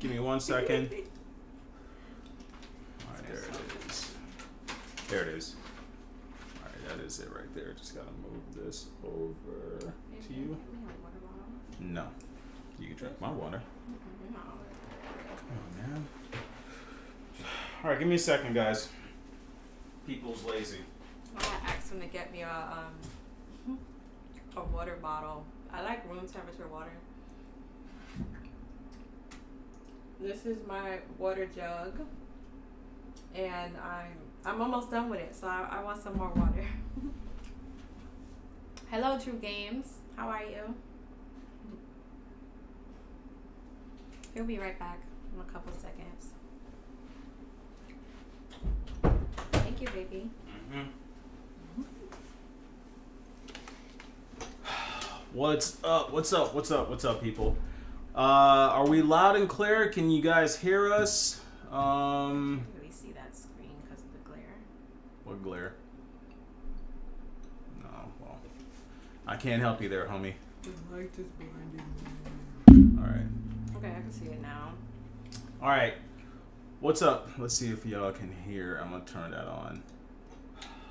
Give me 1 second. All right, there it is. There it is. All right, that is it right there. Just gotta move this over to you. No, you can drink my water. Come on, man. All right, give me a second, guys. People's lazy. I asked him to get me a water bottle. I like room temperature water. This is my water jug, and I'm almost done with it, so I want some more water. Hello, True Games. How are you? He'll be right back in a couple seconds. Thank you, baby. What's up? What's up? What's up? What's up, people? Are we loud and clear? Can you guys hear us? I can't really see that screen because of the glare. What glare? No, well, I can't help you there, homie. The light is blinding me. All right. Okay, I can see it now. All right. What's up? Let's see if y'all can hear. I'm gonna turn that on.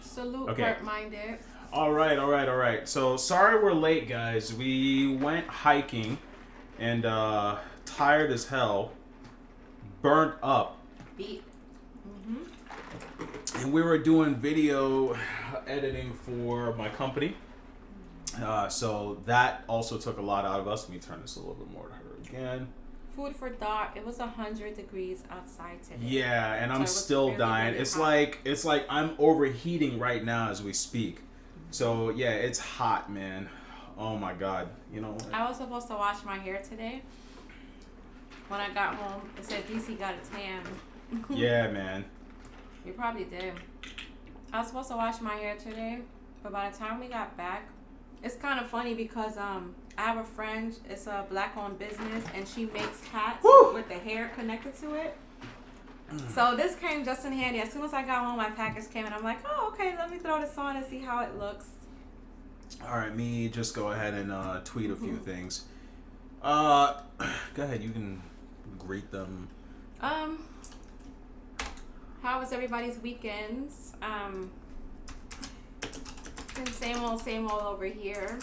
Salute, Okay. Hurt-minded. All right. So sorry we're late, guys. We went hiking and tired as hell, burnt up. Beat. And we were doing video editing for my company. So that also took a lot out of us. Let me turn this a little bit more to her again. Food for thought. It was 100 degrees outside today. Yeah, and So I'm it was still really, dying. really It's hot. like I'm overheating right now as we speak. So yeah, it's hot, man. Oh my God. You know what? I was supposed to wash my hair today. When I got home, it said DC got a tan. Yeah, man. You probably did. I was supposed to wash my hair today, but by the time we got back, it's kind of funny because I have a friend. It's a black-owned business, and she makes hats with the hair connected to it. So this came just in handy. As soon as I got home, my package came, and I'm like, oh, okay, let me throw this on and see how it looks. All right, me just go ahead and tweet a few things. Go ahead, you can greet them. How was everybody's weekends? Same old over here.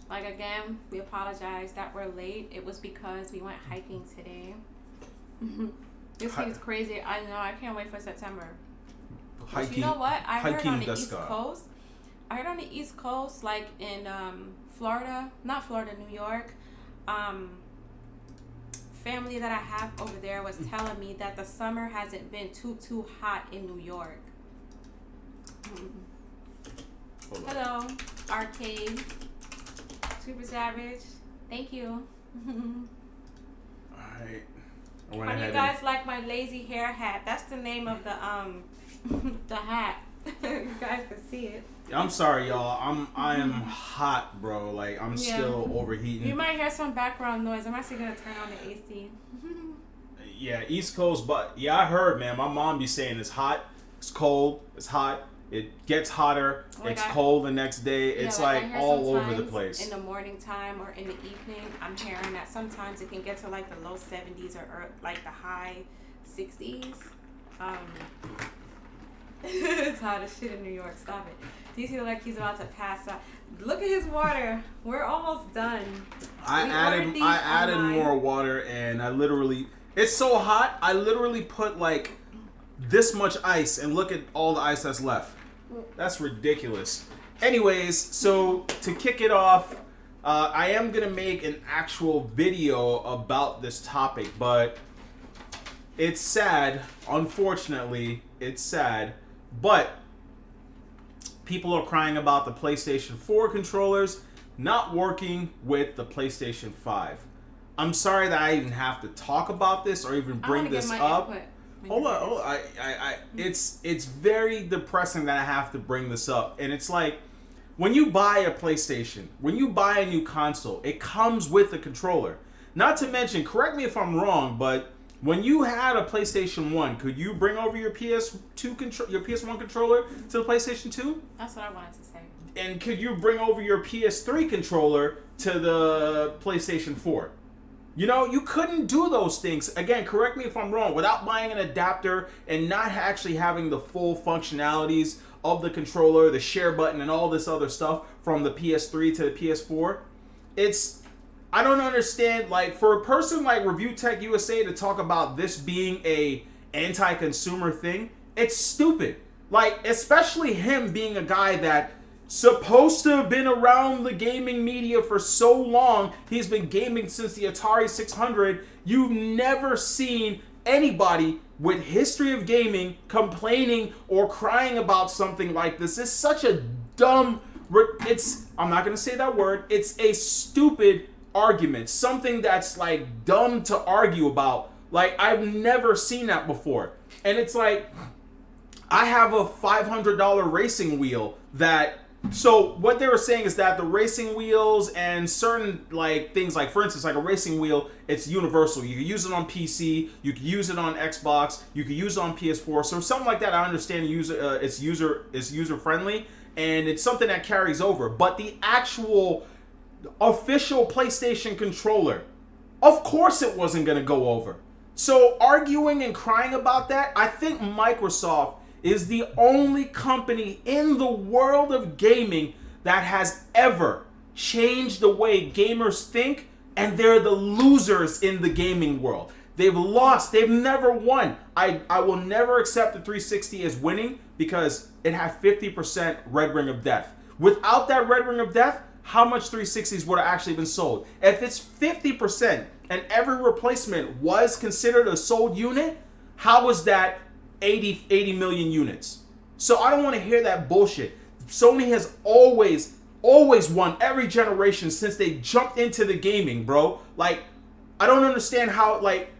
Like again, we apologize that we're late. It was because we went hiking today. This seems crazy. I know. I can't wait for September. But you know what? I heard on the East Coast. I heard on the East Coast, like in Florida, not Florida, New York. Family that I have over there was telling me that the summer hasn't been too hot in New York. Hello, Arcade. Super Savage. Thank you. Alright. How do you guys like my lazy hair hat? That's the name of the the hat. You guys can see it. I'm sorry, y'all. I am hot, bro. Like I'm still overheating. You might hear some background noise. I'm actually gonna turn on the AC. Yeah, East Coast, but yeah, I heard, man. My mom be saying it's hot, it's cold, it's hot, it gets hotter, it's cold the next day. It's like all over the place. In the morning time or in the evening, I'm hearing that sometimes it can get to like the low 70s or like the high 60s. It's hot as shit in New York. Stop it. DC look like he's about to pass out. Look at his water. We're almost done. I added more water, and I literally, it's so hot. I literally put like this much ice, and look at all the ice that's left. That's ridiculous. Anyways, so to kick it off, I am gonna make an actual video about this topic, but it's sad. Unfortunately, it's sad, but people are crying about the PlayStation 4 controllers not working with the PlayStation 5. I'm sorry that I even have to talk about this or even bring this up. Hold on. It's very depressing that I have to bring this up. And it's like, when you buy a PlayStation, when you buy a new console, it comes with a controller. Not to mention, correct me if I'm wrong, but when you had a PlayStation 1, could you bring over your PS1 controller to the PlayStation 2? That's what I wanted to say. and could you bring over your PS3 controller to the PlayStation 4? You know, you couldn't do those things. Again, correct me if I'm wrong, without buying an adapter and not actually having the full functionalities of the controller, the share button, and all this other stuff from the PS3 to the PS4. I don't understand, like, for a person like Review Tech USA to talk about this being a anti-consumer thing, it's stupid. Like, especially him being a guy that supposed to have been around the gaming media for so long. He's been gaming since the Atari 600. You've never seen anybody with history of gaming complaining or crying about something like this. It's such a dumb, I'm not going to say that word. It's a stupid argument. Something that's like dumb to argue about. Like, I've never seen that before. And it's like, I have a $500 racing wheel that, so what they were saying is that the racing wheels and certain like things, like for instance, like a racing wheel, it's universal. You can use it on PC, you can use it on Xbox, you can use it on PS4. So something like that, I understand it's user friendly, and it's something that carries over. But the actual official PlayStation controller, of course it wasn't going to go over. So arguing and crying about that, I think Microsoft is the only company in the world of gaming that has ever changed the way gamers think, and they're the losers in the gaming world. They've lost. They've never won. I will never accept the 360 as winning because it had 50% red ring of death. Without that red ring of death, how much 360s would have actually been sold? If it's 50% and every replacement was considered a sold unit, how was that 80 million units? So I don't want to hear that bullshit. Sony has always won every generation since they jumped into the gaming, bro. Like, I don't understand how, like,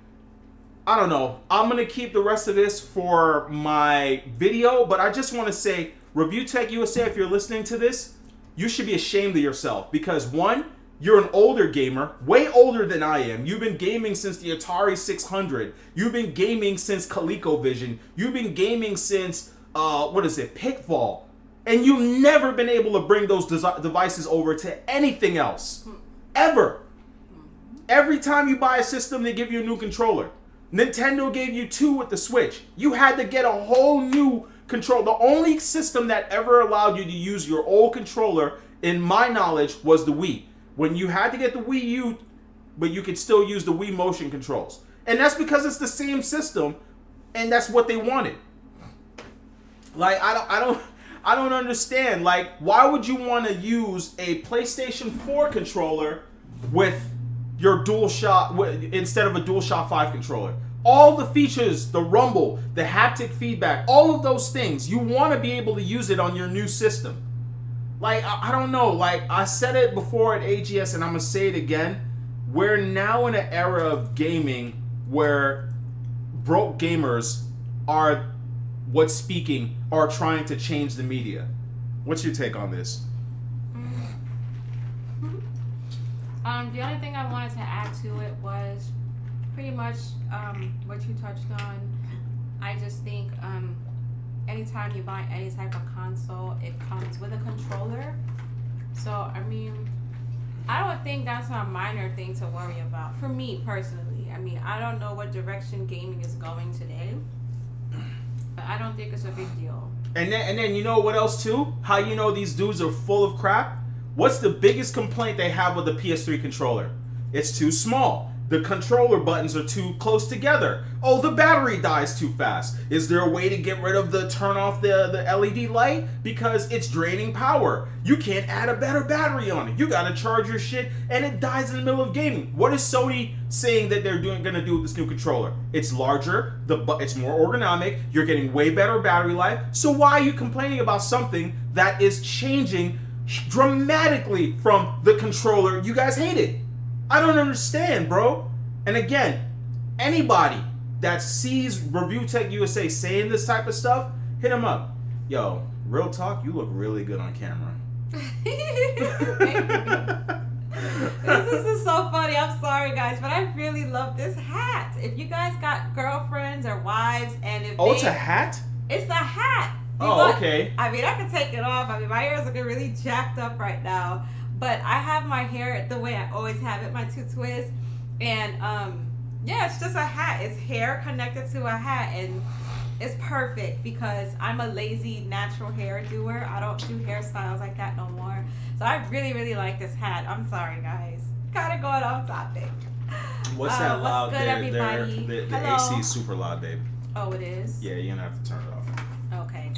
I don't know. I'm going to keep the rest of this for my video, but I just want to say, Review Tech USA, if you're listening to this, you should be ashamed of yourself because, one, you're an older gamer, way older than I am. You've been gaming since the Atari 600. You've been gaming since ColecoVision. You've been gaming since, Pitfall. And you've never been able to bring those devices over to anything else. Ever. Every time you buy a system, they give you a new controller. Nintendo gave you 2 with the Switch. You had to get a whole new control. The only system that ever allowed you to use your old controller, in my knowledge, was the Wii. When you had to get the Wii U, but you could still use the Wii motion controls. And that's because it's the same system, and that's what they wanted. Like, I don't understand. Like, why would you want to use a PlayStation 4 controller with your DualShock instead of a DualShock 5 controller? All the features, the rumble, the haptic feedback, all of those things, you want to be able to use it on your new system. Like, I don't know. Like, I said it before at AGS, and I'm going to say it again. We're now in an era of gaming where broke gamers are trying to change the media. What's your take on this? The only thing I wanted to add to it was pretty much what you touched on. I just think anytime you buy any type of console, it comes with a controller. So, I mean, I don't think that's a minor thing to worry about. For me, personally. I mean, I don't know what direction gaming is going today, but I don't think it's a big deal. And then you know what else, too? How you know these dudes are full of crap? What's the biggest complaint they have with the PS3 controller? It's too small. The controller buttons are too close together. Oh, the battery dies too fast. Is there a way to get rid of turn off the LED light? Because it's draining power. You can't add a better battery on it. You gotta charge your shit and it dies in the middle of gaming. What is Sony saying that they're gonna do with this new controller? It's larger, it's more ergonomic, you're getting way better battery life. So why are you complaining about something that is changing dramatically from the controller you guys hated? I don't understand, bro. And again, anybody that sees Review Tech USA saying this type of stuff, hit him up. Yo, real talk, you look really good on camera. This is so funny. I'm sorry, guys, but I really love this hat. If you guys got girlfriends or wives, and if it's a hat? It's a hat. Oh, okay. I mean, I can take it off. I mean, my hair is looking really jacked up right now. But I have my hair the way I always have it, my 2 twists. And, yeah, it's just a hat. It's hair connected to a hat. And it's perfect because I'm a lazy natural hair doer. I don't do hairstyles like that no more. So I really, really like this hat. I'm sorry, guys. Kind of going off topic. What's that loud? What's good, everybody? The AC is super loud, babe. Oh, it is? Yeah, you're gonna have to turn it off. Okay.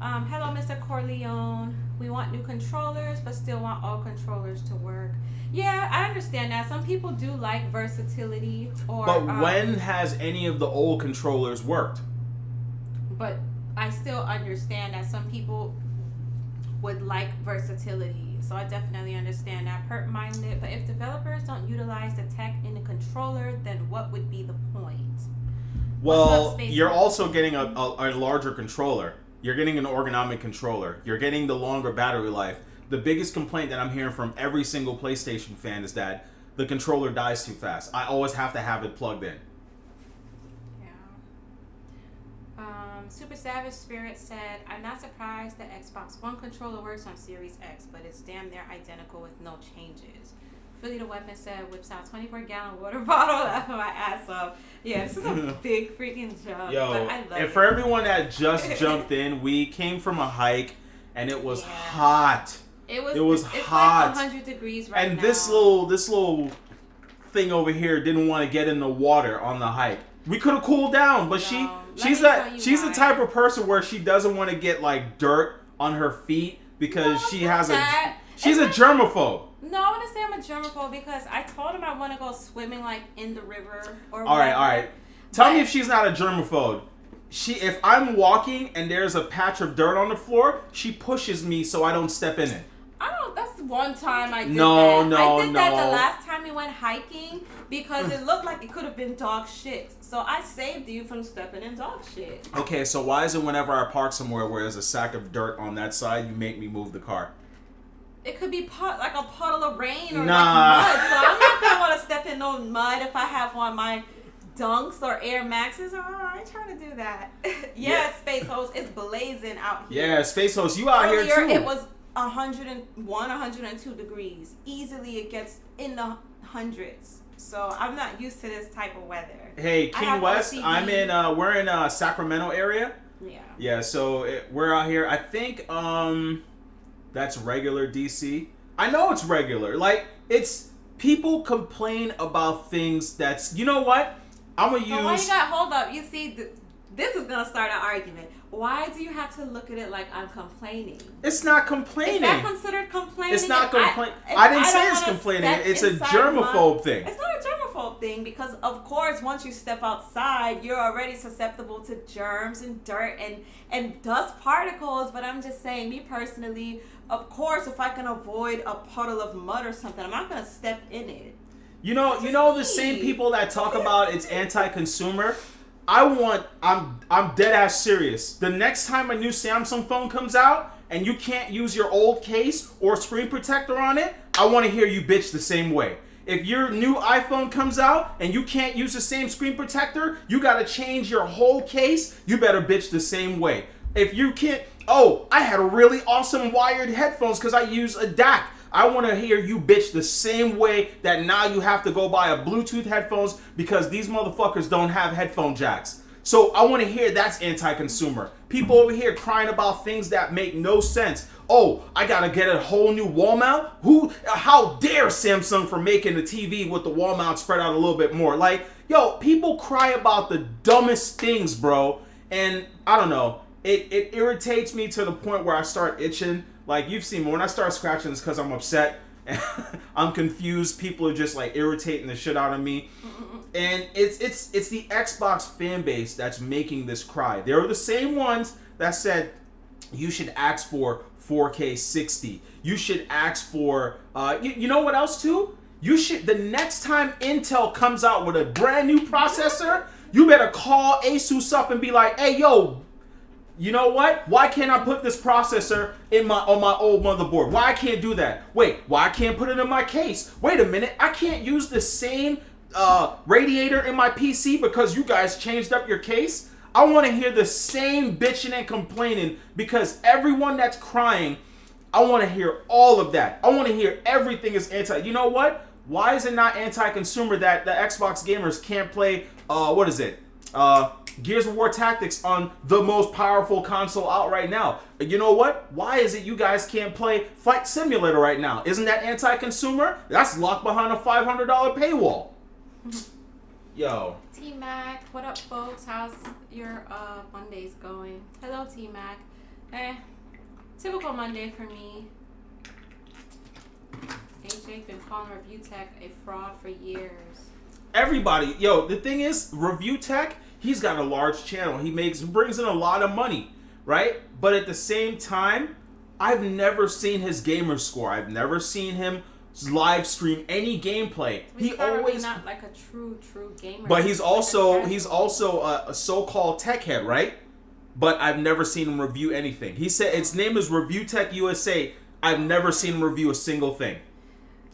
Hello, Mr. Corleone. We want new controllers, but still want all controllers to work. Yeah, I understand that. Some people do like versatility. But when has any of the old controllers worked? But I still understand that some people would like versatility. So I definitely understand that. Minded. But if developers don't utilize the tech in the controller, then what would be the point? Well, you're also getting a larger controller. You're getting an ergonomic controller. You're getting the longer battery life. The biggest complaint that I'm hearing from every single PlayStation fan is that the controller dies too fast. I always have to have it plugged in. Yeah. Super Savage Spirit said, I'm not surprised the Xbox One controller works on Series X, but it's damn near identical with no changes. Philly the Weapon said, whips out 24-gallon water bottle, laughing my ass off. Yeah, this is a big freaking jump. Yo, but I love and it. for everyone that just jumped in, we came from a hike and it was hot. It was hot. It's like 100 degrees right now. And this little thing over here didn't want to get in the water on the hike. We could have cooled down, but she's the type of person where she doesn't want to get like dirt on her feet because she's a germaphobe. No, I want to say I'm a germaphobe because I told him I want to go swimming like in the river or whatever. All right. Tell me if she's not a germaphobe. If I'm walking and there's a patch of dirt on the floor, she pushes me so I don't step in it. That's one time I did that. No. I did that the last time we went hiking because it looked like it could have been dog shit. So I saved you from stepping in dog shit. Okay, so why is it whenever I park somewhere where there's a sack of dirt on that side, you make me move the car? It could be like a puddle of rain or like mud. So I'm not going to want to step in no mud if I have one of my Dunks or Air Maxes. Oh, I ain't trying to do that. Space Host, it's blazing out here. Yeah, Space Host, you out here too. Earlier it was 101, 102 degrees. Easily it gets in the hundreds. So I'm not used to this type of weather. Hey, King West, OCD. We're in Sacramento area. Yeah. Yeah, so we're out here. I think that's regular DC. I know it's regular. Like, it's people complain about things that's, you know what? I'm going to use... Hold up. You see, this is going to start an argument. Why do you have to look at it like I'm complaining? It's not complaining. Is that considered complaining? It's not complaining. I didn't say it's complaining. It's a germaphobe thing. It's not a germaphobe thing because, of course, once you step outside, you're already susceptible to germs and dirt and dust particles. But I'm just saying, me personally, of course, if I can avoid a puddle of mud or something, I'm not going to step in it. You know the same people that talk about it's anti-consumer. I'm dead ass serious. The next time a new Samsung phone comes out and you can't use your old case or screen protector on it, I want to hear you bitch the same way. If your new iPhone comes out and you can't use the same screen protector, you got to change your whole case, you better bitch the same way. If you can't, I had a really awesome wired headphones because I use a DAC. I want to hear you bitch the same way that now you have to go buy a Bluetooth headphones because these motherfuckers don't have headphone jacks. So I want to hear that's anti-consumer. People over here crying about things that make no sense. Oh, I got to get a whole new wall mount? How dare Samsung for making the TV with the wall mount spread out a little bit more? Like, yo, people cry about the dumbest things, bro. And I don't know. It irritates me to the point where I start itching. Like, you've seen me. When I start scratching, it's because I'm upset. And I'm confused. People are just, like, irritating the shit out of me. And it's the Xbox fan base that's making this cry. They're the same ones that said you should ask for 4K 60. You should ask for... you know what else, too? You should... The next time Intel comes out with a brand new processor, you better call Asus up and be like, hey, yo... You know what? Why can't I put this processor on my old motherboard? Why I can't do that? Wait, why I can't put it in my case? Wait a minute, I can't use the same radiator in my PC because you guys changed up your case? I want to hear the same bitching and complaining because everyone that's crying, I want to hear all of that. I want to hear everything is anti. You know what? Why is it not anti-consumer that the Xbox gamers can't play, what is it? Gears of War Tactics on the most powerful console out right now. You know what? Why is it you guys can't play Flight Simulator right now? Isn't that anti-consumer? That's locked behind a $500 paywall. Yo. T-Mac, what up, folks? How's your Mondays going? Hello, T-Mac. Typical Monday for me. AJ been calling Review Tech a fraud for years. Everybody, yo, the thing is, Review Tech, he's got a large channel. He brings in a lot of money, right? But at the same time, I've never seen his gamer score. I've never seen him live stream any gameplay. He's He always not like a true gamer. But he's also a so-called tech head, right? But I've never seen him review anything. He said its name is Review Tech USA. I've never seen him review a single thing.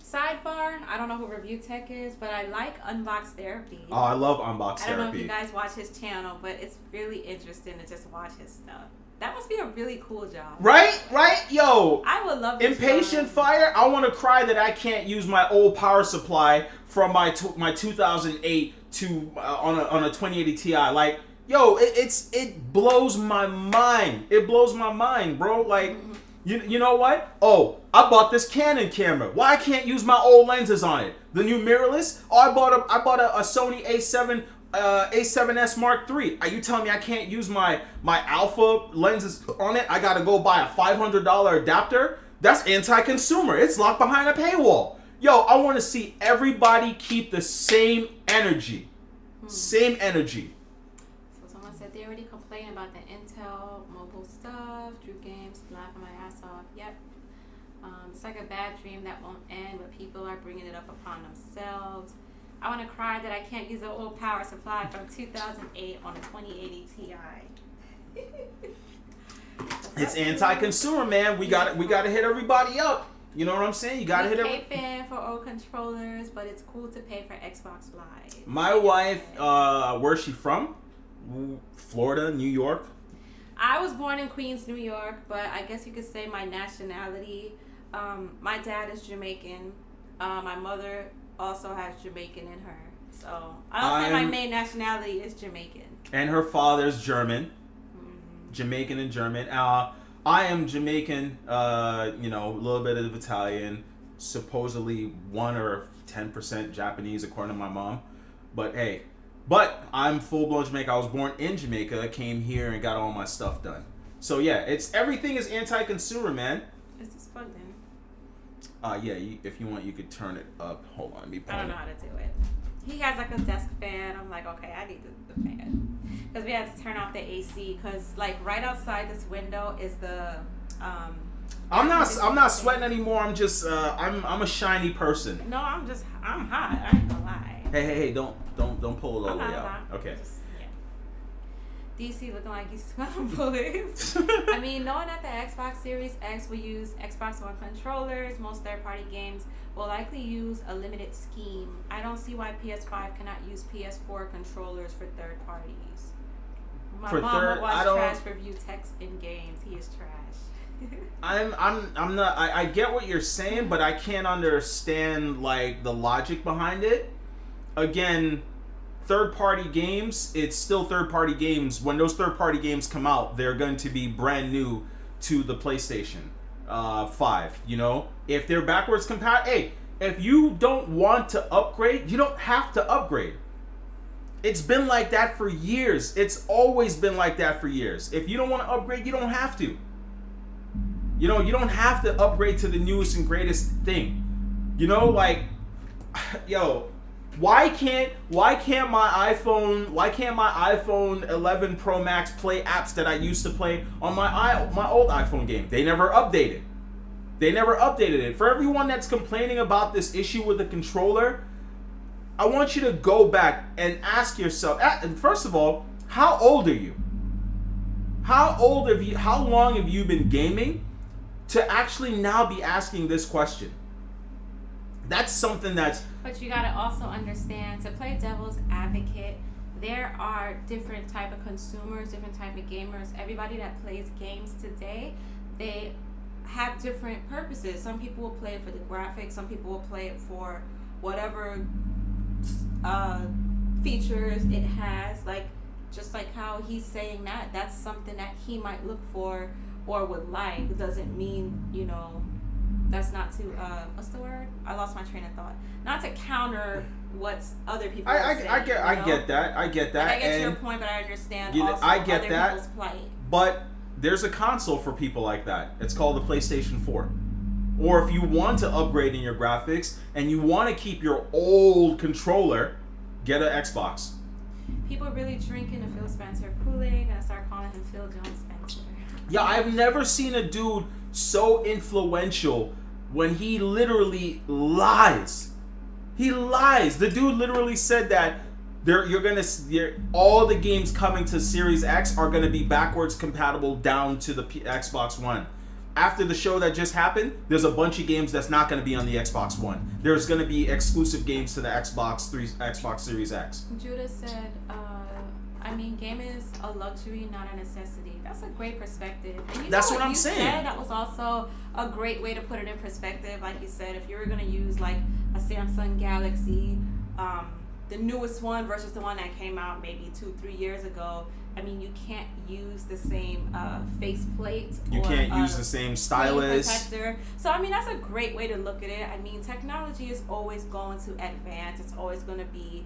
Sidebar, I don't know who Review Tech is, but I like Unbox Therapy. Oh, I love Unbox Therapy. I don't know if you guys watch his channel, but it's really interesting to just watch his stuff. That must be a really cool job. Right? Yo. I would love this Impatient job. Fire, I want to cry that I can't use my old power supply from my 2008 to on a 2080 Ti. Like, yo, it blows my mind. It blows my mind, bro. Like, you know what? Oh, I bought this Canon camera. Why I can't use my old lenses on it? The new mirrorless? Oh, I bought a Sony A7S Mark III. Are you telling me I can't use my alpha lenses on it? I gotta go buy a $500 adapter? That's anti-consumer. It's locked behind a paywall. Yo, I want to see everybody keep the same energy. Same energy. So someone said they already complained about the Intel mobile stuff. Drew games, laughing my ass off. Yep. It's like a bad dream that won't end, but people are bringing it up upon themselves. I want to cry that I can't use an old power supply from 2008 on a 2080 Ti. It's anti-consumer, man. We got to hit everybody up. You know what I'm saying? You got to hit everybody. Pay for old controllers, but it's cool to pay for Xbox Live. My wife, where's she from? Florida, New York. I was born in Queens, New York, but I guess you could say my nationality. My dad is Jamaican. My mother also has Jamaican in her. So I don't say my main nationality is Jamaican. And her father's German. Jamaican and German. I am Jamaican, a little bit of Italian, supposedly 1 or 10% Japanese according to my mom. But hey, I'm full-blown Jamaican. I was born in Jamaica, came here and got all my stuff done. So yeah, everything is anti-consumer, man. Is this plugged in? Yeah, if you want, you could turn it up. Hold on, I don't know how to do it. He has like a desk fan. I'm like, okay, I need the fan. Because we had to turn off the AC because like right outside this window is the I'm not sweating anymore. I'm just I'm a shiny person. No, I'm hot. I ain't gonna lie. Hey, don't pull it all the way out. Okay. DC looking like he's smelling bullets. I mean, knowing that the Xbox Series X will use Xbox One controllers, most third-party games will likely use a limited scheme. I don't see why PS5 cannot use PS4 controllers for third parties. My mom will watch trash review text in games. He is trash. I'm not. I get what you're saying, but I can't understand like the logic behind it. Again, third-party games, it's still third-party games. When those third-party games come out, they're going to be brand new to the PlayStation 5. You know, if they're backwards compatible, hey, if you don't want to upgrade, you don't have to upgrade. It's been like that for years. It's always been like that for years. If you don't want to upgrade, you don't have to. You know, you don't have to upgrade to the newest and greatest thing. You know, like, yo, why can't my iPhone 11 Pro Max play apps that I used to play on my old iPhone game? They never updated. it. For everyone that's complaining about this issue with the controller, I want you to go back and ask yourself, first of all, how old are you? How long have you been gaming to actually now be asking this question? That's something that's... But you gotta also understand, to play devil's advocate, there are different type of consumers, different type of gamers. Everybody that plays games today, they have different purposes. Some people will play it for the graphics. Some people will play it for whatever features it has. Like, just like how he's saying that, that's something that he might look for or would like. It doesn't mean, you know, that's not to what's the word? I lost my train of thought. Not to counter what other people are saying. I get that. I get that. Like, I get your point, but I understand also I get other that, people's plight. But there's a console for people like that. It's called the PlayStation 4. Or if you want to upgrade in your graphics and you want to keep your old controller, get an Xbox. People are really drinking the Phil Spencer Kool-Aid and start calling him Phil Jones Spencer. Yeah, I've never seen a dude so influential when he literally lies. He lies. The dude literally said that all the games coming to Series X are going to be backwards compatible down to the Xbox One. After the show that just happened, there's a bunch of games that's not going to be on the Xbox One. There's going to be exclusive games to the Xbox Series X. Judah said, gaming is a luxury, not a necessity. That's a great perspective. And that's what I'm saying. Said, that was also a great way to put it in perspective. Like you said, if you were going to use like a Samsung Galaxy, the newest one versus the one that came out maybe 2-3 years ago, I mean, you can't use the same face plate. You can't use the same stylus. Protector. So, I mean, that's a great way to look at it. I mean, technology is always going to advance. It's always going to be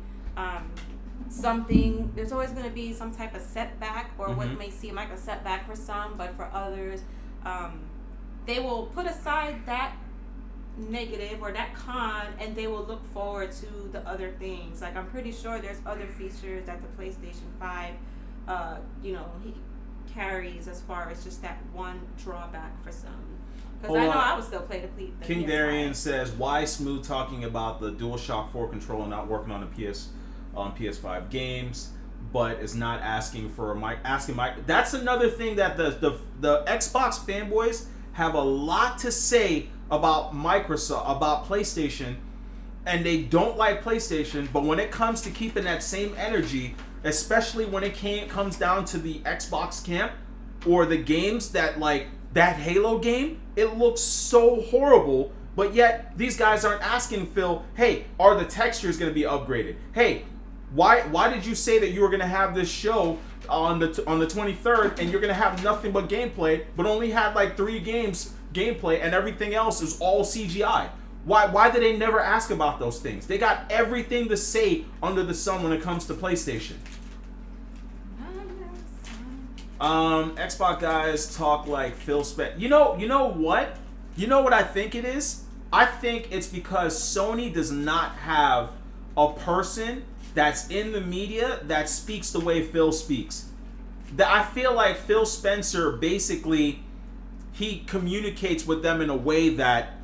something. There's always going to be some type of setback, or what may seem like a setback for some, but for others, they will put aside that negative or that con, and they will look forward to the other things. Like, I'm pretty sure there's other features that the PlayStation 5 he carries as far as just that one drawback for some. Because I know I would still play the King PS5. Darian says, why Smooth talking about the DualShock 4 controller not working on the PS5 games, but is not asking for Mike. That's another thing that the Xbox fanboys have a lot to say about Microsoft, about PlayStation, and they don't like PlayStation, but when it comes to keeping that same energy, especially when it comes down to the Xbox camp or the games that, like that Halo game, it looks so horrible, but yet these guys aren't asking Phil, hey, are the textures going to be upgraded? Hey, why did you say that you were going to have this show on the 23rd and you're going to have nothing but gameplay, but only had like 3 games gameplay and everything else is all CGI? Why did they never ask about those things? They got everything to say under the sun when it comes to PlayStation. Xbox guys talk like Phil Spencer. You know what? You know what I think it is? I think it's because Sony does not have a person that's in the media that speaks the way Phil speaks. I feel like Phil Spencer basically, he communicates with them in a way that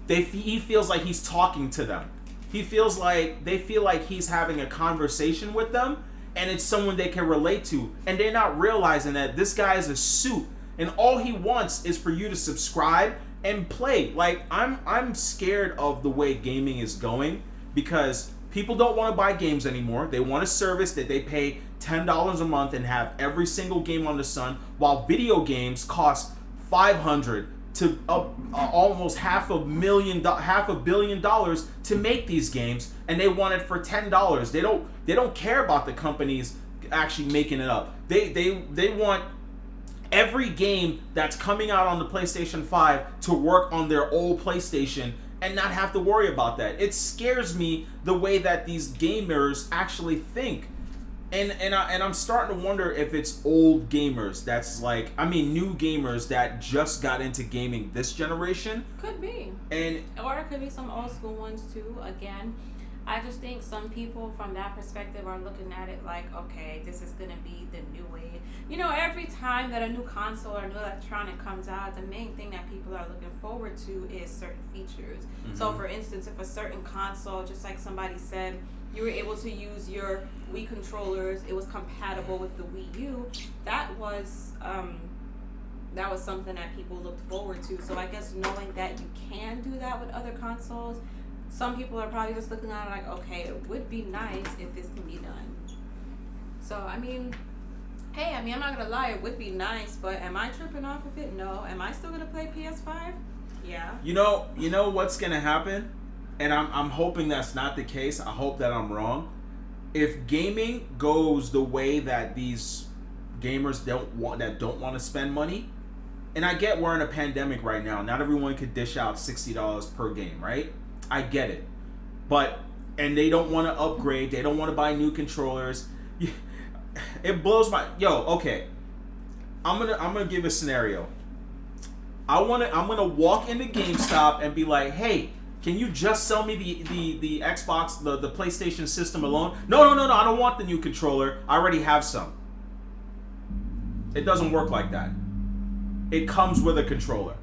he feels like he's talking to them. They feel like he's having a conversation with them, and it's someone they can relate to. And they're not realizing that this guy is a suit, and all he wants is for you to subscribe and play. Like, I'm scared of the way gaming is going, because people don't want to buy games anymore. They want a service that they pay $10 a month and have every single game on the sun, while video games cost $500 to almost $500 million to make these games, and they want it for $10. They don't care about the companies actually making it up. They want every game that's coming out on the PlayStation 5 to work on their old PlayStation and not have to worry about that. It scares me the way that these gamers actually think. And I'm starting to wonder if it's old gamers new gamers that just got into gaming this generation. Could be. Or it could be some old school ones too. Again, I just think some people from that perspective are looking at it like, okay, this is going to be the new way. You know, every time that a new console or new electronic comes out, the main thing that people are looking forward to is certain features. Mm-hmm. So, for instance, if a certain console, just like somebody said, you were able to use your Wii controllers, it was compatible with the Wii U, that was something that people looked forward to. So I guess knowing that you can do that with other consoles, some people are probably just looking at it like, okay, it would be nice if this can be done. So, I mean, hey, I'm not gonna lie, it would be nice, but am I tripping off of it? No. Am I still gonna play PS5? Yeah. You know what's gonna happen, and I'm hoping that's not the case. I hope that I'm wrong. If gaming goes the way that these gamers don't want to spend money, and I get we're in a pandemic right now. Not everyone could dish out $60 per game, right? I get it, and they don't want to upgrade. They don't want to buy new controllers. It blows my okay. I'm gonna give a scenario. I'm gonna walk into GameStop and be like, hey, can you just sell me the Xbox, the PlayStation system alone? No, I don't want the new controller. I already have some. It doesn't work like that. It comes with a controller.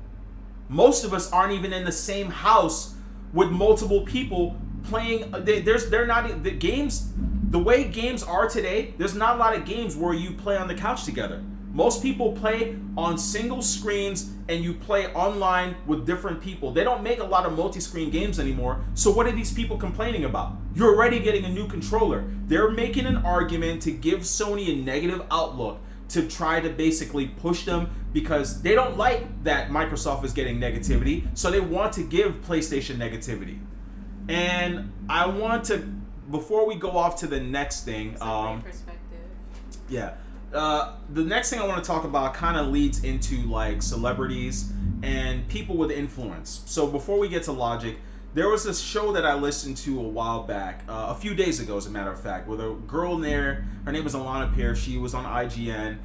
Most of us aren't even in the same house with multiple people playing. They're not the games. The way games are today, there's not a lot of games where you play on the couch together. Most people play on single screens and you play online with different people. They don't make a lot of multi-screen games anymore. So what are these people complaining about? You're already getting a new controller. They're making an argument to give Sony a negative outlook to try to basically push them because they don't like that Microsoft is getting negativity. So they want to give PlayStation negativity. And I want to, before we go off to the next thing, perspective. Yeah. The next thing I want to talk about kind of leads into like celebrities and people with influence. So before we get to Logic, there was this show that I listened to a while back, a few days ago as a matter of fact, with a girl in there. Her name was Alana Pierce. She was on IGN.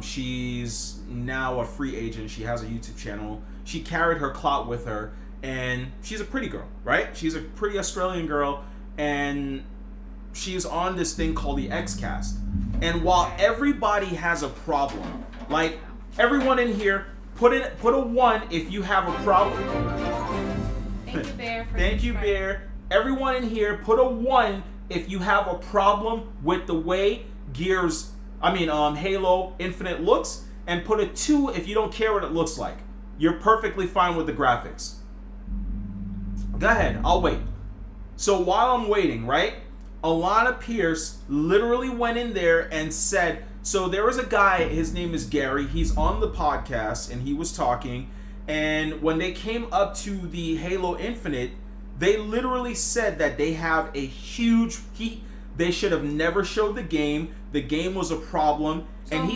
She's now a free agent. She has a YouTube channel. She carried her clout with her, and she's a pretty girl, right? She's a pretty Australian girl, and she's on this thing called the Xcast. And while everybody has a problem, like everyone in here, put a 1 if you have a problem. Thank you, Bear. Thank you, Bear. Everyone in here, put a 1 if you have a problem with the way Halo Infinite looks, and put a 2 if you don't care what it looks like. You're perfectly fine with the graphics. Go ahead, I'll wait. So while I'm waiting, right? Alana Pierce literally went in there and said, so there was a guy, his name is Gary, he's on the podcast, and he was talking, and when they came up to the Halo Infinite, they literally said that they have a huge they should have never showed the game was a problem, so and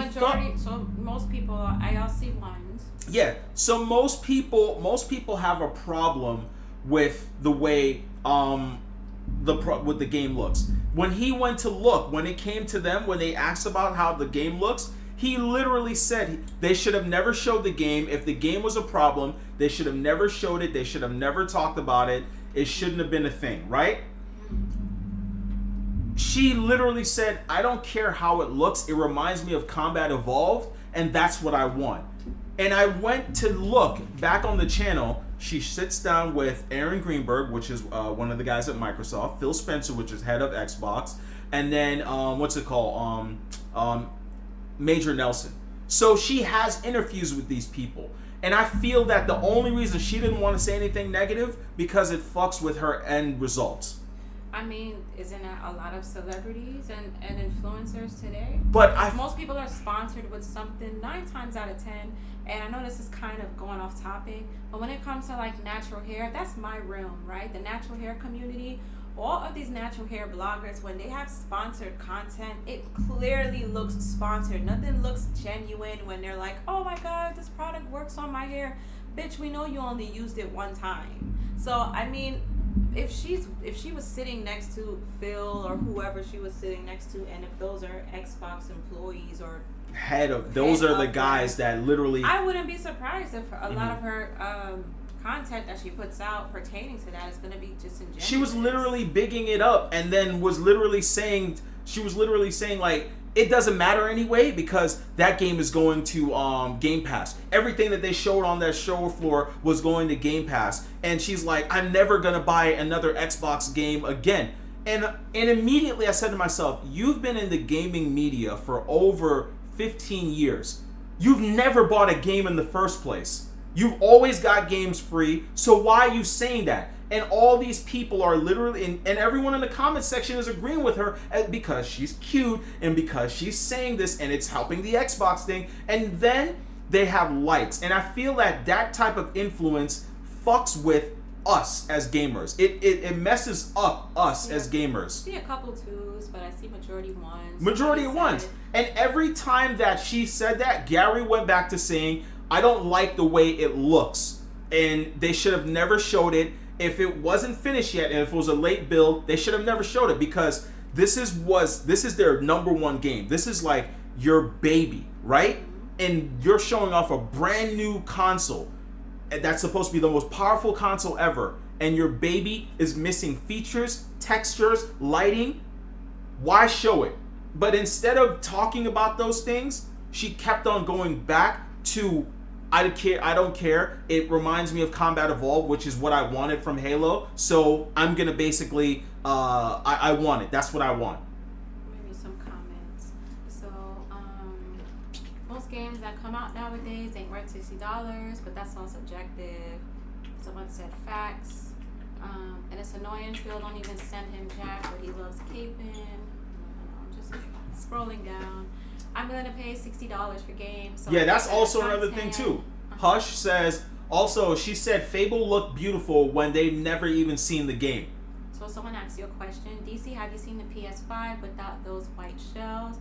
most people are ILC ones. Yeah, so most people have a problem with the way with the game looks. When he went to look, when it came to them, when they asked about how the game looks, he literally said they should have never showed the game. If the game was a problem, they should have never showed it. They should have never talked about it. It shouldn't have been a thing, right? She literally said, I don't care how it looks. It reminds me of Combat Evolved, and that's what I want. And I went to look back on the channel. She sits down with Aaron Greenberg, which is one of the guys at Microsoft, Phil Spencer, which is head of Xbox, and then Major Nelson. So she has interviews with these people. And I feel that the only reason she didn't want to say anything negative because it fucks with her end results. I mean, isn't it a lot of celebrities and influencers today? But most people are sponsored with something 9 times out of 10. And I know this is kind of going off topic, but when it comes to like natural hair, that's my realm, right? The natural hair community, all of these natural hair bloggers, when they have sponsored content, it clearly looks sponsored. Nothing looks genuine when they're like, oh my God, this product works on my hair. Bitch, we know you only used it one time. So, I mean, if she was sitting next to Phil or whoever she was sitting next to, and if those are Xbox employees or those are the guys that literally, I wouldn't be surprised if a lot of her content that she puts out pertaining to that is going to be disingenuous. She was literally bigging it up, and then was literally saying like, it doesn't matter anyway because that game is going to Game Pass. Everything that they showed on that show floor was going to Game Pass, and she's like, I'm never gonna buy another Xbox game again. And immediately I said to myself, you've been in the gaming media for over 15 years. You've never bought a game in the first place. You've always got games free, so why are you saying that? And all these people are literally, and everyone in the comment section is agreeing with her because she's cute and because she's saying this and it's helping the Xbox thing. And then they have likes. And I feel that that type of influence fucks with us as gamers. It messes up us as gamers. I see a couple twos, but I see majority ones. Majority of ones. And every time that she said that, Gary went back to saying, I don't like the way it looks. And they should have never showed it. If it wasn't finished yet, and if it was a late build, they should have never showed it, because this is their number one game. This is like your baby, right? And you're showing off a brand new console that's supposed to be the most powerful console ever, and your baby is missing features, textures, lighting. Why show it? But instead of talking about those things, she kept on going back to, I don't care. It reminds me of Combat Evolved, which is what I wanted from Halo. So I'm gonna basically, I want it. That's what I want. Maybe some comments. So, most games that come out nowadays ain't worth $60, but that's all subjective. Someone said facts. And it's annoying. Phil don't even send him jack, but he loves caping. I'm just scrolling down. I'm gonna pay $60 for games. So yeah, that's also another thing too. Hush says, also, she said Fable looked beautiful when they've never even seen the game. So someone asked you a question. DC, have you seen the PS5 without those white shells?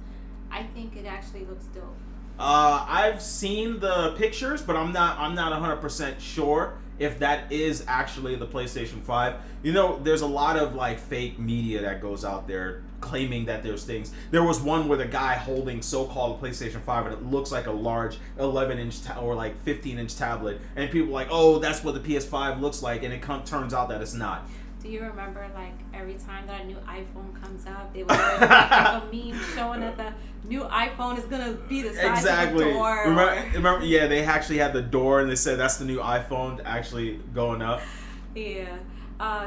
I think it actually looks dope. I've seen the pictures, but I'm not 100% sure if that is actually the PlayStation 5. You know, there's a lot of like fake media that goes out there claiming that there's things. There was one with a guy holding so-called PlayStation 5 and it looks like a large 11-inch or like 15-inch tablet, and people are like, oh, that's what the PS5 looks like, and it turns out that it's not. Do you remember, like, every time that a new iPhone comes out, they would always make like a meme showing that the new iPhone is gonna be the size of the door? Remember, yeah, they actually had the door, and they said that's the new iPhone actually going up. Yeah.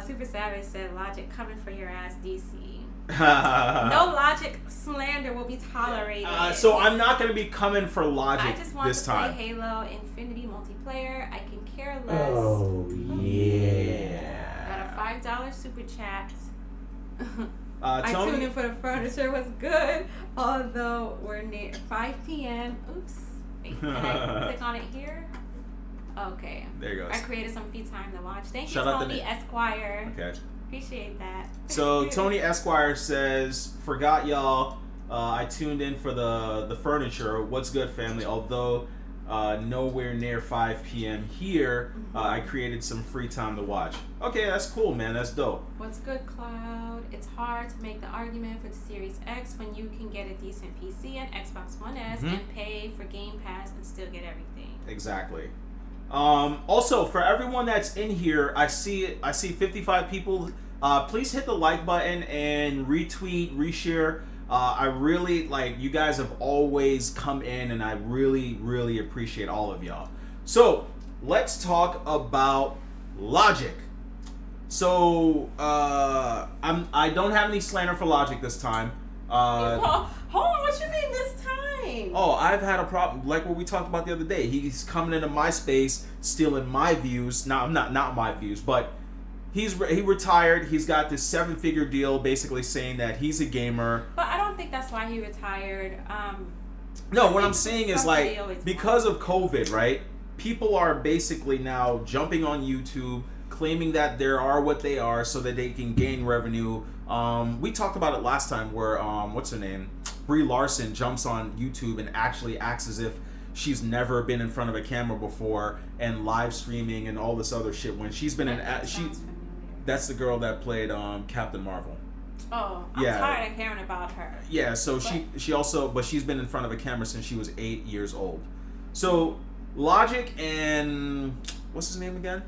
Super Savage said, Logic coming for your ass, DC. No Logic slander will be tolerated. So I'm not going to be coming for Logic this time. I just want to play Halo Infinity multiplayer. I can care less. Oh, yeah. Got a $5 super chat. I tuned in for the furniture was good, although we're near 5 p.m. Oops. Wait, can I click on it here? Okay. There you go. I created some free time to watch. Thank you, Shout out Tony Esquire. Okay. Appreciate that. So Tony Esquire says, forgot y'all. I tuned in for the furniture. What's good, family? Although nowhere near 5 p.m. here, I created some free time to watch. Okay, that's cool, man. That's dope. What's good, Cloud? It's hard to make the argument for the Series X when you can get a decent PC and Xbox One S and pay for Game Pass and still get everything. Exactly. Also, for everyone that's in here, I see 55 people. Please hit the like button and retweet, reshare. I really, you guys have always come in, and I really, really appreciate all of y'all. So, let's talk about Logic. So, I don't have any slander for Logic this time. Hold on, what you mean this time? Oh, I've had a problem, like what we talked about the other day. He's coming into my space, stealing my views. No, not my views, but he retired. He's got this 7-figure deal, basically saying that he's a gamer. But I don't think that's why he retired. No, what I'm saying is, because of COVID, right? People are basically now jumping on YouTube, claiming that they are what they are so that they can gain revenue. We talked about it last time where, what's her name? Brie Larson jumps on YouTube and actually acts as if she's never been in front of a camera before and live streaming and all this other shit when she's been that's the girl that played Captain Marvel. Oh, I'm tired of hearing about her. Yeah, so she's been in front of a camera since she was 8 years old. So Logic and what's his name again?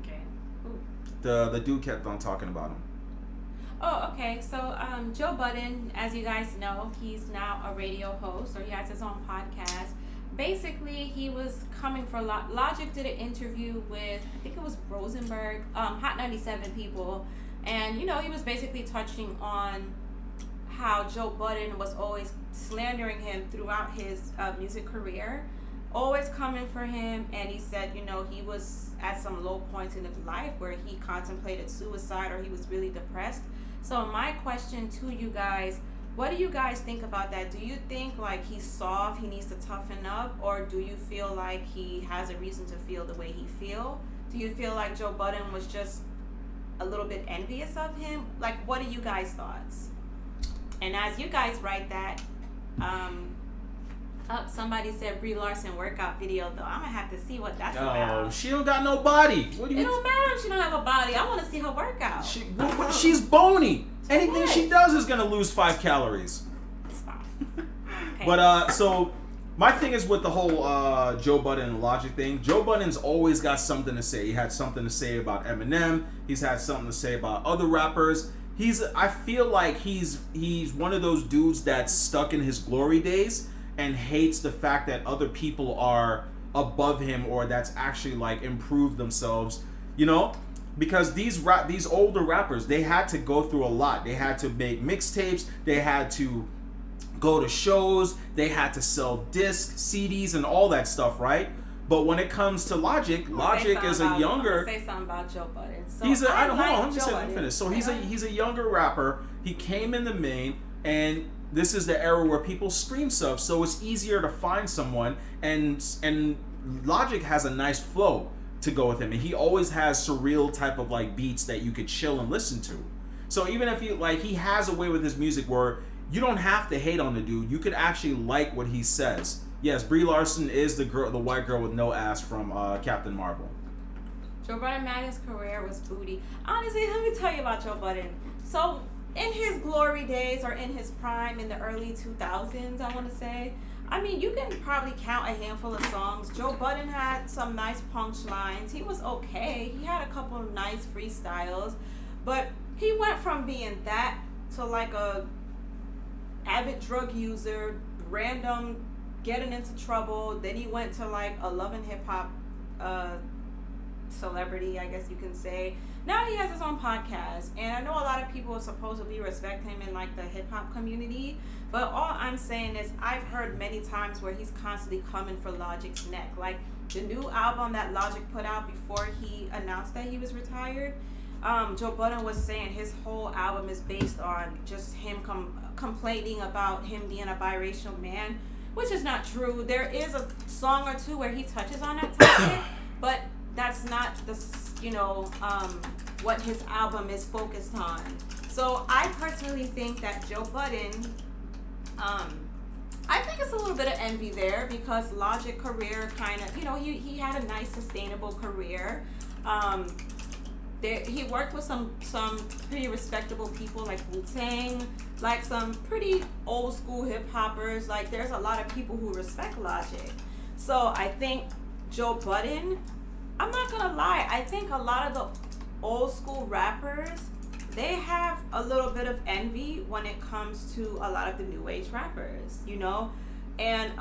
Okay. Ooh. The dude kept on talking about him. Oh, okay. So Joe Budden, as you guys know, he's now a radio host, or he has his own podcast. Basically, he was coming for Logic did an interview with, I think it was Rosenberg, Hot 97 people, and he was basically touching on how Joe Budden was always slandering him throughout his music career. always coming for him, and he said, you know, he was at some low points in his life where he contemplated suicide or he was really depressed. So my question to you guys, what do you guys think about that? Do you think like he's soft, he needs to toughen up, or do you feel like he has a reason to feel the way he feel? Do you feel like Joe Budden was just a little bit envious of him? Like, what are you guys' thoughts? And as you guys write that, somebody said Brie Larson workout video though. I'm gonna have to see what that's about. Oh, she don't got no body. What do you? It don't matter if she don't have a body. I want to see her workout. She's bony. So Anything what? she does is gonna lose 5 calories. Stop. Okay. But so my thing is with the whole Joe Budden and Logic thing. Joe Budden's always got something to say. He had something to say about Eminem. He's had something to say about other rappers. I feel like he's one of those dudes that's stuck in his glory days and hates the fact that other people are above him or that's actually like improved themselves, you know? Because these older rappers, they had to go through a lot. They had to make mixtapes, they had to go to shows, they had to sell discs, CDs, and all that stuff, right? But when it comes to Logic is a younger. I'm gonna say something about Joe Budden. So Hold on, let me finish. So he's a younger rapper. He came in the main, and this is the era where people stream stuff, so it's easier to find someone, and Logic has a nice flow to go with him, and he always has surreal type of like beats that you could chill and listen to. So even if he has a way with his music where you don't have to hate on the dude, you could actually like what he says. Yes, Brie Larson is the white girl with no ass from Captain Marvel. Joe Budden, his career was booty. Honestly, let me tell you about Joe Budden. So in his glory days or in his prime in the early 2000s, I want to say, I mean, you can probably count a handful of songs. Joe Budden had some nice punchlines. He was okay. He had a couple of nice freestyles. But he went from being that to like a avid drug user, random getting into trouble. Then he went to like a love and hip hop celebrity, I guess you can say. Now he has his own podcast, and I know a lot of people supposedly respect him in like the hip hop community, but all I'm saying is I've heard many times where he's constantly coming for Logic's neck. Like the new album that Logic put out before he announced that he was retired, Joe Budden was saying his whole album is based on just him complaining about him being a biracial man, which is not true. There is a song or two where he touches on that topic, but that's not what his album is focused on. So I personally think that Joe Budden, I think it's a little bit of envy there because Logic career kind of, he had a nice sustainable career. He worked with some pretty respectable people like Wu-Tang, like some pretty old school hip hoppers. Like there's a lot of people who respect Logic. So I think Joe Budden, I'm not gonna lie, I think a lot of the old school rappers, they have a little bit of envy when it comes to a lot of the new age rappers, and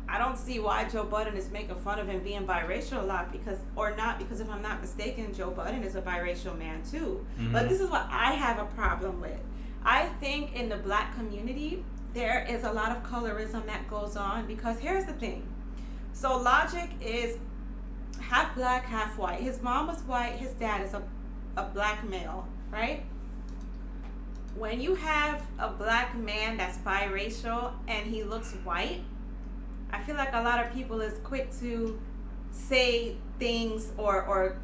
I don't see why Joe Budden is making fun of him being biracial a lot because if I'm not mistaken, Joe Budden is a biracial man too. Mm-hmm. But this is what I have a problem with. I think in the black community, there is a lot of colorism that goes on because here's the thing. So Logic is half black, half white. His mom was white, his dad is a black male, right? When you have a black man that's biracial and he looks white, I feel like a lot of people is quick to say things or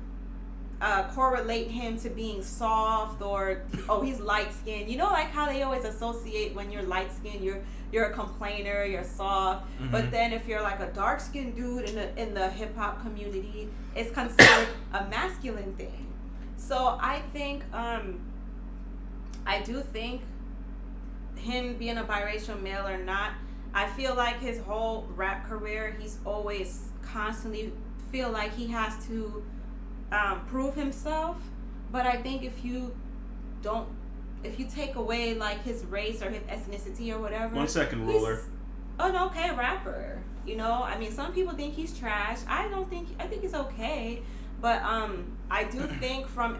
correlate him to being soft or, oh, he's light-skinned. Like how they always associate when you're light-skinned, you're a complainer, you're soft. Mm-hmm. But then if you're like a dark-skinned dude in the hip-hop community, it's considered a masculine thing. So I think, I do think him being a biracial male or not, I feel like his whole rap career, he's always constantly feel like he has to prove himself. But I think if you take away like his race or his ethnicity or whatever. 1 second, ruler. An okay rapper. I mean, some people think he's trash. I think he's okay. But I do think from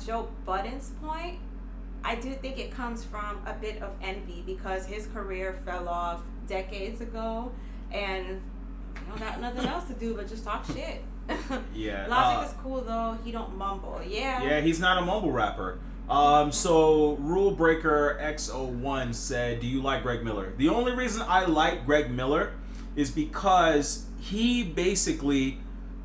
Joe Budden's point, I do think it comes from a bit of envy because his career fell off decades ago, and you don't got nothing else to do but just talk shit. Yeah. Logic is cool though. He don't mumble. Yeah. Yeah, he's not a mumble rapper. So Rule Breaker X01 said, "Do you like Greg Miller?" The only reason I like Greg Miller is because he basically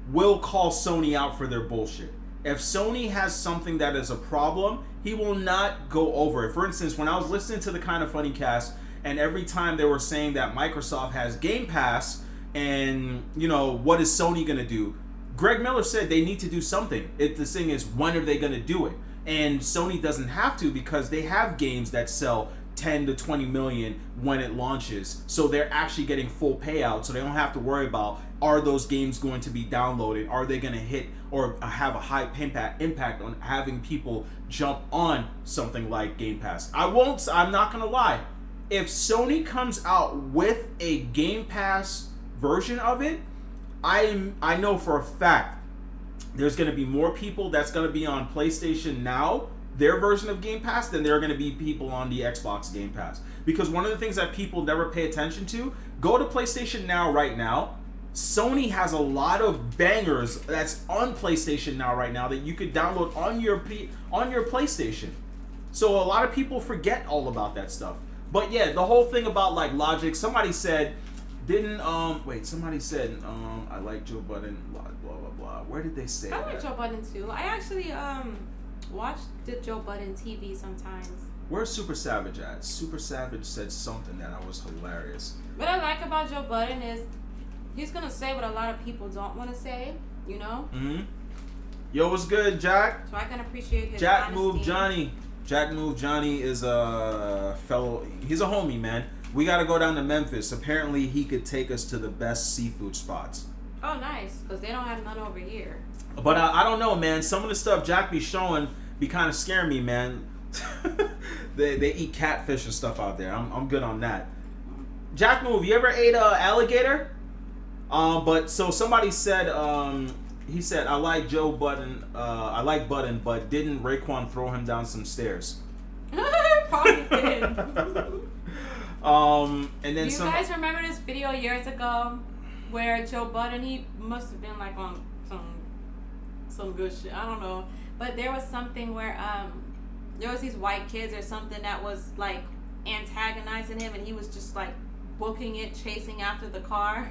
will call Sony out for their bullshit. If Sony has something that is a problem, he will not go over it. For instance, when I was listening to the Kind of Funny cast, and every time they were saying that Microsoft has Game Pass, and what is Sony gonna do? Greg Miller said they need to do something. The thing is, when are they gonna do it? And Sony doesn't have to because they have games that sell 10 to 20 million when it launches. So they're actually getting full payout. So they don't have to worry about, are those games going to be downloaded? Are they going to hit or have a high impact on having people jump on something like Game Pass? I'm not going to lie. If Sony comes out with a Game Pass version of it, I know for a fact there's going to be more people that's going to be on PlayStation Now, their version of Game Pass, than there are going to be people on the Xbox Game Pass. Because one of the things that people never pay attention to, go to PlayStation Now right now. Sony has a lot of bangers that's on PlayStation Now right now that you could download on your PlayStation. So a lot of people forget all about that stuff. But yeah, the whole thing about like Logic, somebody said, somebody said, I like Joe Budden, blah, blah, blah, blah. Where did they say I like Joe Budden too. I actually watched the Joe Budden TV sometimes. Where's Super Savage at? Super Savage said something that was hilarious. What I like about Joe Budden is he's going to say what a lot of people don't want to say, Mm-hmm. Yo, what's good, Jack? So I can appreciate his Jack honesty. Move Johnny. Jack Move Johnny is a fellow. He's a homie, man. We got to go down to Memphis. Apparently, he could take us to the best seafood spots. Oh, nice. Because they don't have none over here. But I don't know, man. Some of the stuff Jack be showing be kind of scaring me, man. they eat catfish and stuff out there. I'm good on that. Jack Move, you ever ate alligator? But so somebody said, he said, I like Joe Budden. I like Budden, but didn't Raekwon throw him down some stairs? Probably did. And then do you guys remember this video years ago where Joe Budden, he must have been like on some good shit, I don't know, but there was something where there was these white kids or something that was like antagonizing him, and he was just like booking it, chasing after the car.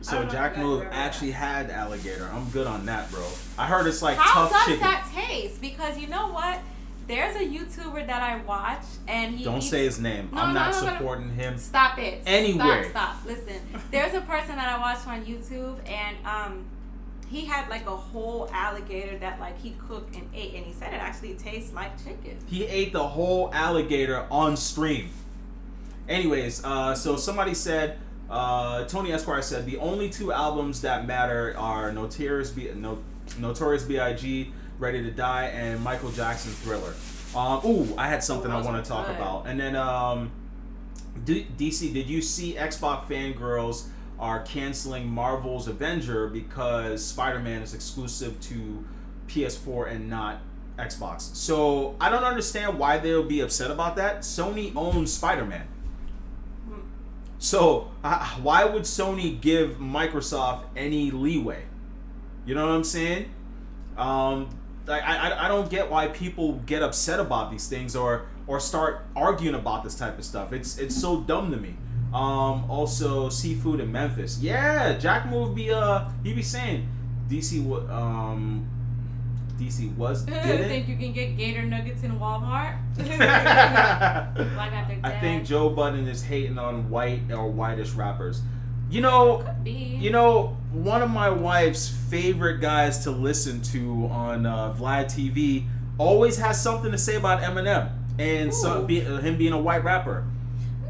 So Jack Move actually had alligator. I'm good on that, bro. I heard it's like How tough does chicken. that taste? Because you know what? There's a YouTuber that I watch, and he don't say his name. No, I'm not no, supporting him. Stop it. Anyway. Stop. Listen. There's a person that I watched on YouTube, and he had like a whole alligator that like he cooked and ate, and he said it actually tastes like chicken. He ate the whole alligator on stream. Anyways, so somebody said, Tony Esquire said, the only two albums that matter are Notorious B.I.G., Ready to Die, and Michael Jackson Thriller. I had something I want to talk about. And then, DC, did you see Xbox fangirls are canceling Marvel's Avenger because Spider-Man is exclusive to PS4 and not Xbox? So I don't understand why they'll be upset about that. Sony owns Spider-Man. So why would Sony give Microsoft any leeway? You know what I'm saying? I don't get why people get upset about these things or start arguing about this type of stuff. It's so dumb to me. Also seafood in Memphis. Yeah, Jack Move he be saying DC was didn't. Think you can get gator nuggets in Walmart? I think Joe Budden is hating on white or whitish rappers. You know, one of my wife's favorite guys to listen to on Vlad TV always has something to say about Eminem and him being a white rapper.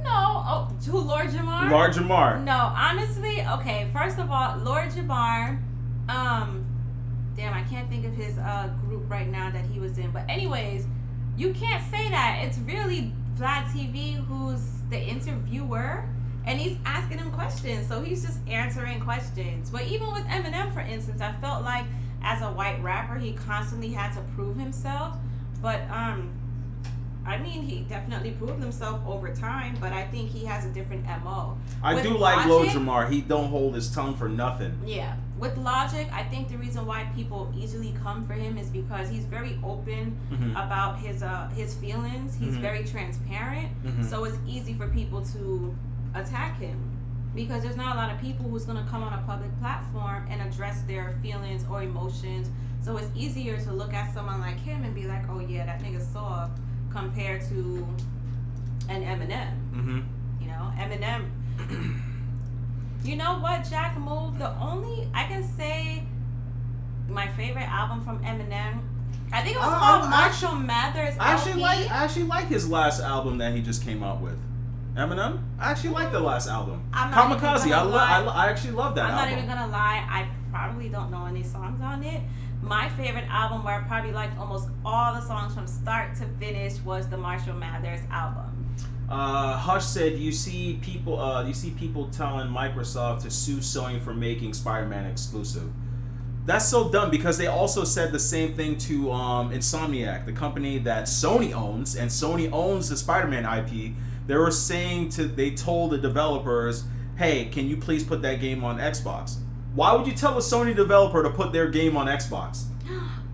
No, who, Lord Jamar? Lord Jamar. No, honestly, okay. First of all, Lord Jamar, damn, I can't think of his group right now that he was in. But anyways, you can't say that. It's really Vlad TV who's the interviewer. And he's asking him questions, so he's just answering questions. But even with Eminem, for instance, I felt like as a white rapper, he constantly had to prove himself. But I I mean, he definitely proved himself over time, but I think he has a different MO. I do like Lil Jamar. He don't hold his tongue for nothing. Yeah. With Logic, I think the reason why people easily come for him is because he's very open about his feelings. He's very transparent. So it's easy for people to attack him. Because there's not a lot of people who's going to come on a public platform and address their feelings or emotions. So it's easier to look at someone like him and be like, oh yeah, that nigga soft, compared to an Eminem. You know, Eminem. You know what, Jack Move? I can say my favorite album from Eminem, I think it was called Marshall Mathers. I actually like his last album that he just came out with. Eminem? I actually like the last album. Kamikaze. I actually love that album. I'm not even gonna lie. I probably don't know any songs on it. My favorite album, where I probably liked almost all the songs from start to finish, was the Marshall Mathers album. Hush said, you see people telling Microsoft to sue Sony for making Spider-Man exclusive. That's so dumb, because they also said the same thing to Insomniac, the company that Sony owns, and Sony owns the Spider-Man IP. They told the developers, hey, can you please put that game on Xbox? Why would you tell a Sony developer to put their game on Xbox?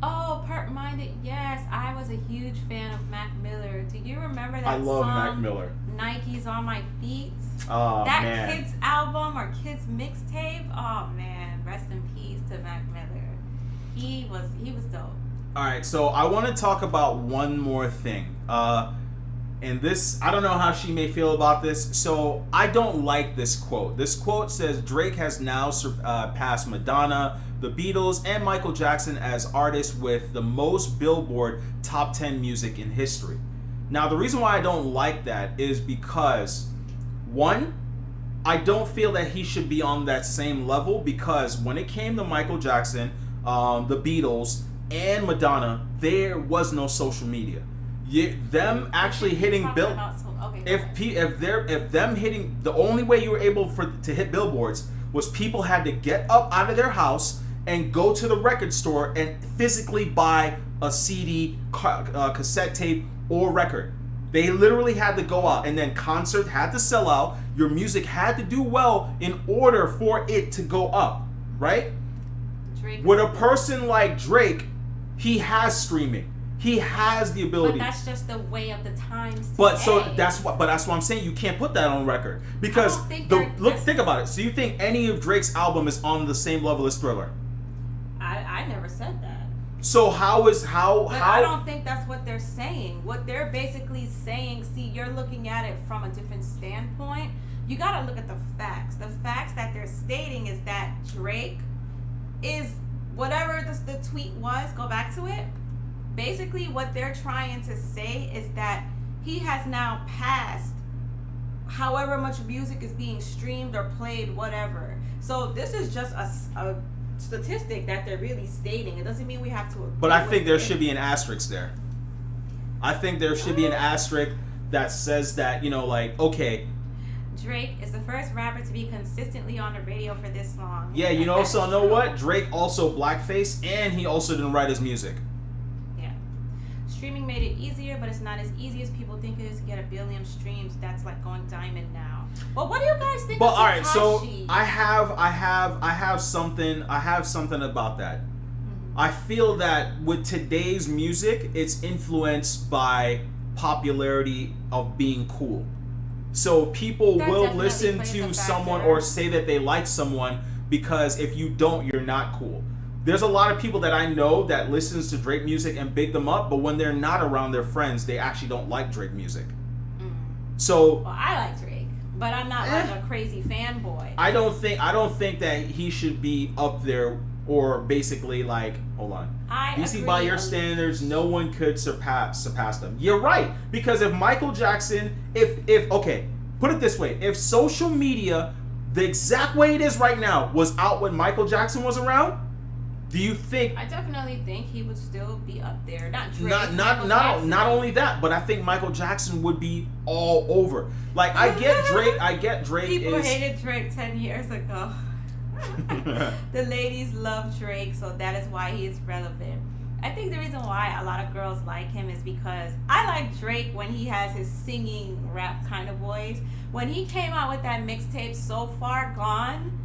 Oh, Part-Minded, yes. I was a huge fan of Mac Miller. Do you remember that song? I love Mac Miller. Nike's on My Feet? Oh, that man. Kids album or Kids mixtape? Oh, man. Rest in peace to Mac Miller. He was dope. All right, so I want to talk about one more thing. And this, I don't know how she may feel about this. So I don't like this quote. This quote says, Drake has now surpassed Madonna, the Beatles, and Michael Jackson as artists with the most Billboard top 10 music in history. Now, the reason why I don't like that is because, one, I don't feel that he should be on that same level, because when it came to Michael Jackson, the Beatles, and Madonna, there was no social media. Them actually hitting bill. If them hitting, the only way you were able to hit billboards was people had to get up out of their house and go to the record store and physically buy a CD, cassette tape, or record. They literally had to go out, and then concert had to sell out. Your music had to do well in order for it to go up, right? With a person like Drake, he has streaming. He has the ability. But that's just the way of the times today. But that's what I'm saying. You can't put that on record, because think about it. So you think any of Drake's album is on the same level as Thriller? I never said that. So how? I don't think that's what they're saying. What they're basically saying, see, you're looking at it from a different standpoint. You got to look at the facts. The facts that they're stating is that Drake is, whatever the tweet was, go back to it. Basically, what they're trying to say is that he has now passed however much music is being streamed or played, whatever. So this is just a statistic that they're really stating. It doesn't mean we have to agree. But I think there should be an asterisk there. I think there should be an asterisk that says that, okay. Drake is the first rapper to be consistently on the radio for this long. Yeah, so know what? Drake also blackface, and he also didn't write his music. Streaming made it easier, but it's not as easy as people think it is to get 1 billion streams. That's like going diamond now. Well, what do you guys think? But all right, so I have something about that. I feel that with today's music, it's influenced by popularity of being cool. So people will listen to someone or say that they like someone, because if you don't, you're not cool. There's a lot of people that I know that listens to Drake music and big them up, but when they're not around their friends, they actually don't like Drake music. So, well, I like Drake, but I'm not like a crazy fanboy. I don't think that he should be up there, or basically like, hold on. DC, by your standards, no one could surpass them. You're right, because if Michael Jackson, okay, put it this way, if social media, the exact way it is right now, was out when Michael Jackson was around, do you think? I definitely think he would still be up there. Not Drake. Not only that, but I think Michael Jackson would be all over. Like, I get Drake. People hated Drake 10 years ago. The ladies love Drake, so that is why he is relevant. I think the reason why a lot of girls like him is because I like Drake when he has his singing rap kind of voice. When he came out with that mixtape So Far Gone,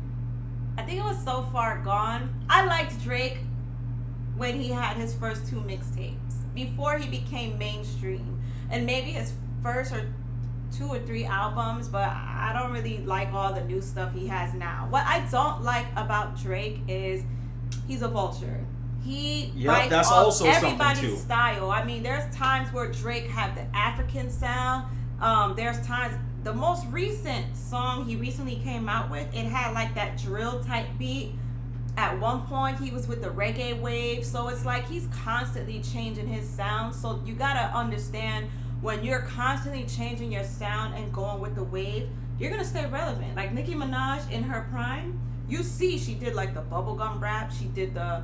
I think it was So Far Gone. I liked Drake when he had his first 2 mixtapes before he became mainstream, and maybe his first or 2 or 3 albums, but I don't really like all the new stuff he has now. What I don't like about Drake is he's a vulture. He bites off everybody's style. I mean, there's times where Drake had the African sound. There's times, the most recent song he recently came out with, it had like that drill type beat. At one point, he was with the reggae wave. So it's like he's constantly changing his sound. So you gotta understand, when you're constantly changing your sound and going with the wave, you're gonna stay relevant. Like Nicki Minaj in her prime, you see she did like the bubblegum rap. She did the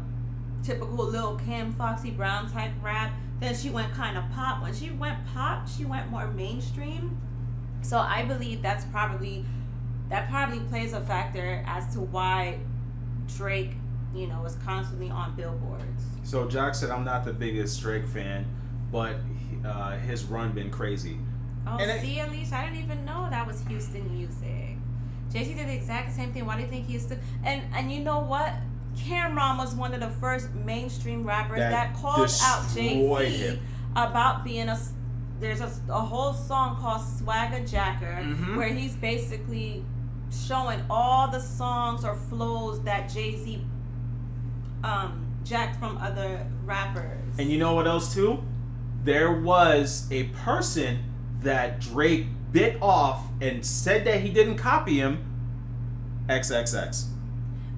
typical Lil Kim, Foxy Brown type rap. Then she went kind of pop. When she went pop, she went more mainstream. So I believe that probably plays a factor as to why Drake, you know, is constantly on billboards. So Jack said, I'm not the biggest Drake fan, but his run been crazy. Oh, see, Alicia, I didn't even know that was Houston music. Jay-Z did the exact same thing. Why do you think he's still... And you know what? Cameron was one of the first mainstream rappers that called out Jay-Z about being a... There's a whole song called Swagger Jacker, where he's basically showing all the songs or flows that Jay-Z jacked from other rappers. And you know what else too? There was a person that Drake bit off and said that he didn't copy him. XXX.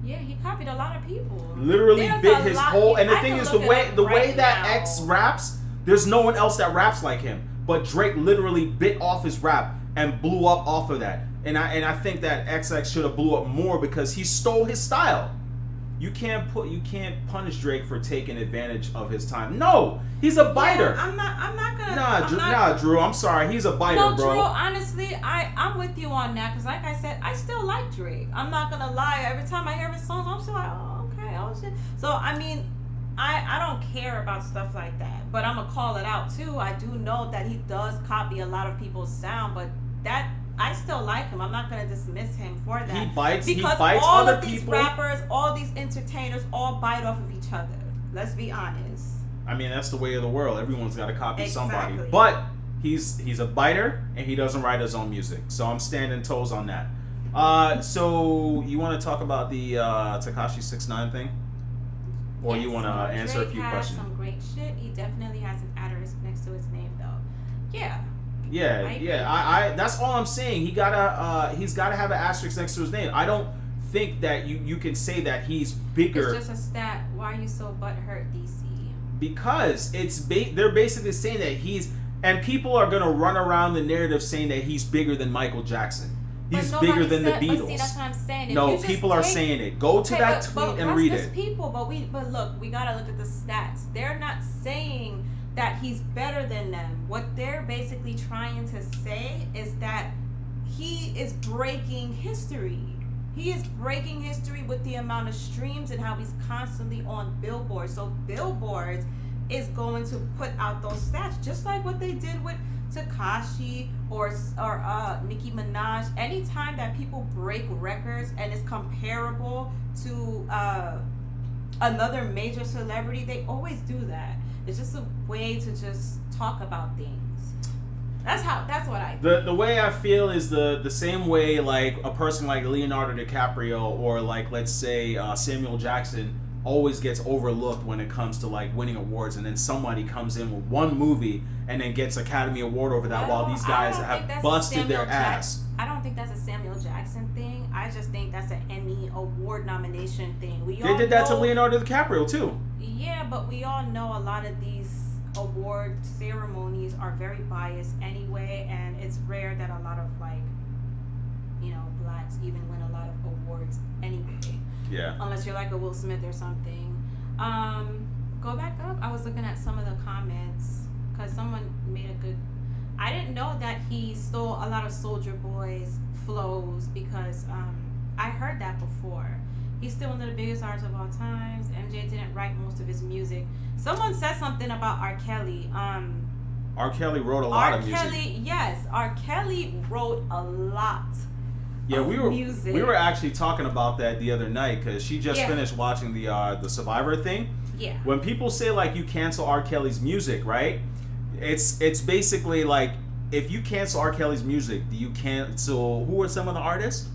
Yeah, he copied a lot of people. Literally bit his whole. And the thing is, the way that X raps, there's no one else that raps like him. But Drake literally bit off his rap and blew up off of that. And I think that XX should have blew up more because he stole his style. You can't punish Drake for taking advantage of his time. No, he's a biter. Yeah, I'm not gonna. Nah, Drew. I'm sorry. He's a biter, no, bro. Drew. Honestly, I'm with you on that because, like I said, I still like Drake. I'm not gonna lie. Every time I hear his songs, I'm still like, oh, okay, oh shit. So I mean, I don't care about stuff like that, but I'm gonna call it out too. I do know that he does copy a lot of people's sound, but that. I still like him. I'm not going to dismiss him for that. He bites because all of these rappers, all these entertainers, all bite off of each other. Let's be honest. I mean, that's the way of the world. Everyone's got to copy somebody. But he's a biter, and he doesn't write his own music. So I'm standing toes on that. So you want to talk about the Tekashi 6ix9ine thing? Or you want to answer a few questions? Drake has some great shit. He definitely has an asterisk next to his name, though. Yeah. I that's all I'm saying. He's gotta have an asterisk next to his name. I don't think that you can say that he's bigger. It's just a stat. Why are you so butthurt, DC? Because they're basically saying that and people are gonna run around the narrative saying that he's bigger than Michael Jackson. He's bigger than the Beatles. But see, that's what I'm saying. No, people are saying it. Go to that tweet and read it. People, but look, we gotta look at the stats. They're not saying that he's better than them. What they're basically trying to say is that he is breaking history. He is breaking history with the amount of streams and how he's constantly on billboards. So billboards is going to put out those stats, just like what they did with Tekashi or Nicki Minaj. Anytime that people break records and it's comparable to another major celebrity, they always do that. It's just a way to just talk about things. That's what I think. The way I feel is the same way like a person like Leonardo DiCaprio or like let's say Samuel Jackson always gets overlooked when it comes to like winning awards, and then somebody comes in with one movie and then gets Academy Award over that while these guys have busted their ass. I don't think that's a Samuel Jackson thing. I just think that's an Emmy Award nomination thing. They did that to Leonardo DiCaprio too. Yeah, but we all know a lot of these award ceremonies are very biased anyway, and it's rare that a lot of blacks even win a lot of awards anyway. Yeah. Unless you're like a Will Smith or something. Go back up. I was looking at some of the comments because someone made a good. I didn't know that he stole a lot of Soulja Boy's flows because I heard that before. He's still one of the biggest artists of all times. MJ didn't write most of his music. Someone said something about R. Kelly. R. Kelly wrote a lot of music. R. Kelly wrote a lot. Yeah, we music. were actually talking about that the other night because she just finished watching the Survivor thing. Yeah. When people say like you cancel R. Kelly's music, right? It's basically like if you cancel R. Kelly's music, do you cancel who are some of the artists?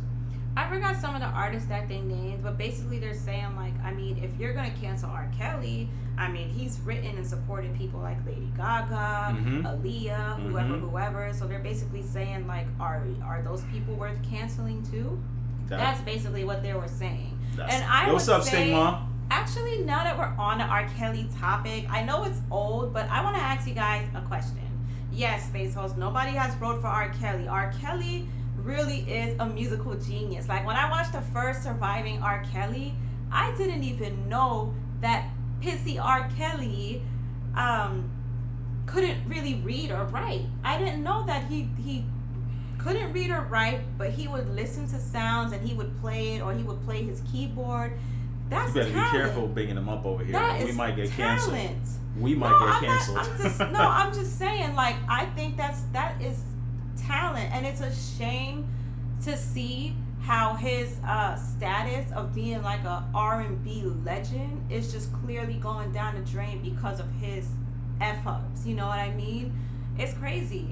I forgot some of the artists that they named, but basically they're saying like, I mean, if you're gonna cancel R. Kelly, I mean, he's written and supported people like Lady Gaga, Aaliyah, whoever. So they're basically saying like, are those people worth canceling too? That's basically what they were saying. And I would say, Stigma? Actually, now that we're on the R. Kelly topic, I know it's old, but I want to ask you guys a question. Yes, Space Host, nobody has wrote for R. Kelly. R. Kelly really is a musical genius. Like when I watched the first Surviving R. Kelly, I didn't even know that Pissy R. Kelly couldn't really read or write. I didn't know that he couldn't read or write, but he would listen to sounds and he would play it, or he would play his keyboard. That's you better talent. be careful bigging him up over here. That we might get talent. canceled. We might get canceled. I'm just saying, like, I think that is talent, and it's a shame to see how his status of being like a R&B legend is just clearly going down the drain because of his F-ups. You know what I mean? It's crazy.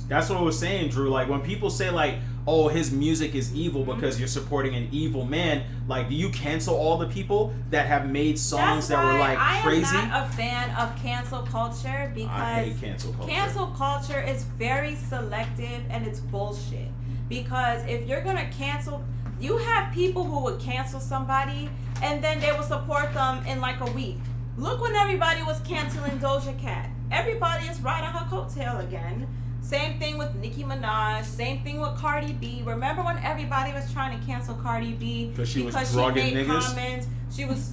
That's what I was saying, Drew. Like when people say like, oh, his music is evil because you're supporting an evil man, like do you cancel all the people that have made songs that were like crazy? I am not a fan of cancel culture because I hate cancel culture. Cancel culture is very selective and it's bullshit. Because if you're gonna cancel, you have people who would cancel somebody and then they will support them in like a week. Look when everybody was canceling Doja Cat. Everybody is riding her coattail again. Same thing with Nicki Minaj. Same thing with Cardi B. Remember when everybody was trying to cancel Cardi B because she made comments?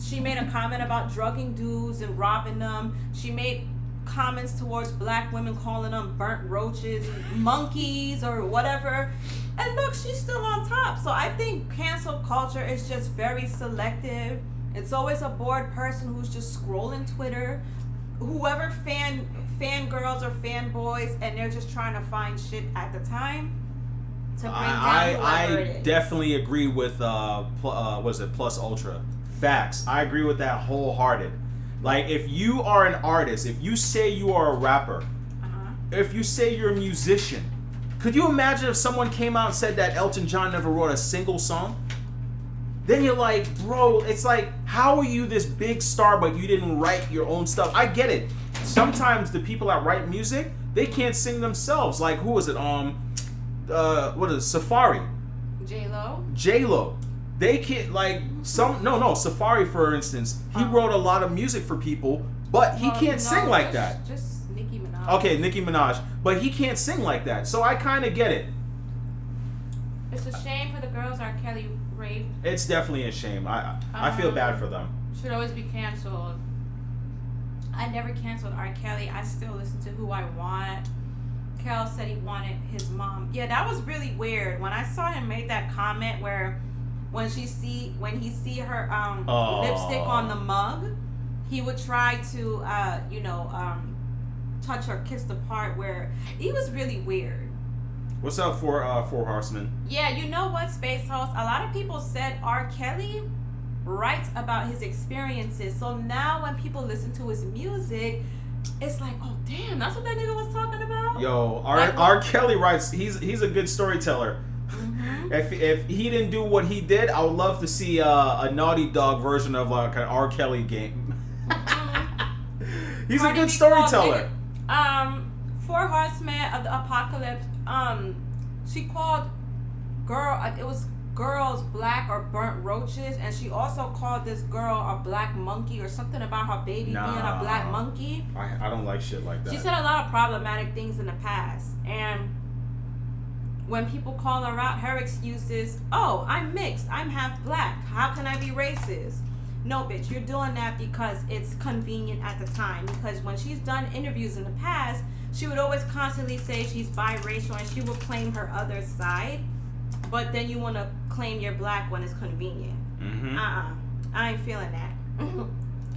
She made a comment about drugging dudes and robbing them. She made comments towards black women, calling them burnt roaches, monkeys, or whatever. And look, she's still on top. So I think cancel culture is just very selective. It's always a bored person who's just scrolling Twitter, whoever fangirls or fanboys, and they're just trying to find shit at the time to bring down whoever it is. I definitely agree with what is it, Plus Ultra. Facts. I agree with that wholehearted. Like if you are an artist, if you say you are a rapper, if you say you're a musician, could you imagine if someone came out and said that Elton John never wrote a single song? Then you're like, bro, it's like, how are you this big star but you didn't write your own stuff? I get it. Sometimes the people that write music, they can't sing themselves. Like, who is it? What is it? Safari. J-Lo. They can't, like, Safari, for instance, he wrote a lot of music for people, but he can't sing like that. Just Nicki Minaj. Okay, Nicki Minaj. But he can't sing like that. So I kind of get it. It's a shame for the girls R. Kelly raped. It's definitely a shame. I feel bad for them. Should always be canceled. I never canceled R. Kelly. I still listen to who I want. Kel said he wanted his mom. Yeah, that was really weird. When I saw him make that comment where when he see her lipstick on the mug, he would try to touch or kiss the part where he was really weird. What's up for Four Horsemen? Yeah, you know what, Space Host? A lot of people said R. Kelly writes about his experiences. So now when people listen to his music, it's like, oh damn, that's what that nigga was talking about? Yo, R. Kelly writes, he's a good storyteller. Mm-hmm. If he didn't do what he did, I would love to see a Naughty Dog version of like an R. Kelly game. Mm-hmm. He's a good storyteller. Four Horsemen of the Apocalypse, she called it was girls black or burnt roaches, and she also called this girl a black monkey or something about her baby being a black monkey. I don't like shit like that. She said a lot of problematic things in the past, and when people call her out, her excuse is, oh, I'm mixed, I'm half black, how can I be racist? No, bitch, you're doing that because it's convenient at the time. Because when she's done interviews in the past, she would always constantly say she's biracial and she would claim her other side. But then you want to claim you're black when it's convenient. Mm-hmm. I ain't feeling that.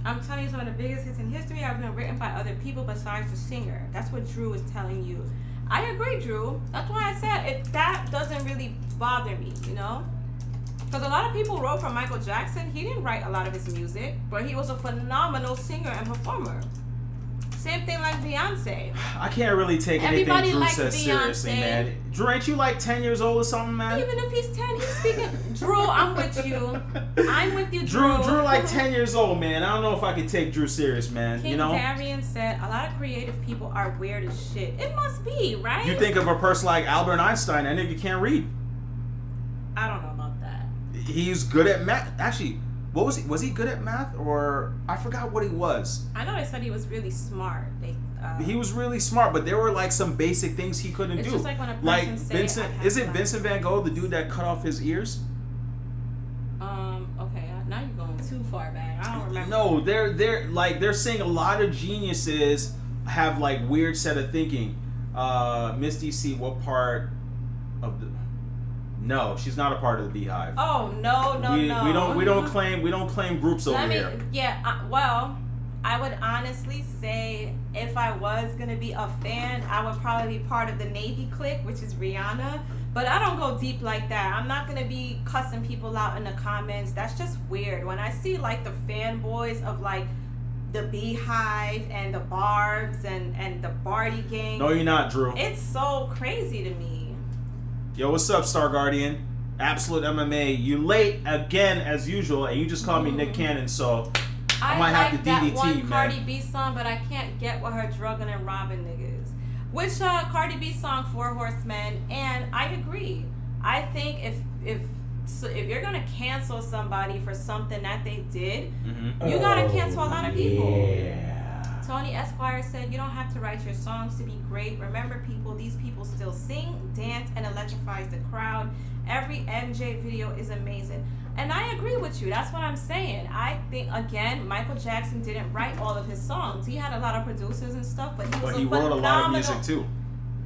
I'm telling you, some of the biggest hits in history have been written by other people besides the singer. That's what Drew is telling you. I agree, Drew. That's why I said that doesn't really bother me, you know? Because a lot of people wrote for Michael Jackson. He didn't write a lot of his music, but he was a phenomenal singer and performer. Same thing like Beyonce. I can't really take Everybody anything Drew likes says seriously, Beyonce. man. Drew, ain't you like 10 years old or something, man? Even if he's 10, he's speaking. Drew, I'm with you. I'm with you, Drew Drew. like 10 years old, man. I don't know if I could take Drew serious, man. King you know? Darian said, a lot of creative people are weird as shit. It must be, right? You think of a person like Albert Einstein, that nigga can't read. I don't know about that. He's good at math. Actually, what was he? Was he good at math, or I forgot what he was? I know they said he was really smart. He was really smart, but there were like some basic things he couldn't it's do. Just like when a person like say, Vincent, is it Vincent Van Gogh, the dude that cut off his ears? Okay, now you're going too far back. I don't remember. No, they're saying a lot of geniuses have like weird set of thinking. Misty C, what part of the? No, she's not a part of the Beehive. Oh no. We don't claim groups over here. Yeah, well, I would honestly say if I was gonna be a fan, I would probably be part of the Navy clique, which is Rihanna. But I don't go deep like that. I'm not gonna be cussing people out in the comments. That's just weird. When I see like the fanboys of like the Beehive and the Barbs and the Barty Gang. No, you're not, Drew. It's so crazy to me. Yo, what's up, Star Guardian? Absolute MMA. You late again as usual, and you just called me Nick Cannon, so I might have to that DDT, one man. Cardi B song, but I can't get with her drugging and robbing niggas. Which Cardi B song, Four Horsemen, and I agree. I think if you're gonna cancel somebody for something that they did, you gotta cancel a lot of people. Yeah. Tony Esquire said, you don't have to write your songs to be great. Remember, people, these people still sing, dance, and electrifies the crowd. Every MJ video is amazing. And I agree with you. That's what I'm saying. I think, again, Michael Jackson didn't write all of his songs. He had a lot of producers and stuff, but he wrote a lot of music, too.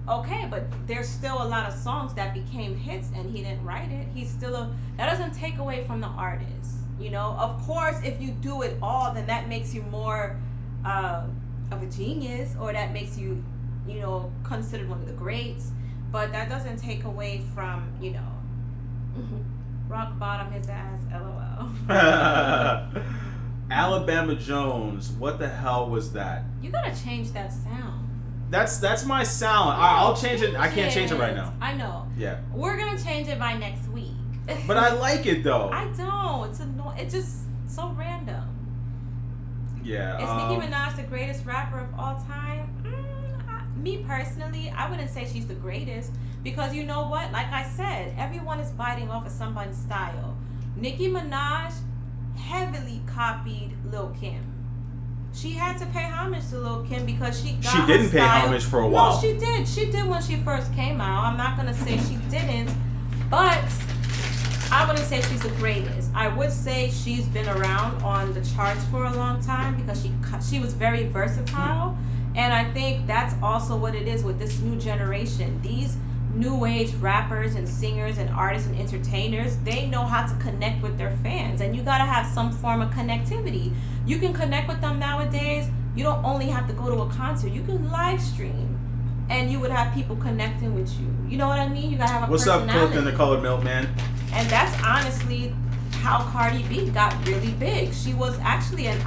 Okay, but there's still a lot of songs that became hits and he didn't write it. That doesn't take away from the artist. You know, of course, if you do it all, then that makes you more of a genius, or that makes you, you know, considered one of the greats. But that doesn't take away from, you know, rock bottom his ass, LOL. Alabama Jones, what the hell was that? You gotta change that sound. That's my sound. I'll change it. I can't change it right now. I know. Yeah. We're gonna change it by next week. But I like it though. I don't. It's annoying. It's just so random. Yeah. Is Nicki Minaj the greatest rapper of all time? Me personally, I wouldn't say she's the greatest, because you know what? Like I said, everyone is biting off of somebody's style. Nicki Minaj heavily copied Lil' Kim. She had to pay homage to Lil' Kim because she didn't pay homage for a while. No, she did. She did when she first came out. I'm not gonna say she didn't, but I wouldn't say she's the greatest. I would say she's been around on the charts for a long time because she was very versatile. And I think that's also what it is with this new generation. These new age rappers and singers and artists and entertainers, they know how to connect with their fans. And you gotta have some form of connectivity. You can connect with them nowadays. You don't only have to go to a concert. You can live stream. And you would have people connecting with you. You know what I mean? You gotta have a personality. What's up, Cook and the Colored Milk, man? And that's honestly how Cardi B got really big. She was actually an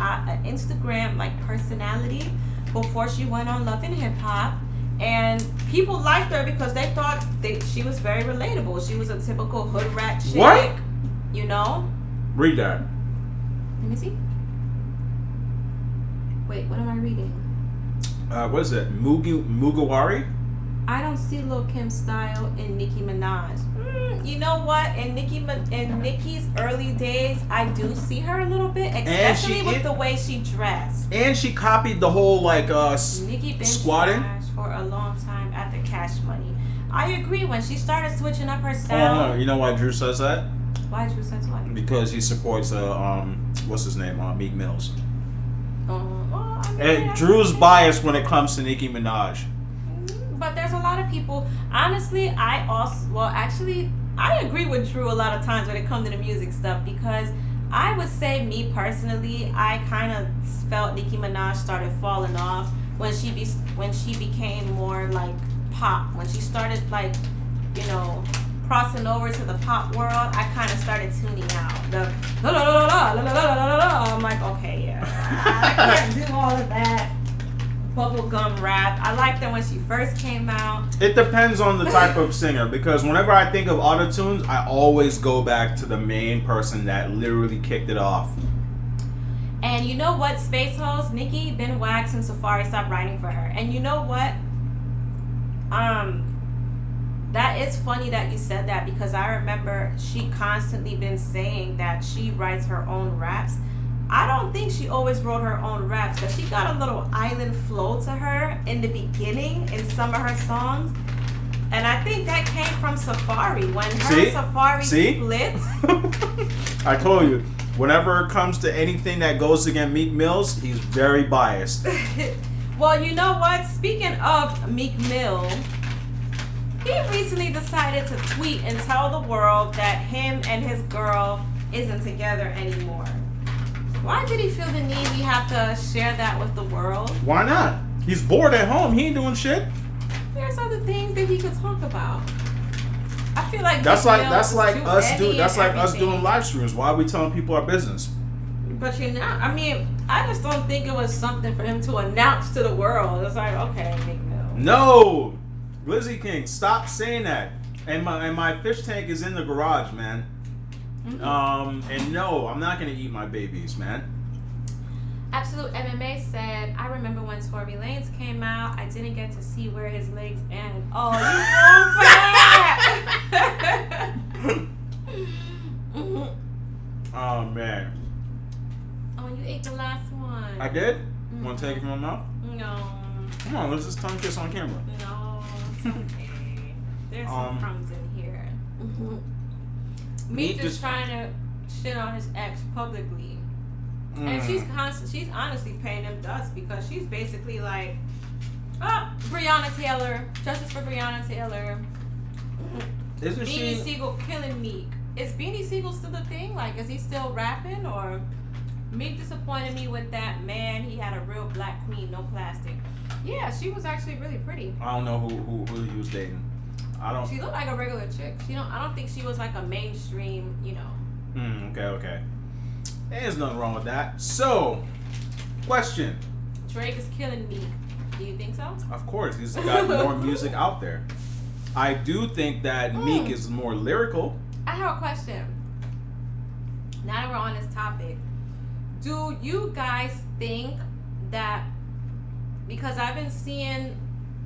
Instagram like personality before she went on Love and Hip Hop, and people liked her because they thought she was very relatable. She was a typical hood rat chick. What? You know? Read that. Let me see. Wait, what am I reading? What is it? Mugawari? I don't see Lil' Kim's style in Nicki Minaj. You know what? In Nicki's early days, I do see her a little bit, especially with the way she dressed. And she copied the whole like Nicki been squatting for a long time after Cash Money. I agree. When she started switching up her sound. You know why Drew says that? Why Drew says what? Because he supports what's his name? Meek Mills. Well, I mean, And Drew's biased when it comes to Nicki Minaj. But there's a lot of people. Honestly, I agree with Drew a lot of times when it comes to the music stuff, because I would say, me personally, I kind of felt Nicki Minaj started falling off when she became more like pop. When she started like, crossing over to the pop world, I kind of started tuning out. The la la la la la la la la la. I'm like, okay, yeah, I can't do all of that bubblegum rap. I liked her when she first came out. It depends on the type of singer, because whenever I think of autotunes, I always go back to the main person that literally kicked it off. And you know what, Space Host, Nicki been whacked since Safari stopped writing for her. And you know what? That is funny that you said that, because I remember she constantly been saying that she writes her own raps. I don't think she always wrote her own raps, but she got a little island flow to her in the beginning in some of her songs. And I think that came from Safari. When her and Safari split. I told you, whenever it comes to anything that goes against Meek Mills, he's very biased. Well, you know what? Speaking of Meek Mill, he recently decided to tweet and tell the world that him and his girl isn't together anymore. Why did he feel the need we have to share that with the world? Why not? He's bored at home. He ain't doing shit. There's other things that he could talk about. I feel like that's like us doing live streams. Why are we telling people our business? But you're not. I mean, I just don't think it was something for him to announce to the world. It's like, okay, Meek Mill. No, Glizzy King, stop saying that. And my fish tank is in the garage, man. Mm-hmm. And no, I'm not gonna eat my babies, man. Absolute MMA said, I remember when Tory Lanez came out, I didn't get to see where his legs end. Oh, you so bad! Oh, man. Oh, you ate the last one. I did? Mm-hmm. Want to take it from my mouth? No. Come on, let's just tongue kiss on camera. No, it's okay. There's some crumbs in here. Mm-hmm. Meek just trying to shit on his ex publicly. And she's honestly paying him dust, because she's basically like, oh, Breonna Taylor, justice for Breonna Taylor. Isn't Beanie Siegel killing Meek. Is Beanie Siegel still a thing? Like, is he still rapping? Or Meek disappointed me with that man. He had a real black queen, no plastic. Yeah, she was actually really pretty. I don't know who he was dating. She looked like a regular chick. I don't think she was like a mainstream, Okay. There's nothing wrong with that. So, question. Drake is killing Meek. Do you think so? Of course. He's got more music out there. I do think that Meek is more lyrical. I have a question. Now that we're on this topic, do you guys think that, because I've been seeing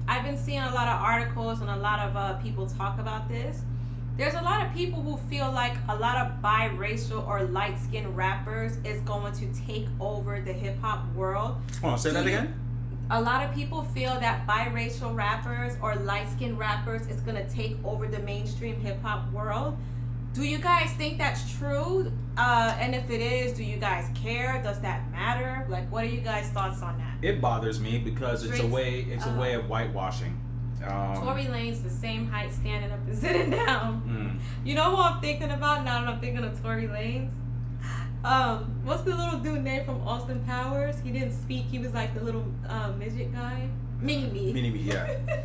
a lot of articles and a lot of people talk about this, there's a lot of people who feel like a lot of biracial or light-skinned rappers is going to take over the hip-hop world. Oh, say that again? A lot of people feel that biracial rappers or light-skinned rappers is going to take over the mainstream hip-hop world. Do you guys think that's true? And if it is, do you guys care? Does that matter? Like, what are you guys' thoughts on that? It bothers me because it's a way of whitewashing. Tory Lanez the same height standing up and sitting down. You know who I'm thinking about now that I'm thinking of Tory Lanez? What's the little dude name from Austin Powers? He didn't speak. He was like the little midget guy. Mini-Me. Mini-Me, yeah.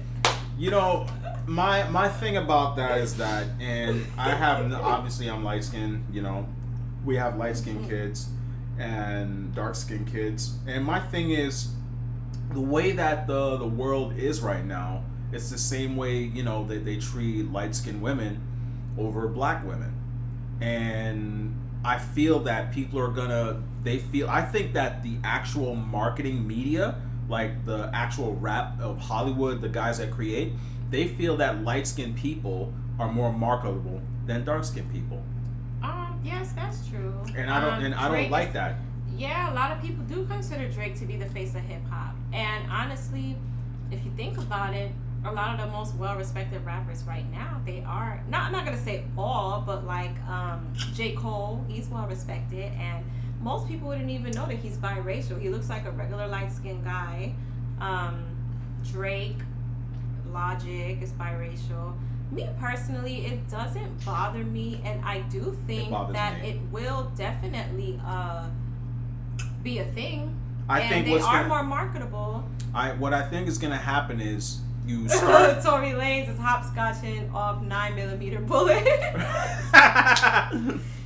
You know, my thing about that is that, and I have, obviously I'm light-skinned, we have light-skinned kids and dark-skinned kids. And my thing is, the way that the world is right now, it's the same way, that they treat light-skinned women over black women. And I feel that people are I think that the actual marketing media, like the actual rap of Hollywood, the guys that create, they feel that light-skinned people are more marketable than dark-skinned people. Yes, that's true. And I don't like that. Yeah, a lot of people do consider Drake to be the face of hip-hop. And honestly, if you think about it, a lot of the most well-respected rappers right now, they are, I'm not going to say all, but like J. Cole, he's well-respected. And most people wouldn't even know that he's biracial. He looks like a regular light-skinned guy. Drake, Logic is biracial. Me personally, it doesn't bother me, and I do think that it will definitely be a thing. I think they are more marketable. What I think is gonna happen is you start. Tory Lanez is hopscotching off 9mm bullet.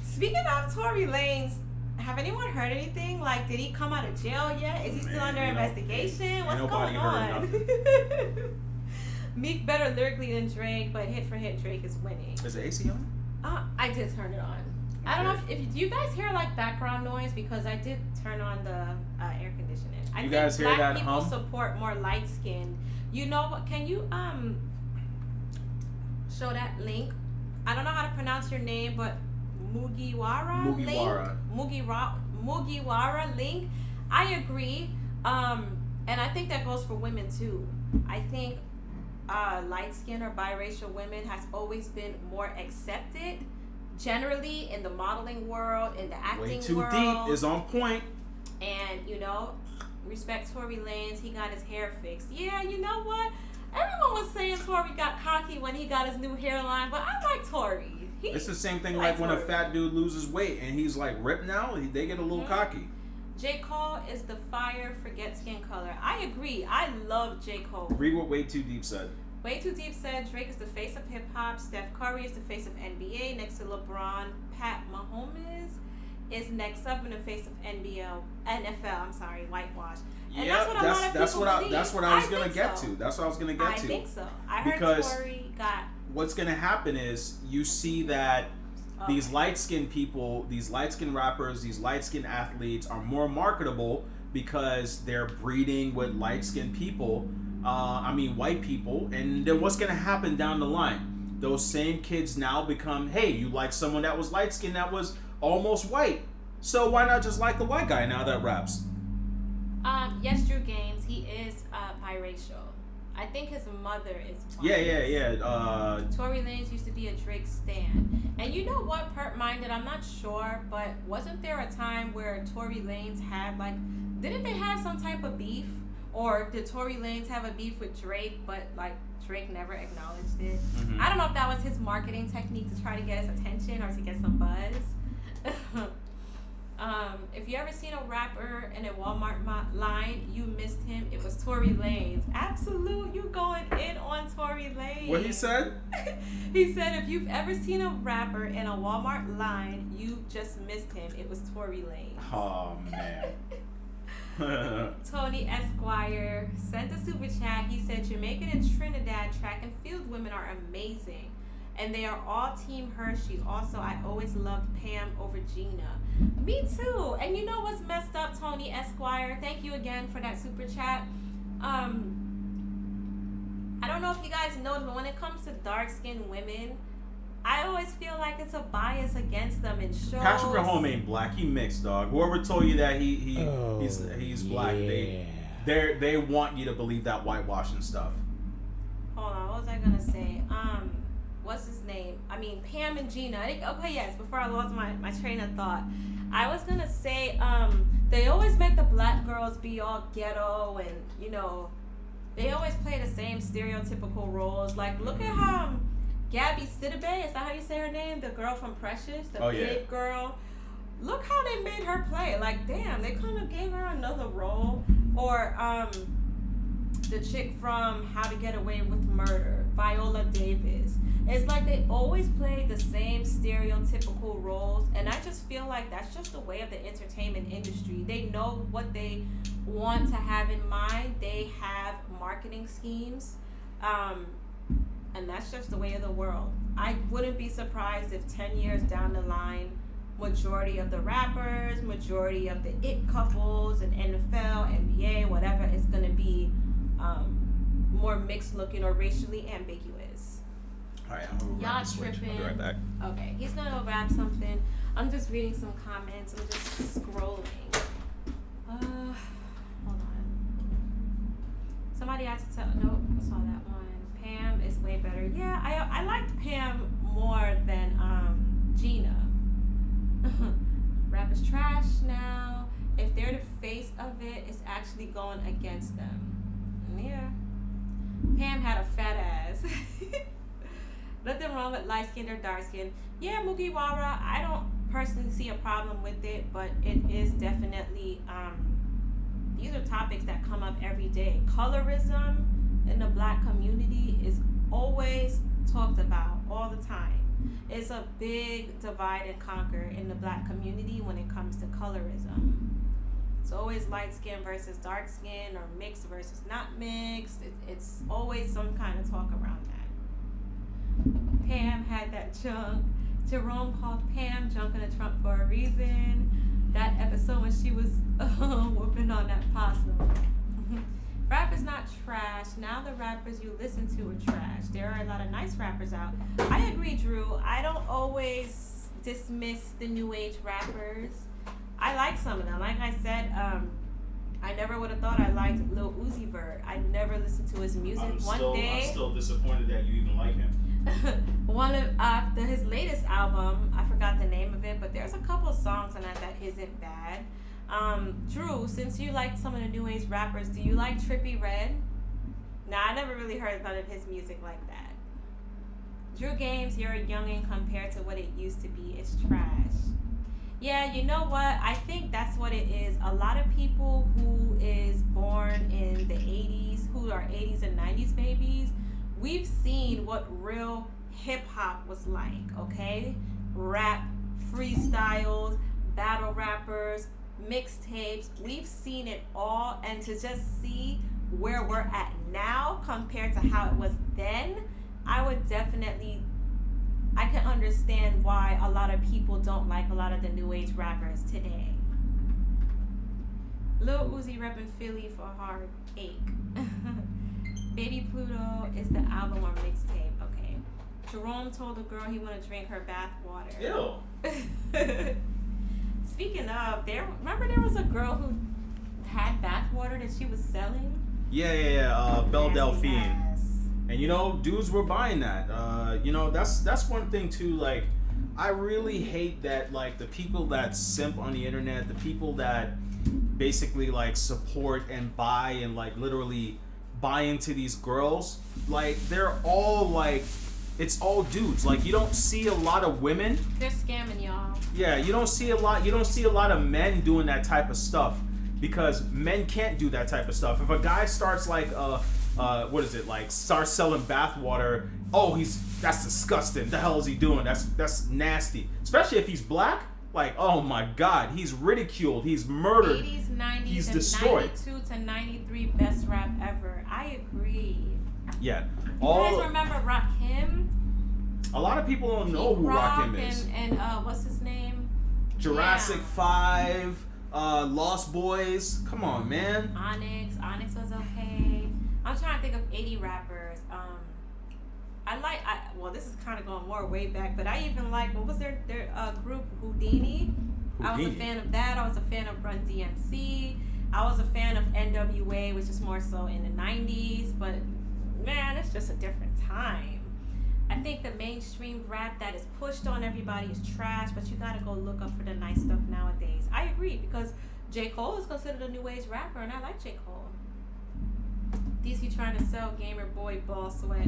Speaking of Tory Lanez, have anyone heard anything? Like, did he come out of jail yet? Is he still under investigation? What's going on? Meek better lyrically than Drake, but hit for hit, Drake is winning. Is the AC on? I did turn it on. Okay. I don't know if do you guys hear like background noise, because I did turn on the air conditioning. I think guys hear that people hum? support more light skinned. You know what? Can you show that link? I don't know how to pronounce your name, but Mugiwara link. I agree. And I think that goes for women too. I think light skinned or biracial women has always been more accepted generally in the modeling world, in the acting Way too world. deep is on point. And respect Tory Lanez, he got his hair fixed. Yeah, you know what? Everyone was saying Tory got cocky when he got his new hairline, but I like Tory. It's the same thing like when a fat dude loses weight and he's like ripped now, they get a little cocky. J. Cole is the fire, forget skin color. I agree. I love J. Cole. Read what Way Too Deep said. Way Too Deep said Drake is the face of hip hop. Steph Curry is the face of NBA. Next to LeBron, Pat Mahomes is next up in the face of NFL. I'm sorry, whitewash. And yeah, that's what I was gonna get to. That's what I was gonna get to. I think so. I heard Tory got. What's gonna happen is you see that these light-skinned people, these light-skinned rappers, these light-skinned athletes are more marketable because they're breeding with light-skinned people. White people. And then what's gonna happen down the line? Those same kids now become, hey, you like someone that was light-skinned that was almost white. So why not just like the white guy now that raps? Yes, Drew Games. He is biracial. I think his mother is white. Yeah. Tory Lanez used to be a Drake stan. And you know what, Minded, I'm not sure, but wasn't there a time where Tory Lanez had didn't they have some type of beef? Or did Tory Lanez have a beef with Drake, but Drake never acknowledged it? Mm-hmm. I don't know if that was his marketing technique to try to get his attention or to get some buzz. If you ever seen a rapper in a Walmart line, you missed him. It was Tory Lanez. Absolute, you going in on Tory Lanez. What he said? He said if you've ever seen a rapper in a Walmart line, you just missed him. It was Tory Lanez. Oh man. Tony Esquire sent a super chat. He said Jamaican and Trinidad track and field women are amazing, and they are all Team Hershey. Also, I always loved Pam over Gina. Me too. And you know what's messed up, Tony Esquire? Thank you again for that super chat. I don't know if you guys know, but when it comes to dark-skinned women, I always feel like it's a bias against them in shows. Patrick Mahomes ain't black. He mixed, dog. Whoever told you that he's black, they want you to believe that whitewashing stuff. Hold on, what was I gonna say? What's his name? Pam and Gina. Before I lost my train of thought. I was gonna say, they always make the black girls be all ghetto and, they always play the same stereotypical roles. Like, look at Gabby Sidibe, is that how you say her name? The girl from Precious, the big girl. Look how they made her play. Like, damn, they kind of gave her another role. Or the chick from How to Get Away with Murder, Viola Davis. It's like they always play the same stereotypical roles, and I just feel like that's just the way of the entertainment industry. They know what they want to have in mind. They have marketing schemes. And that's just the way of the world. I wouldn't be surprised if 10 years down the line, majority of the rappers, majority of the it couples in NFL, NBA, whatever, is going to be more mixed looking or racially ambiguous. All right, I'm going to Y'all switch. tripping. I'll be right back. Okay, he's going to rap something. I'm just reading some comments. I'm just scrolling. Hold on. Somebody had to tell. Nope, I saw that one. Pam is way better. Yeah, I liked Pam more than Gina. Rap is trash now. If they're the face of it, it's actually going against them. Yeah. Pam had a fat ass. Nothing wrong with light skin or dark skin. Yeah, Mugiwara, I don't personally see a problem with it, but it is definitely these are topics that come up every day. Colorism in the black community is always talked about all the time. It's a big divide and conquer in the black community when it comes to colorism. It's always light skin versus dark skin, or mixed versus not mixed. It's always some kind of talk around that. Pam had that junk. Jerome called Pam junk in the trunk for a reason. That episode when she was whooping on that possum. Rap is not trash. Now the rappers you listen to are trash. There are a lot of nice rappers out. I agree, Drew. I don't always dismiss the new age rappers. I like some of them. Like I said, I never would have thought I liked Lil Uzi Vert. I never listened to his music. I'm still disappointed that you even like him. One of his latest album, I forgot the name of it, but there's a couple songs on that isn't bad. Drew, since you like some of the new age rappers, do you like Trippie Redd? Nah, I never really heard none of his music like that. Drew Games, you're a youngin' compared to what it used to be. It's trash. Yeah, you know what? I think that's what it is. A lot of people who is born in the 80s, who are 80s and 90s babies, we've seen what real hip-hop was like, okay? Rap, freestyles, battle rappers, mixtapes. We've seen it all, and to just see where we're at now compared to how it was then, I can understand why a lot of people don't like a lot of the new age rappers today. Lil Uzi reppin' Philly for Heartache. Baby Pluto is the album or mixtape. Okay. Jerome told the girl he wanted to drink her bath water. Ew. Speaking of, remember there was a girl who had bath water that she was selling? Yeah. Belle Delphine. Ass. And dudes were buying that. That's one thing too. Like, I really hate that. Like, the people that simp on the internet, the people that basically like support and buy and like literally buy into these girls. Like, they're all like, it's all dudes. Like, you don't see a lot of women. They're scamming y'all. Yeah, you don't see a lot of men doing that type of stuff, because men can't do that type of stuff. If a guy starts like starts selling bath water, that's disgusting. The hell is he doing? That's nasty. Especially if he's black. Like, oh my God, he's ridiculed, he's murdered, 80s, 90s, he's and destroyed. 92 to 93 best rap ever. I agree. Yeah. You guys remember Rakim? A lot of people don't know who Rakim is. And what's his name? Jurassic 5, Lost Boys. Come on, man. Onyx was okay. I'm trying to think of 80 rappers. This is kind of going more way back, but I even like, what was their group, Houdini? I was a fan of that. I was a fan of Run DMC. I was a fan of NWA, which is more so in the 90s, but man, it's just a different time. I think the mainstream rap that is pushed on everybody is trash, but you gotta go look up for the nice stuff nowadays. I agree, because J. Cole is considered a new age rapper, and I like J. Cole. DC trying to sell Gamer Boy Ball Sweat.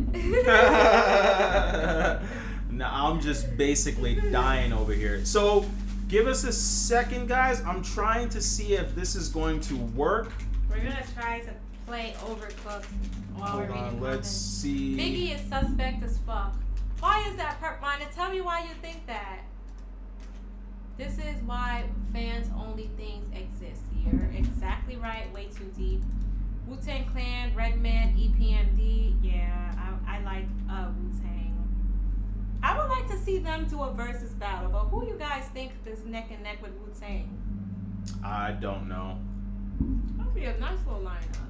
No, I'm just basically dying over here. So, give us a second, guys. I'm trying to see if this is going to work. We're gonna try to play Overcooked while we're reading comments. Let's see. Biggie is suspect as fuck. Why is that, Perpminer? Tell me why you think that. This is why fans only things exist. You're exactly right. Way too deep. Wu-Tang Clan, Redman, EPMD. Yeah, I like Wu-Tang. I would like to see them do a versus battle, but who you guys think is neck and neck with Wu-Tang? I don't know. That'd be a nice little lineup.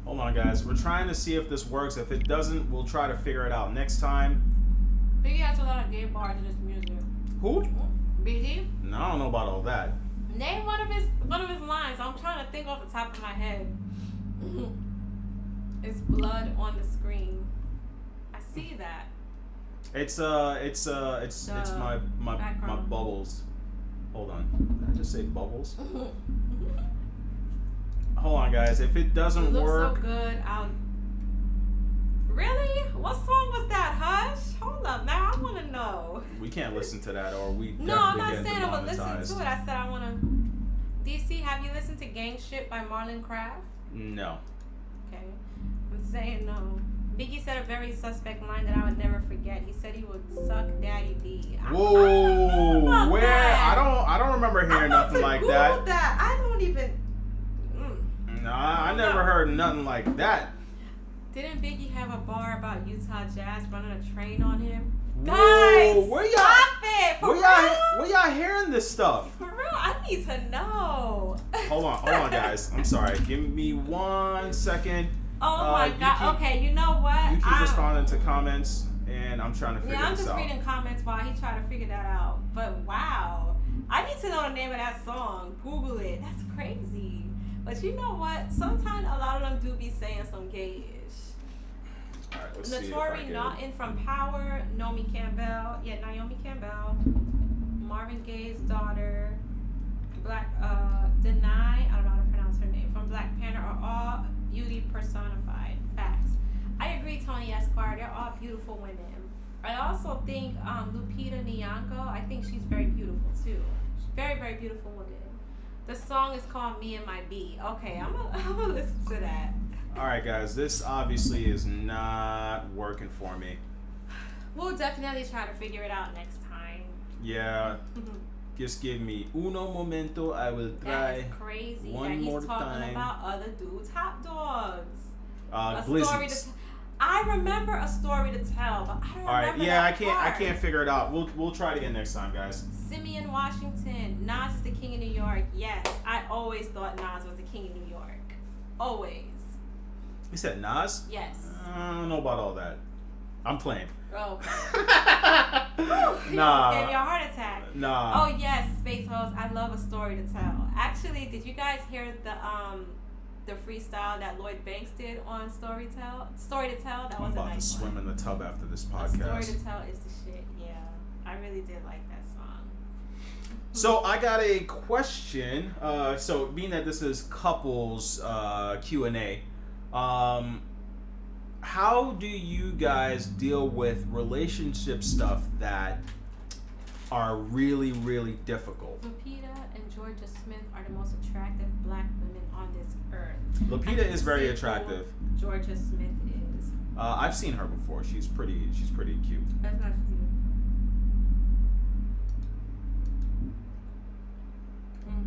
Hold on, guys. We're trying to see if this works. If it doesn't, we'll try to figure it out next time. Biggie has a lot of gay bars in his music. Who? Biggie? No, I don't know about all that. Name one of his lines. I'm trying to think off the top of my head. It's blood on the screen. I see that. It's my bubbles. Hold on. Did I just say bubbles? Hold on, guys. If it You doesn't look work, so good. Really? What song was that? Hush. Hold up. Now I want to know. we can't listen to that, or we No, I'm definitely not get saying I'm gonna demonetized. listen to it. I said I want to. DC, have you listened to Gang Shit by Marlon Craft? No. Okay. I'm saying no. Biggie said a very suspect line that I would never forget. He said he would suck Daddy D. I don't know Whoa, about where? that. I don't remember hearing I'm about nothing to like Google that. I don't even. Nah, I never heard nothing like that. Didn't Biggie have a bar about Utah Jazz running a train on him? Whoa, Guys, where y'all? stop it! For real? Where y'all hearing this stuff? For real, I need to know. Hold on, guys. I'm sorry. Give me 1 second. Oh my you god. Okay, you know what? You keep responding to comments, and I'm trying to figure I'm this just out. reading comments while he tried to figure that out. But wow, I need to know the name of that song. Google it. That's crazy. But you know what? Sometimes a lot of them do be saying some gayish. All right, let's see if I Notori can- Naughton from Power, Naomi Campbell, Naomi Campbell, Marvin Gaye's daughter, Black Denai, I don't know how to pronounce her name, from Black Panther are all beauty personified. Facts. I agree, Tony Esquire. They're all beautiful women. I also think Lupita Nyong'o, I think she's very beautiful too. She's very, very beautiful woman. The song is called Me and My Bee. Okay, I'm gonna listen to that. All right, guys. This obviously is not working for me. We'll definitely try to figure it out next time. Yeah. Just give me uno momento. I will That try. is crazy one that he's more talking time. about other dudes' hot dogs. A Glizzies. story to I remember a story to tell, but I don't All right. remember Yeah, that I part. can't figure it out. We'll try it again next time, guys. Simeon Washington, Nas is the king of New York. Yes, I always thought Nas was the king of New York. Always. You said Nas? Yes. I don't know about all that. I'm playing. Oh. You Nah. almost gave me a heart attack. Nah. Oh yes, Space Host. I love a story to tell. Actually, did you guys hear the freestyle that Lloyd Banks did on Story to Tell? That I'm was a about to nice swim one. in the tub after this A Story podcast. to Tell is the shit. Yeah, I really did like that song. So I got a question. So being that this is couples Q&A, how do you guys deal with relationship stuff that are really, really difficult? Lupita and Georgia Smith are the most attractive black women on this earth. Lupita is very attractive. Georgia Smith is. I've seen her before. She's pretty cute. That's not true.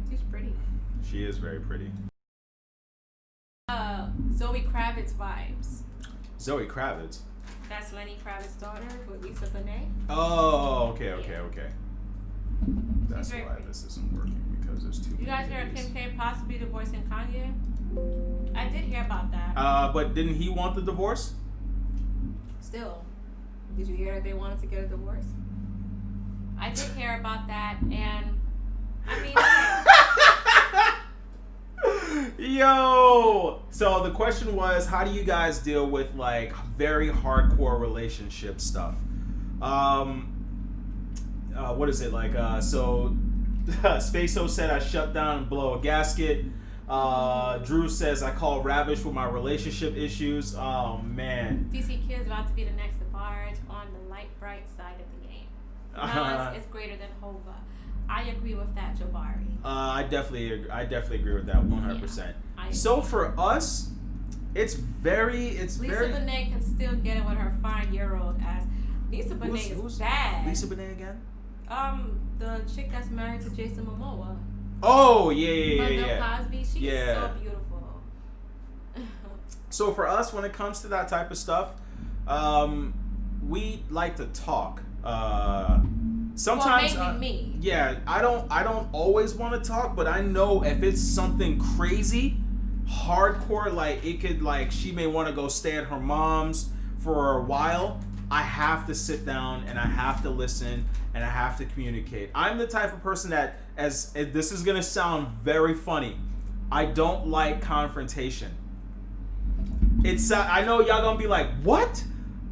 She's pretty. She is very pretty. Zoe Kravitz vibes. Zoe Kravitz. That's Lenny Kravitz's daughter with Lisa Bonet. Oh, okay. That's very why pretty. this isn't working, because there's too You guys many hear of A's. Kim K possibly divorcing Kanye? I did hear about that. But didn't he want the divorce? Still, did you hear that they wanted to get a divorce? I did hear about that, and I mean, Yo! So the question was, how do you guys deal with like very hardcore relationship stuff? What is it like? So Space Host said I shut down and blow a gasket. Drew says I call Ravish with my relationship issues. Oh man. DC Kid's about to be the next Barge on the light bright side of the game. Nas is greater than Hova. I agree with that, Jabari. I definitely agree with that 100%. Yeah, So for us, it's very Lisa Bonet can still get it with her 5-year-old ass. Lisa Bonet is bad. Lisa Bonet again? The chick that's married to Jason Momoa. Oh yeah. Bill Cosby. She is so beautiful. So for us, when it comes to that type of stuff, we like to talk. Sometimes, well, maybe me. Yeah, I don't always want to talk, but I know if it's something crazy, hardcore, like it could, like she may want to go stay at her mom's for a while. I have to sit down and I have to listen and I have to communicate. I'm the type of person that, as this is gonna sound very funny, I don't like confrontation. I know y'all gonna be like, what?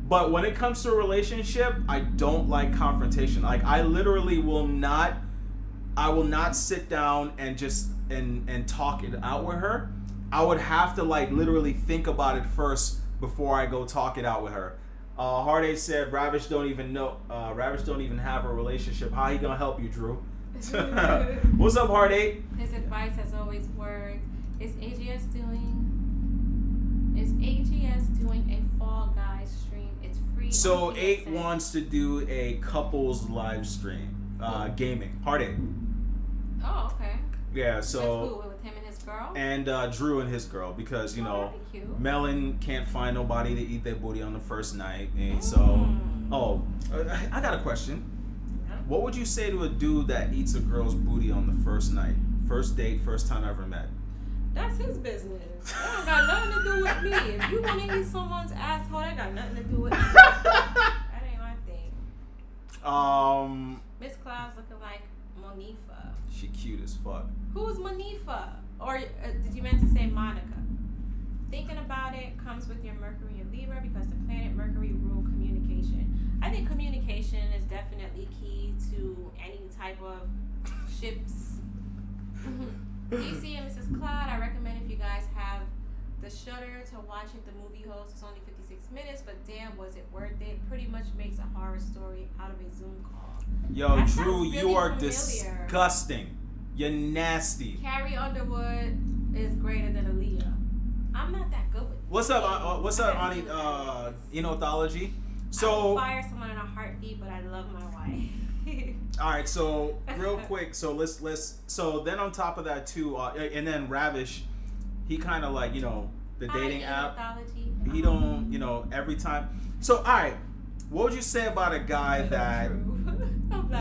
But when it comes to a relationship, I don't like confrontation. Like I literally will not sit down and just and talk it out with her. I would have to like literally think about it first before I go talk it out with her. Heartache said Ravish don't even have a relationship. How he gonna help you, Drew? What's up, Heartache? His advice has always worked. Is AGS doing a Fall Guys stream? It's free. So 8 wants to do a couples live stream, gaming. Heartache. Oh, okay. Yeah, so with him and his girl? And Drew and his girl, because you know Melon can't find nobody to eat their booty on the first night, and so I got a question. Yeah. What would you say to a dude that eats a girl's booty on the first night, first date, first time ever met? That's his business. That don't got nothing to do with me. If you want to eat someone's asshole, that got nothing to do with me. That ain't my thing. Miss Cloud's looking like Monifa. She cute as fuck. Who's Monifa? Or did you meant to say Monica? Thinking about it comes with your Mercury and Libra because the planet Mercury rule communication. I think communication is definitely key to any type of ships. DC and Mrs. Cloud, I recommend if you guys have the Shudder to watching the movie host. It's only 56 minutes, but damn, was it worth it? Pretty much makes a horror story out of a Zoom call. Yo, that Drew, really you are familiar. disgusting. You're nasty. Carrie Underwood is greater than Aaliyah. I'm not that good with What's up, Ani? Enothology. So I fire someone in a heartbeat, but I love my wife. All right, so real quick, so let's so then on top of that too, and then Ravish, he kind of like the dating app. He don't every time. So all right, what would you say about a guy that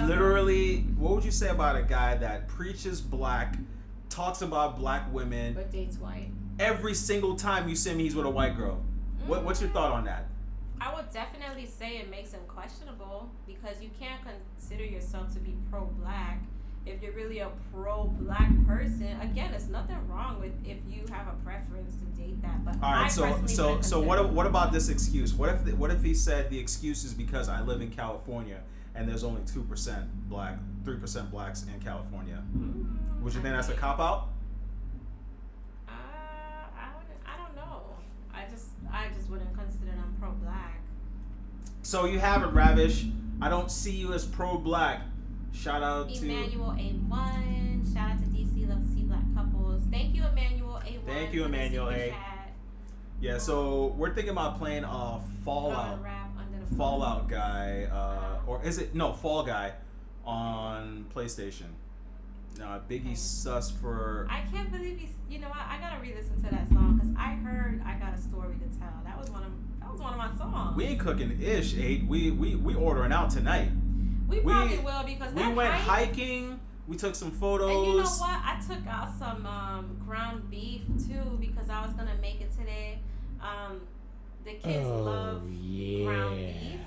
literally? What would you say about a guy that preaches black, talks about black women, but dates white? Every single time you see him, he's with a white girl. What's your thought on that? I would definitely say it makes him questionable because you can't consider yourself to be pro-black if you're really a pro-black person. Again, there's nothing wrong with if you have a preference to date that. But all right, so what about this excuse? What if he said the excuse is because I live in California and there's only 2% black, 3% blacks in California? Would you think that's a cop out? I just wouldn't consider them pro-black. So you have it, Ravish. I don't see you as pro-black. Shout out to Emmanuel A1. Shout out to DC. Love to see black couples. Thank you, Emmanuel A1. Thank you, Emmanuel A. Yeah, so we're thinking about playing Fallout Guy, or is it Fall Guy on PlayStation. No, Biggie sus for. I can't believe he's. You know what? I gotta re-listen to that song because I heard I Got a Story to Tell. That was one of my songs. We ain't cooking ish, Aid. We ordering out tonight. We probably will because we went hiking. We took some photos. And you know what? I took out some ground beef too because I was gonna make it today. The kids love ground beef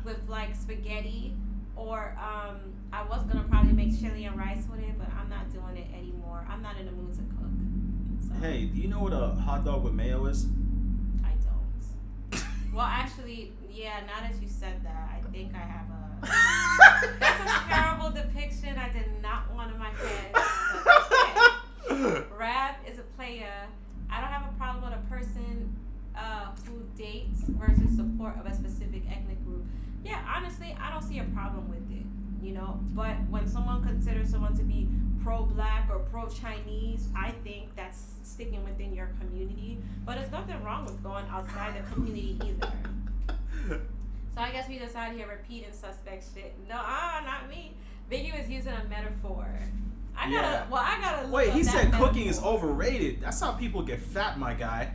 with like spaghetti. Or I was gonna probably make chili and rice with it, but I'm not doing it anymore. I'm not in the mood to cook. So. Hey, do you know what a hot dog with mayo is? I don't. Well, actually, yeah. Now that you said that, I think I have a. That's a terrible depiction. I did not want in my head. But okay. Rab is a player. I don't have a problem with a person who dates versus support of a specific ethnic group. Yeah, honestly, I don't see a problem with it, But when someone considers someone to be pro-black or pro-Chinese, I think that's sticking within your community. But there's nothing wrong with going outside the community either. So I guess we just out here repeating suspect shit. No, not me. Biggie was using a metaphor. I gotta look Wait, up he that said metaphor. cooking is overrated. That's how people get fat, my guy.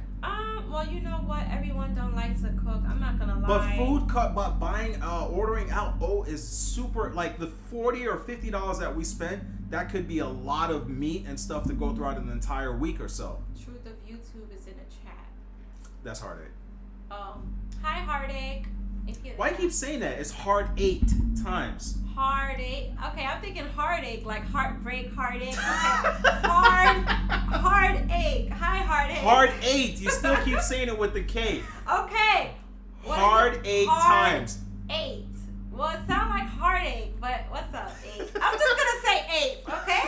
Well, you know what? Everyone don't like to cook. I'm not gonna lie. But ordering out is super. Like the $40 or $50 that we spent, that could be a lot of meat and stuff to go throughout an entire week or so. Truth of YouTube is in the chat. That's Heartache. Hi Heartache. Why you keep saying that? It's hard 8 times. Heartache. Okay, I'm thinking heartache, like heartbreak, heartache. Okay. Heartache. Hi, heartache. Hard 8. You still keep saying it with the K. Okay. Hard 8 times. 8. Well, it sounds like heartache, but what's up, 8? I'm just gonna say 8, okay?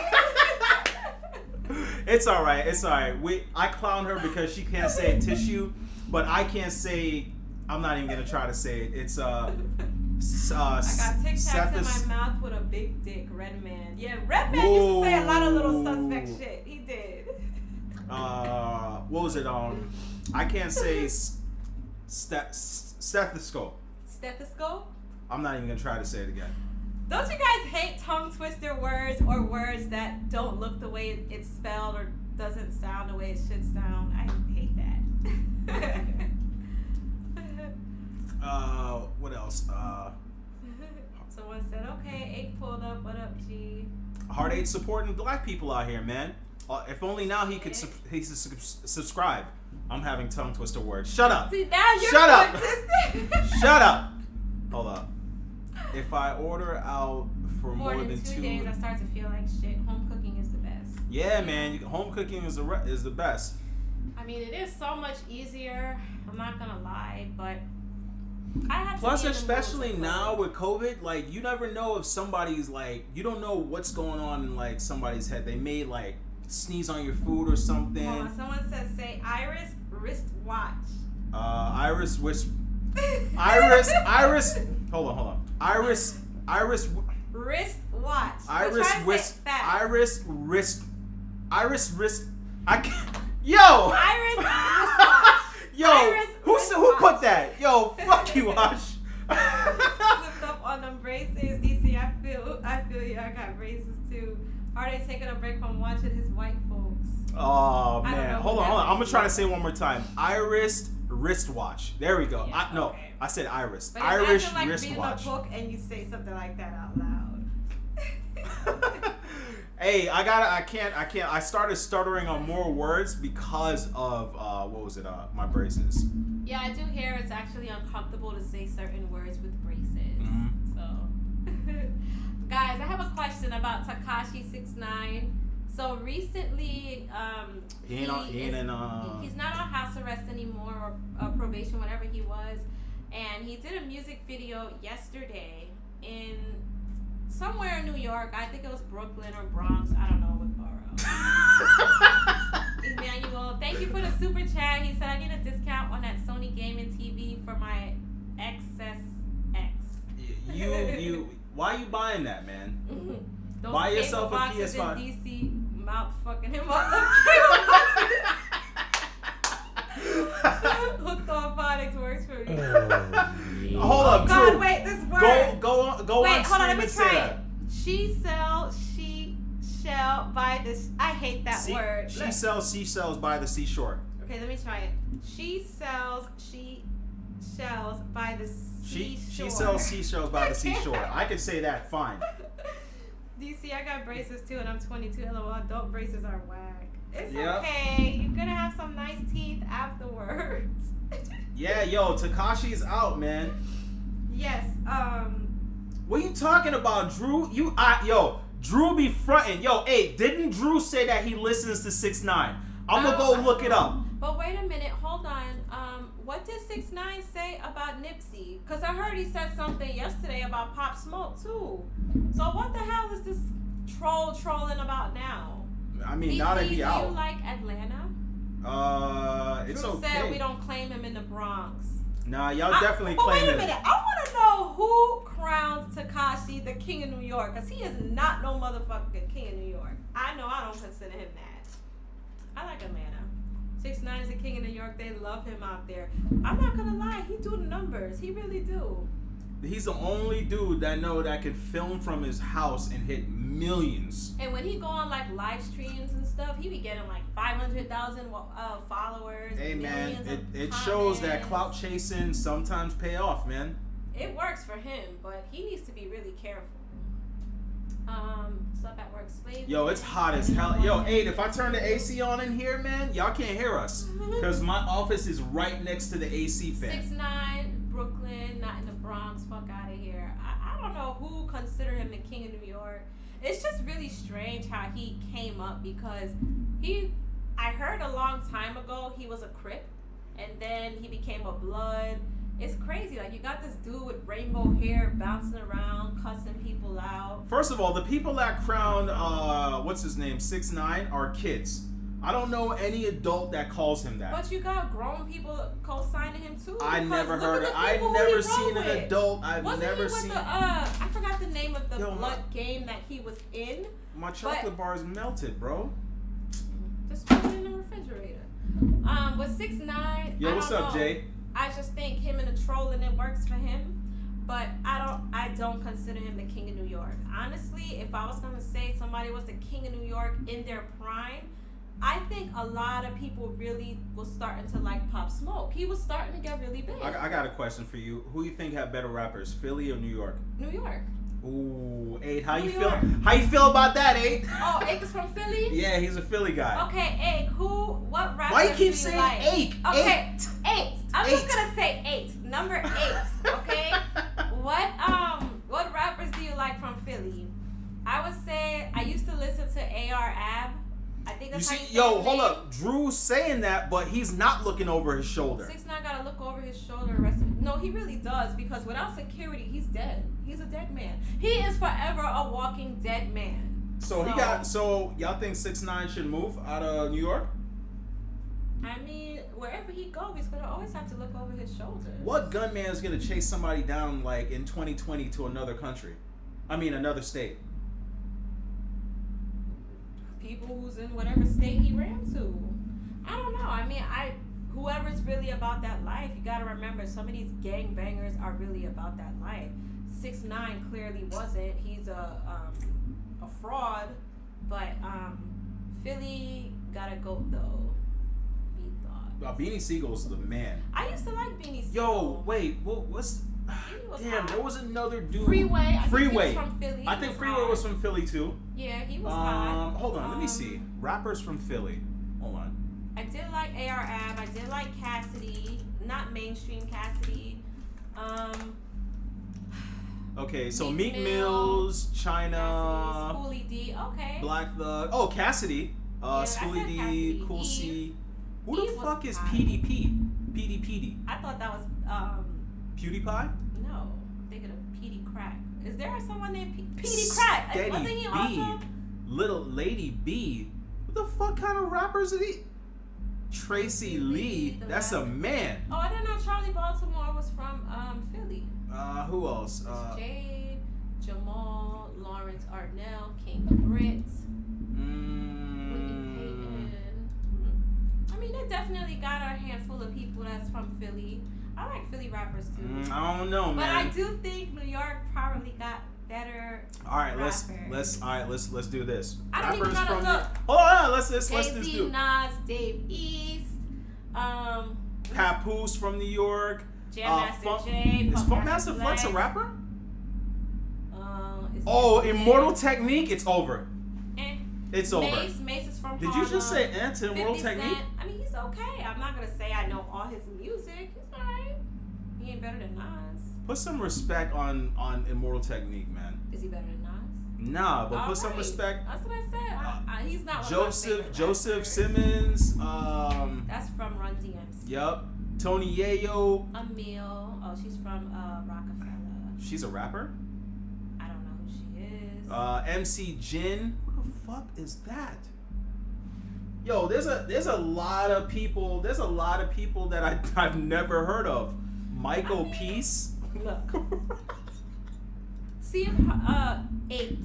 It's all right. It's all right. I clown her because she can't say tissue, but I can't say. I'm not even gonna try to say it. It's I got Tic Tacs in my mouth with a big dick, Redman. Yeah, Redman used to say a lot of little suspect shit. He did. What was it? I can't say stethoscope. Stethoscope? I'm not even gonna try to say it again. Don't you guys hate tongue twister words or words that don't look the way it's spelled or doesn't sound the way it should sound? I hate that. What else? Someone said, okay, 8 pulled up. What up, G? Heart 8 supporting black people out here, man. If only now he could subscribe. I'm having tongue twister words. Shut up. See, now you're Shut up. consistent. Shut up. Hold up. If I order out for more than 2 days, I start to feel like shit. Home cooking is the best. Yeah, man. Home cooking is the best. I mean, it is so much easier. I'm not gonna lie, but I have Plus, to especially now with COVID, like you never know if somebody's like you don't know what's going on in like somebody's head. They may like sneeze on your food or something. Someone says say iris wristwatch. Iris wrist. Iris. Hold on. Iris wristwatch. Iris wrist. I can't. Yo. Iris wristwatch. Yo. Who put that? Yo, fuck you, Ash. Flipped up on them braces. DC, I feel you. I got braces too. Are they taking a break from watching his white folks? Oh man, hold on. I'm gonna try to say it one more time. Iris wristwatch. There we go. Yeah, okay. I said iris. But Irish like wristwatch. Reading a book and you say something like that out loud. Hey, I can't. I started stuttering on more words because of my braces. Yeah, I do hear it's actually uncomfortable to say certain words with braces. Mm-hmm. So, guys, I have a question about Tekashi 6ix9ine. So recently, he's not on house arrest anymore or probation, whatever he was, and he did a music video yesterday in somewhere in New York. I think it was Brooklyn or Bronx. I don't know what borough. Emmanuel, thank you for the super chat. He said I need a discount on that Sony gaming TV for my XSX. You why are you buying that, man? Those buy yourself a PS5. In DC mouth fucking him up. Hooked on phonics works for me. Hold up, God, Drew. wait, this word. Go on. Wait, hold on, let me try it. That. She shall buy this. I hate that word. She sells seashells by the seashore. Okay, let me try it. She sells by the seashore. She sells seashells by the seashore. I could say that fine. DC, I got braces too, and I'm 22. LOL, adult braces are whack. It's okay. You're gonna have some nice teeth afterwards. Yeah, yo, Tekashi's out, man. Yes. What are you talking about, Drew? Drew be fronting. Yo, hey, didn't Drew say that he listens to 6ix9ine? I'm gonna go look it up. But wait a minute, hold on. What did 6ix9ine say about Nipsey? Because I heard he said something yesterday about Pop Smoke too. So what the hell is this trolling about now? I mean, DC, now that he out. Do you like Atlanta? It's Drew okay. said we don't claim him in the Bronx. Nah, y'all definitely claim him. Wait it. a minute. I want to know who crowns Tekashi the king of New York, because he is not no motherfucking king of New York. I know I don't consider him that. I like Atlanta. 6ix9ine is the king of New York. They love him out there. I'm not gonna lie, he do the numbers. He really do. He's the only dude that could film from his house and hit millions. And when he go on like live streams and stuff, he be getting like 500,000 followers. Hey man, it comments. shows that clout chasing sometimes pay off, man. It works for him, but he needs to be really careful. Stuff at work, slave. Yo, it's hot as hell. Yo, Aid, if I turn the AC on in here, man, y'all can't hear us because my office is right next to the AC fan. 6ix9ine, Brooklyn, not in the Bronx. Fuck out of here. I don't know who considered him the king of New York. It's just really strange how he came up because I heard a long time ago he was a Crip, and then he became a Blood. It's crazy. Like, you got this dude with rainbow hair bouncing around, cussing people out. First of all, the people that crowned, what's his name, 6ix9ine are kids. I don't know any adult that calls him that. But you got grown people co-signing him too. I never heard it. I never seen an adult. I've never seen. I forgot the name of the blood game that he was in. My chocolate bar is melted, bro. Just put it in the refrigerator. With 6ix9ine. Yo, what's up, Jay? I just think him and the trolling it works for him. But I don't consider him the king of New York. Honestly, if I was gonna say somebody was the king of New York in their prime, I think a lot of people really was starting to like Pop Smoke. He was starting to get really big. I got a question for you. Who you think have better rappers, Philly or New York? New York. Ooh, Aid, how you feel? How you feel about that, Aid? Oh, Ake is from Philly? Yeah, he's a Philly guy. Okay, Ake, what rapper? Why you keep saying like? Ake? Okay, 8. I'm just gonna say 8. Number 8. Okay. What rappers do you like from Philly? I would say I used to listen to AR Ab. I think that's how you say yo, his hold name. up. Drew's saying that, but he's not looking over his shoulder. 6ix9ine gotta look over his shoulder. No, he really does, because without security, he's dead. He's a dead man. He is forever a walking dead man. So y'all think 6ix9ine should move out of New York? I mean, wherever he goes, he's gonna always have to look over his shoulder. What gunman is gonna chase somebody down like in 2020 to another country? I mean, another state. People who's in whatever state he ran to. I don't know. I mean, whoever's really about that life, you gotta remember some of these gangbangers are really about that life. 6ix9ine clearly wasn't. He's a fraud, but Philly gotta go though. He thought. Beanie Siegel's the man. I used to like Beanie Siegel. Yo, wait, what's? Damn, there was another dude. Freeway. I think he Freeway. was from Philly. I think Freeway was from Philly too. Yeah, he was hot. Hold on, let me see. Rappers from Philly. Hold on. I did like AR Ab. I did like Cassidy. Not mainstream Cassidy. Okay, so Meek Mills, China, Schoolie D. Okay. Black Thug. Oh, Cassidy. Schoolie D, Cassidy. Cool C. Who Eve the fuck was is hot. PDP? PDP. I thought that was PewDiePie? no. Thinking of PD Crack. Is there someone named PD Crack? Steady Wasn't he B. also? Little Lady B. What the fuck kind of rappers are these? Tracy Lee. That's a man. Oh, I didn't know Charlie Baltimore was from Philly. Who else? Jade, Jamal, Lawrence Arnell, King Britt, Whitney Payton. I mean, they definitely got a handful of people that's from Philly. I like Philly rappers too. I don't know, man. But I do think New York probably got better. All right, rappers. let's do this. I don't even gotta look. Hold on, let's just Jay-Z, do. Nas, Dave East, Papoose from New York. Jam Master Jay. Is Funkmaster Flex a rapper? Is Oh, Master Immortal Jay? Technique. It's over. It's over. Mace is from Did Harlem. you just say to Immortal 50 Technique? Cent. I mean, he's okay. I'm not gonna say I know all his music. He's alright. He ain't better than Nas. Put some respect on Immortal Technique, man. Is he better than Nas? Nah, but All put some right. respect. That's what I said. He's not one Joseph of my favorite rappers. Simmons. That's from Run DMC. Yup. Tony Yayo. Emil. Oh, she's from Rockefeller. She's a rapper. I don't know who she is. MC Jin. Who the fuck is that? Yo, there's a lot of people. There's a lot of people that I've never heard of. Michael Peace. Look. See if 8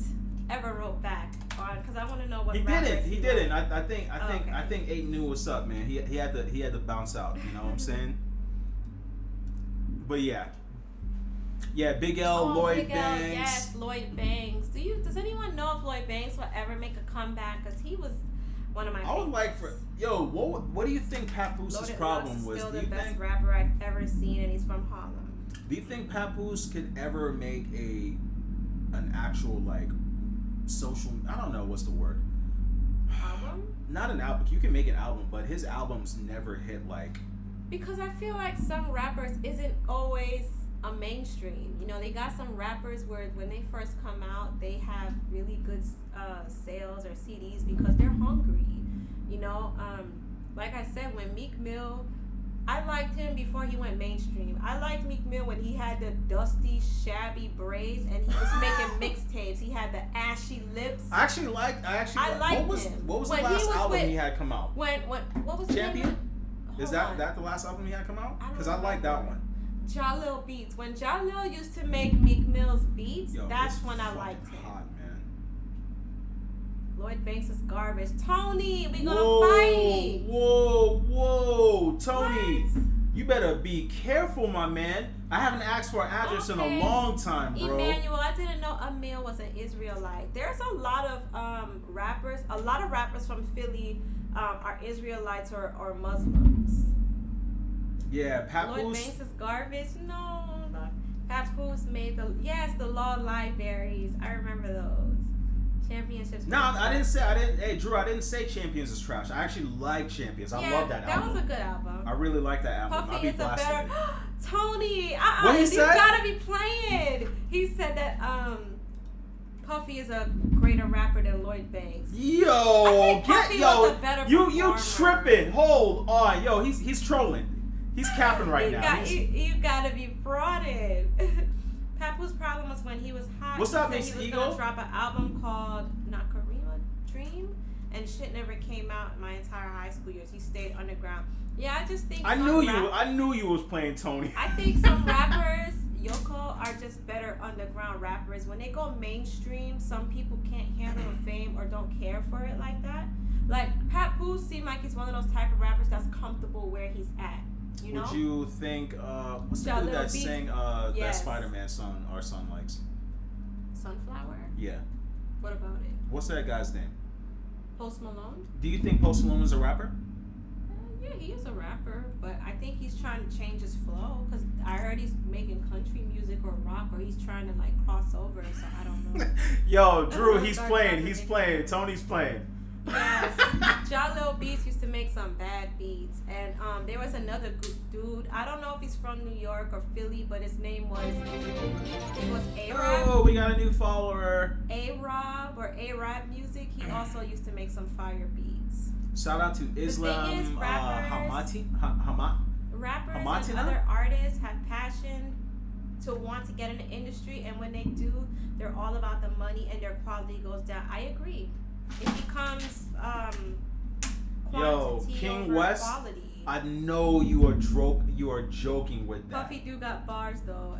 ever wrote back on, because I want to know what He rappers didn't. liked. I think 8 knew what's up, man. He had to bounce out. You know what I'm saying? But yeah, Big L, Lloyd Big L, Banks. yes, Lloyd Banks. Does anyone know if Lloyd Banks will ever make a comeback? Because he was one of my I would like favorites. what do you think Papoose' Loaded problem Lux is was? still Do the you best think rapper I've ever seen, and he's from Harlem. Do you think Papoose could ever make an actual like social? I don't know what's the word. Album? Not an album. You can make an album, but his albums never hit like. Because I feel like some rappers isn't always a mainstream. You know, they got some rappers where when they first come out, they have really good sales or CDs because they're hungry. You know, like I said, when Meek Mill, I liked him before he went mainstream. I liked Meek Mill when he had the dusty, shabby braids and he was making mixtapes. He had the ashy lips. I actually liked him. What was When the he last was album with- he had come out? What was the name Champion? of- Is Hold on. that the last album he had come out? I don't Because I like that remember. one. Jalil beats. When Jalil used to make Meek Mill's beats, Yo, that's it's when I fucking liked him. hot, man. Lloyd Banks is garbage. Tony, we gonna Whoa, fight. whoa, Tony. What? You better be careful, my man. I haven't asked for an address in a Okay. long time, bro. Emmanuel, I didn't know Emil was an Israelite. There's a lot of rappers. A lot of rappers from Philly are Israelites or Muslims. Yeah, Lloyd Papoose. Banks is garbage. No. Papoose made the Law Libraries. I remember those. Championships. No, I didn't. Hey, Drew, I didn't say Champions is trash. I actually like Champions. I love that album. That was a good album. I really like that album. I'll Puffy be is a blasting better. it. Tony, What he you said? gotta be playing. He said that Puffy is a greater rapper than Lloyd Banks. Yo, I think Puffy was a better you performer. tripping? Hold on, yo, he's trolling. He's capping right now. You gotta be frauded. Papoose problem was when he was hot. What's up, he Mr. said he was Eagle? gonna drop an album called Nakarima Dream, and shit never came out my entire high school years. He stayed underground. Yeah, I just think I knew you was playing Tony. I think some rappers, Yoko, are just better underground rappers. When they go mainstream, some people can't handle the fame or don't care for it like that. Like Papoose seemed like he's one of those type of rappers that's comfortable where he's at. You know? Would you think what's the Jalil dude that Beats? sang that Yes. Spider-Man song our son likes? Sunflower? Yeah. What about it? What's that guy's name? Post Malone? Do you think Post Malone is a rapper? Yeah, he is a rapper, but I think he's trying to change his flow because I heard he's making country music or rock, or he's trying to like cross over. So I don't know. Yo, Drew, he's Dark playing. Knight He's Rises. playing. Tony's playing. Yes, Jalil Beats used to make some bad beats, and there was another dude. I don't know if he's from New York or Philly, but his name was A-Rob. Oh, we got a new follower. A-Rob or A-Rob Music. He also used to make some fire beats. Shout out to thing Islam is, rappers- Rappers Hamatina? and other artists have passion to want to get in the industry, and when they do, they're all about the money and their quality goes down. I agree. It becomes quantity King over West, quality. I know you are joking with that. Puffy do got bars though.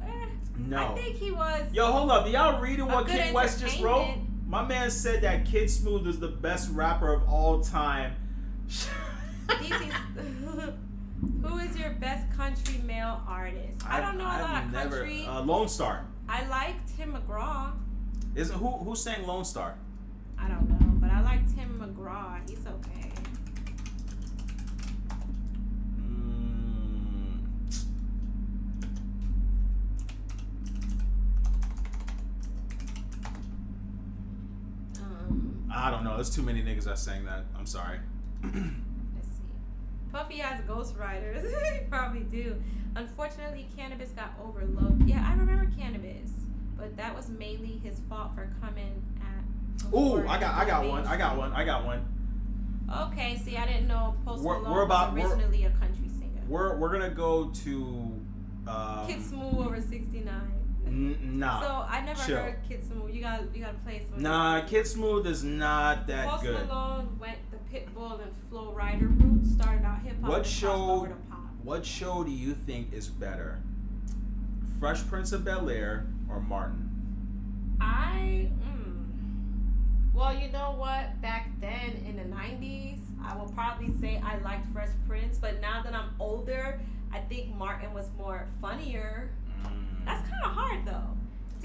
No. I think he was. Yo, hold up. Y'all reading what good King West just wrote? entertainment. My man said that Kid Smooth is the best rapper of all time. Who is your best country male artist? I don't know a lot of country. Lone Star. I like Tim McGraw. Who sang Lone Star? I don't know, but I like Tim McGraw. He's okay. I don't know. There's too many niggas that sang that. I'm sorry. Let's see. Puffy has ghostwriters. He probably do. Unfortunately, Cannabis got overlooked. Yeah, I remember Cannabis, but that was mainly his fault for coming at. Ooh, I got one. Okay, see, I didn't know Post We're Malone was originally a country singer. We're gonna go to. Kid Smooth over 69. Nah. So I never chill. heard Kid Smooth. You gotta play some. Nah, Kid Smooth is not that Post good. Malone went the Pitbull and Flow Rider route. Started out hip hop. What show do you think is better? Fresh Prince of Bel-Air or Martin? Well, you know what? Back then in the 90s, I will probably say I liked Fresh Prince, but now that I'm older, I think Martin was more funnier. That's kind of hard though.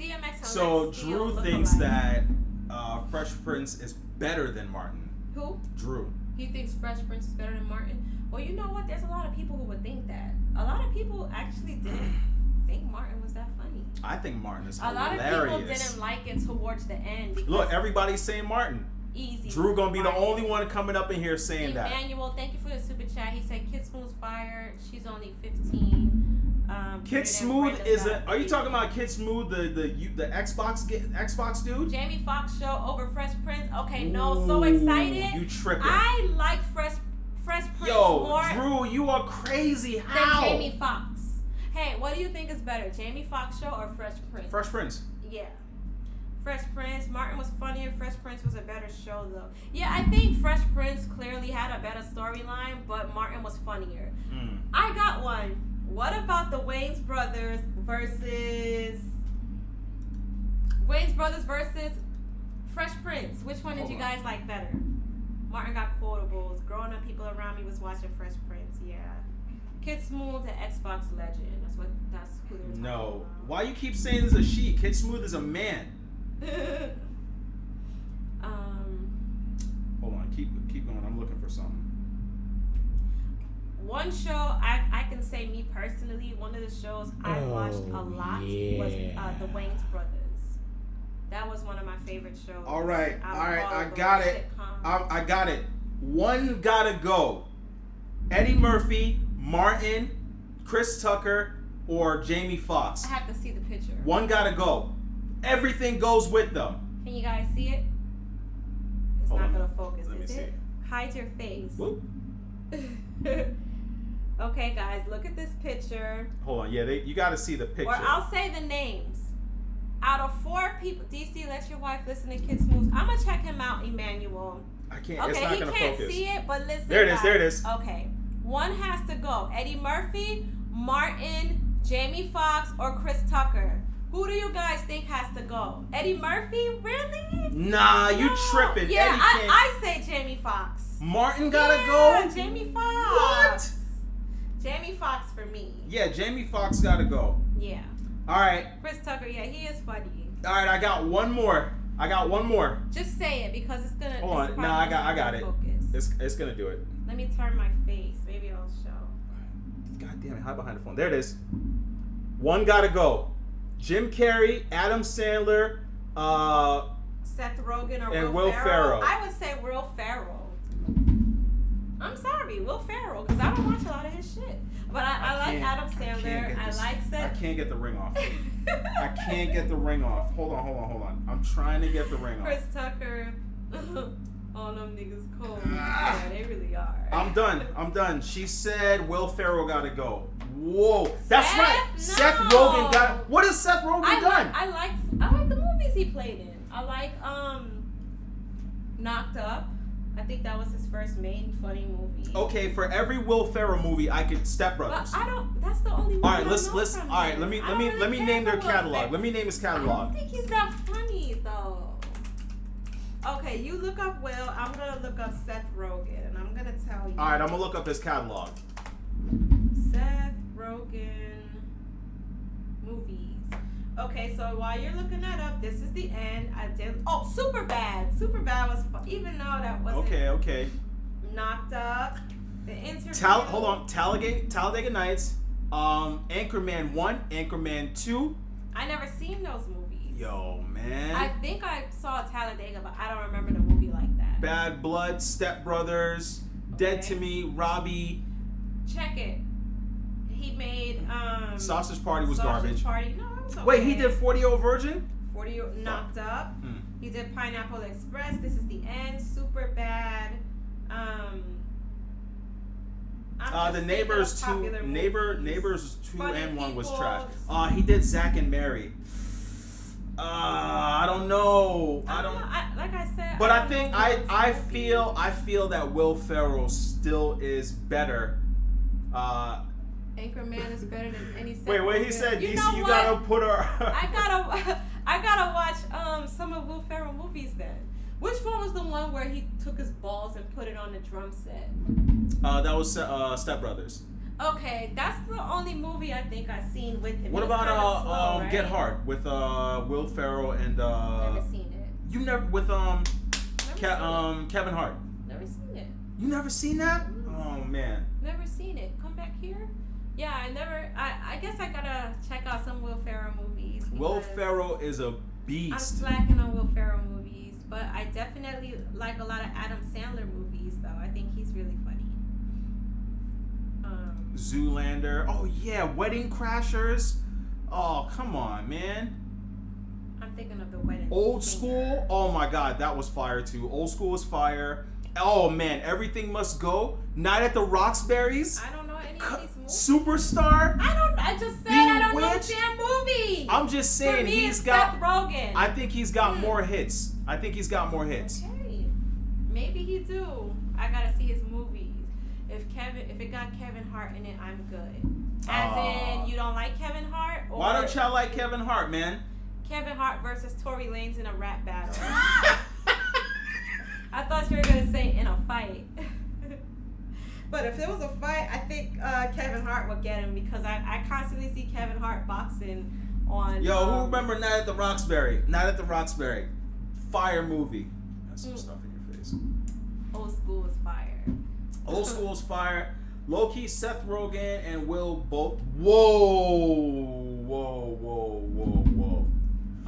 DMX and So Lex Steele Drew look thinks alike. that Fresh Prince is better than Martin. Who? Drew. He thinks Fresh Prince is better than Martin. Well, you know what? There's a lot of people who would think that. A lot of people actually didn't think Martin was that funny. I think Martin is A hilarious. lot of people didn't like it towards the end. Because Look, everybody's saying Martin. easy. Drew gonna be the Martin. only one coming up in here saying that. Emmanuel, thank you for the super chat. He said Kid Smooth's fired. She's only 15. Kid Smooth is a. Are you talking about Kid Smooth, the Xbox dude? Jamie Foxx show over Fresh Prince? Okay, no, so excited. You tripping? I like Fresh Prince Yo, more Drew, you are crazy. How? than Jamie Foxx. Hey, what do you think is better, Jamie Foxx show or Fresh Prince? Fresh Prince. Yeah. Fresh Prince. Martin was funnier. Fresh Prince was a better show, though. Yeah, I think Fresh Prince clearly had a better storyline, but Martin was funnier. I got one. What about the Wayans Brothers versus Fresh Prince? Which one did you guys like better? Martin got quotables. Growing up, people around me was watching Fresh Prince. Yeah. Kid Smooth and Xbox Legend. That's who they're talking about. Why you keep saying this is a she? Kid Smooth is a man. Hold on, keep going. I'm looking for something. One show I can say, me personally, one of the shows I watched a lot was the Wayans Brothers. That was one of my favorite shows. All right, I got it. I got it. One gotta go. Eddie Murphy, Martin, Chris Tucker, or Jamie Foxx. I have to see the picture. One gotta go. Everything goes with them. Can you guys see it? It's Hold not on. gonna focus, Let me is see. it? Hide your face. Whoop. Okay, guys, look at this picture. Hold on, yeah, you gotta see the picture. Or I'll say the names. Out of 4 people, DC, let your wife listen to Kid Smooth. I'm gonna check him out, Emmanuel. I can't. Okay, it's not he gonna can't focus. see it, but listen. There it is. guys. There it is. Okay, one has to go. Eddie Murphy, Martin, Jamie Foxx, or Chris Tucker. Who do you guys think has to go? Eddie Murphy? Really? Nah, you No. tripping. Yeah, Eddie can't. I say Jamie Foxx. Martin gotta Yeah, go. Jamie Foxx. What? Jamie Foxx for me. Yeah, Jamie Foxx gotta go. Yeah. All right. Chris Tucker, yeah, he is funny. All right, I got one more. Just say it because it's gonna. Hold on. it's No, I probably got gonna it. Focus. It's gonna do it. Let me turn my face. Maybe I'll show. God damn it! Hide behind the phone. There it is. One gotta go. Jim Carrey, Adam Sandler, Seth Rogen or and Will Will Ferrell. I would say Will Ferrell. I'm sorry, Will Ferrell, because I don't watch a lot of his shit. But I like Adam Sandler. I like I Seth. can't get the ring off. I can't get the ring off. Hold on. I'm trying to get the ring off. Chris Tucker. All them niggas cold. Yeah, they really are. I'm done. She said Will Ferrell gotta go. Whoa. That's Seth? right. No. Seth Rogen got. What has Seth Rogen done? I like the movies he played in. I like Knocked Up. I think that was his first main funny movie. Okay, for every Will Ferrell movie, I could Step But Brothers. I don't. That's the only movie. All right, I let's. know All from right, him. let me I don't really care name their for Will catalog. Ferrell. Let me name his I catalog. don't think he's that funny though. Okay, you look up Will. I'm gonna look up Seth Rogen, and I'm gonna tell you. All right, I'm gonna look up his catalog. Seth Rogen movies. Okay, so while you're looking that up, this is the end. I did. Oh, Superbad. Superbad was fun, even though that wasn't. Okay. Knocked Up. The interview. Hold on. Talladega Nights. Anchorman 1, Anchorman 2. I never seen those movies. Yo, man. I think I saw Talladega, but I don't remember the movie like that. Bad Blood, Step Brothers, Dead to Me, Robbie. Check it. He made Sausage Party was Sausage garbage. Party. No, it was okay. Wait, he did 40-Year-Old Virgin? 40 Knocked Up. He did Pineapple Express. This is the end. Super bad. The Neighbors 2, Neighbors 2 Funny and 1 was People. trash. He did Zack and Mary. I don't know. I don't. Like I said. But I think don't know I those feel that Will Ferrell still is better. Anchorman is better than any. Wait. He said, You DC, know you what? gotta put her. I gotta watch some of Will Ferrell movies then. Which one was the one where he took his balls and put it on the drum set? That was Step Brothers. Okay, that's the only movie I think I've seen with him. What He was about kinda slow, right? Get Hard with Will Ferrell and Never seen it. you never with Never seen it. Kevin Hart. Never seen it. You never seen that? Oh man. Never seen it. Come back here. Yeah, I guess I gotta check out some Will Ferrell movies. Will because Ferrell is a I'm beast. slacking on Will Ferrell movies, but I definitely like a lot of Adam Sandler movies, though. I think he's really funny. Zoolander. Oh yeah, Wedding Crashers. Oh come on, man. I'm thinking of The Wedding Old Singer. School. Oh my God, that was fire too. Old School was fire. Oh man, Everything Must Go. Night at the Roxbury's. I don't know any of these movies. Superstar. I just said I don't know Bewitched. damn movies. I'm just saying For me, he's it's got. Seth Rogen. I think he's got more hits. Okay, maybe he do. I gotta see his movies. If it got Kevin Hart in it, I'm good. As in, you don't like Kevin Hart? Or why don't y'all like Kevin Hart, man? Kevin Hart versus Tory Lanez in a rap battle. I thought you were gonna say in a fight. But if it was a fight, I think Kevin Hart would get him because I constantly see Kevin Hart boxing on. Yo, who remember Night at the Roxbury? Fire movie. That's some stuff in your face. Old school is fire. Old school's fire. Low key, Seth Rogen and Will both. Whoa.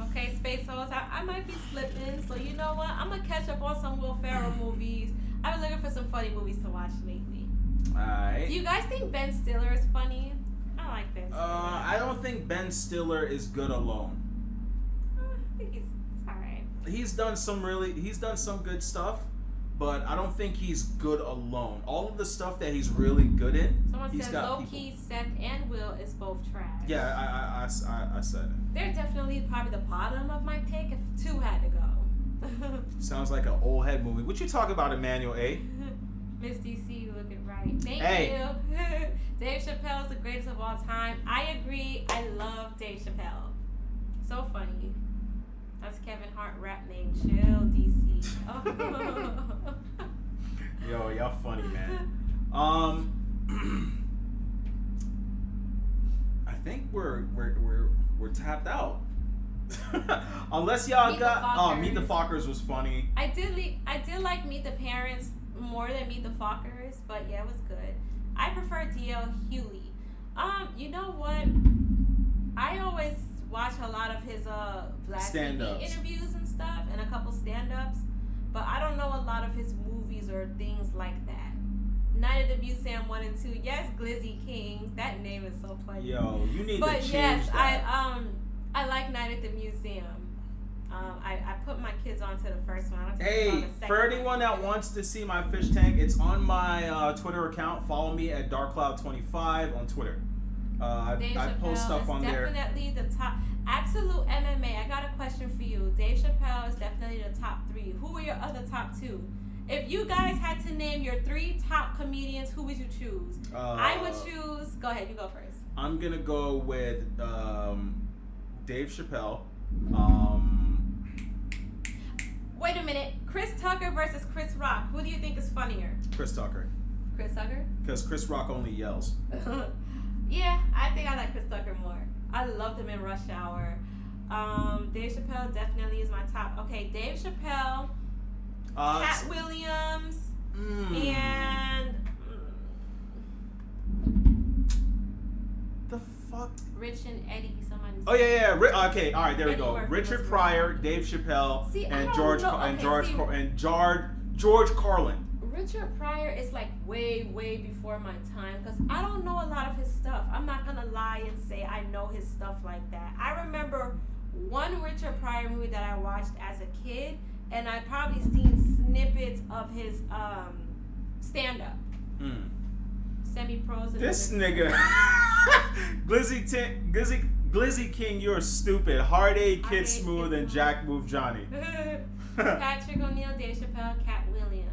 Okay, Space Hoes, I might be slipping, so you know what? I'm gonna catch up on some Will Ferrell movies. I've been looking for some funny movies to watch lately. Alright. Do you guys think Ben Stiller is funny? I like Ben Stiller. I don't think Ben Stiller is good alone. I think he's alright. He's done some good stuff, but I don't think he's good alone. All of the stuff that he's really good in, Someone he's said got low-key, Seth and Will is both trash. Yeah, I said it. They're definitely probably the bottom of my pick if two had to go. Sounds like an old head movie. What you talking about, Emmanuel A? Miss DC, you looking right. Thank Hey. you. Dave Chappelle is the greatest of all time. I agree. I love Dave Chappelle. So funny. That's Kevin Hart rap name. Chill, DC. Oh. Yo, y'all funny, man. I think we're tapped out. Unless y'all Meet the Fockers was funny. I did like Meet the Parents more than Meet the Fockers, but yeah, it was good. I prefer D.L. Hewley. You know what? I always watch a lot of his Black TV interviews and stuff, and a couple stand-ups, but I don't know a lot of his movies or things like that. Night at the Museum 1 and 2. Yes, Glizzy King. That name is so funny. Yo, you need to change But yes, that. I like Night at the Museum. I put my kids onto the first one. Hey, for anyone that wants to see my fish tank, it's on my Twitter account. Follow me at darkcloud25 on Twitter. I post stuff on there. Definitely the top. Absolute MMA. I got a question for you. Dave Chappelle is definitely the top 3. Who were your other top 2? If you guys had to name your 3 top comedians, who would you choose? I would choose. Go ahead, you go first. I'm gonna go with Dave Chappelle. Wait a minute. Chris Tucker versus Chris Rock. Who do you think is funnier? Chris Tucker. Chris Tucker? Because Chris Rock only yells. Yeah, I think I like Chris Tucker more. I loved him in Rush Hour. Dave Chappelle definitely is my top. Okay, Dave Chappelle, Cat Williams, and the fuck? Rich and Eddie. Somebody. Oh yeah. Okay, all right, there we go. Richard Pryor, Dave Chappelle, and George Carlin. Richard Pryor is like way before my time because I don't know a lot of his stuff. I'm not gonna lie and say I know his stuff like that. I remember one Richard Pryor movie that I watched as a kid, and I probably seen snippets of his stand-up. Semi-pros. This nigga, Glizzy King, you're stupid. Hard A, Kid Smooth, and Jack Move Johnny. Patrick O'Neal, Dave Chappelle, Cat Williams.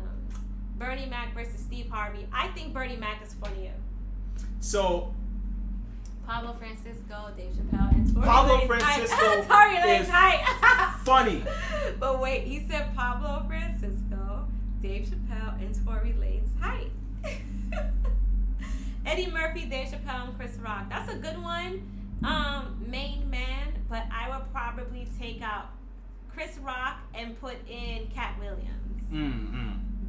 Bernie Mac versus Steve Harvey. I think Bernie Mac is funnier. So, Pablo Francisco, Dave Chappelle, and Tory Pablo Lanez Francisco Tory Lanez is height. funny. But wait, he said Pablo Francisco, Dave Chappelle, and Tory Lanez height. Eddie Murphy, Dave Chappelle, and Chris Rock. That's a good one. Main man, but I would probably take out Chris Rock and put in Cat Williams.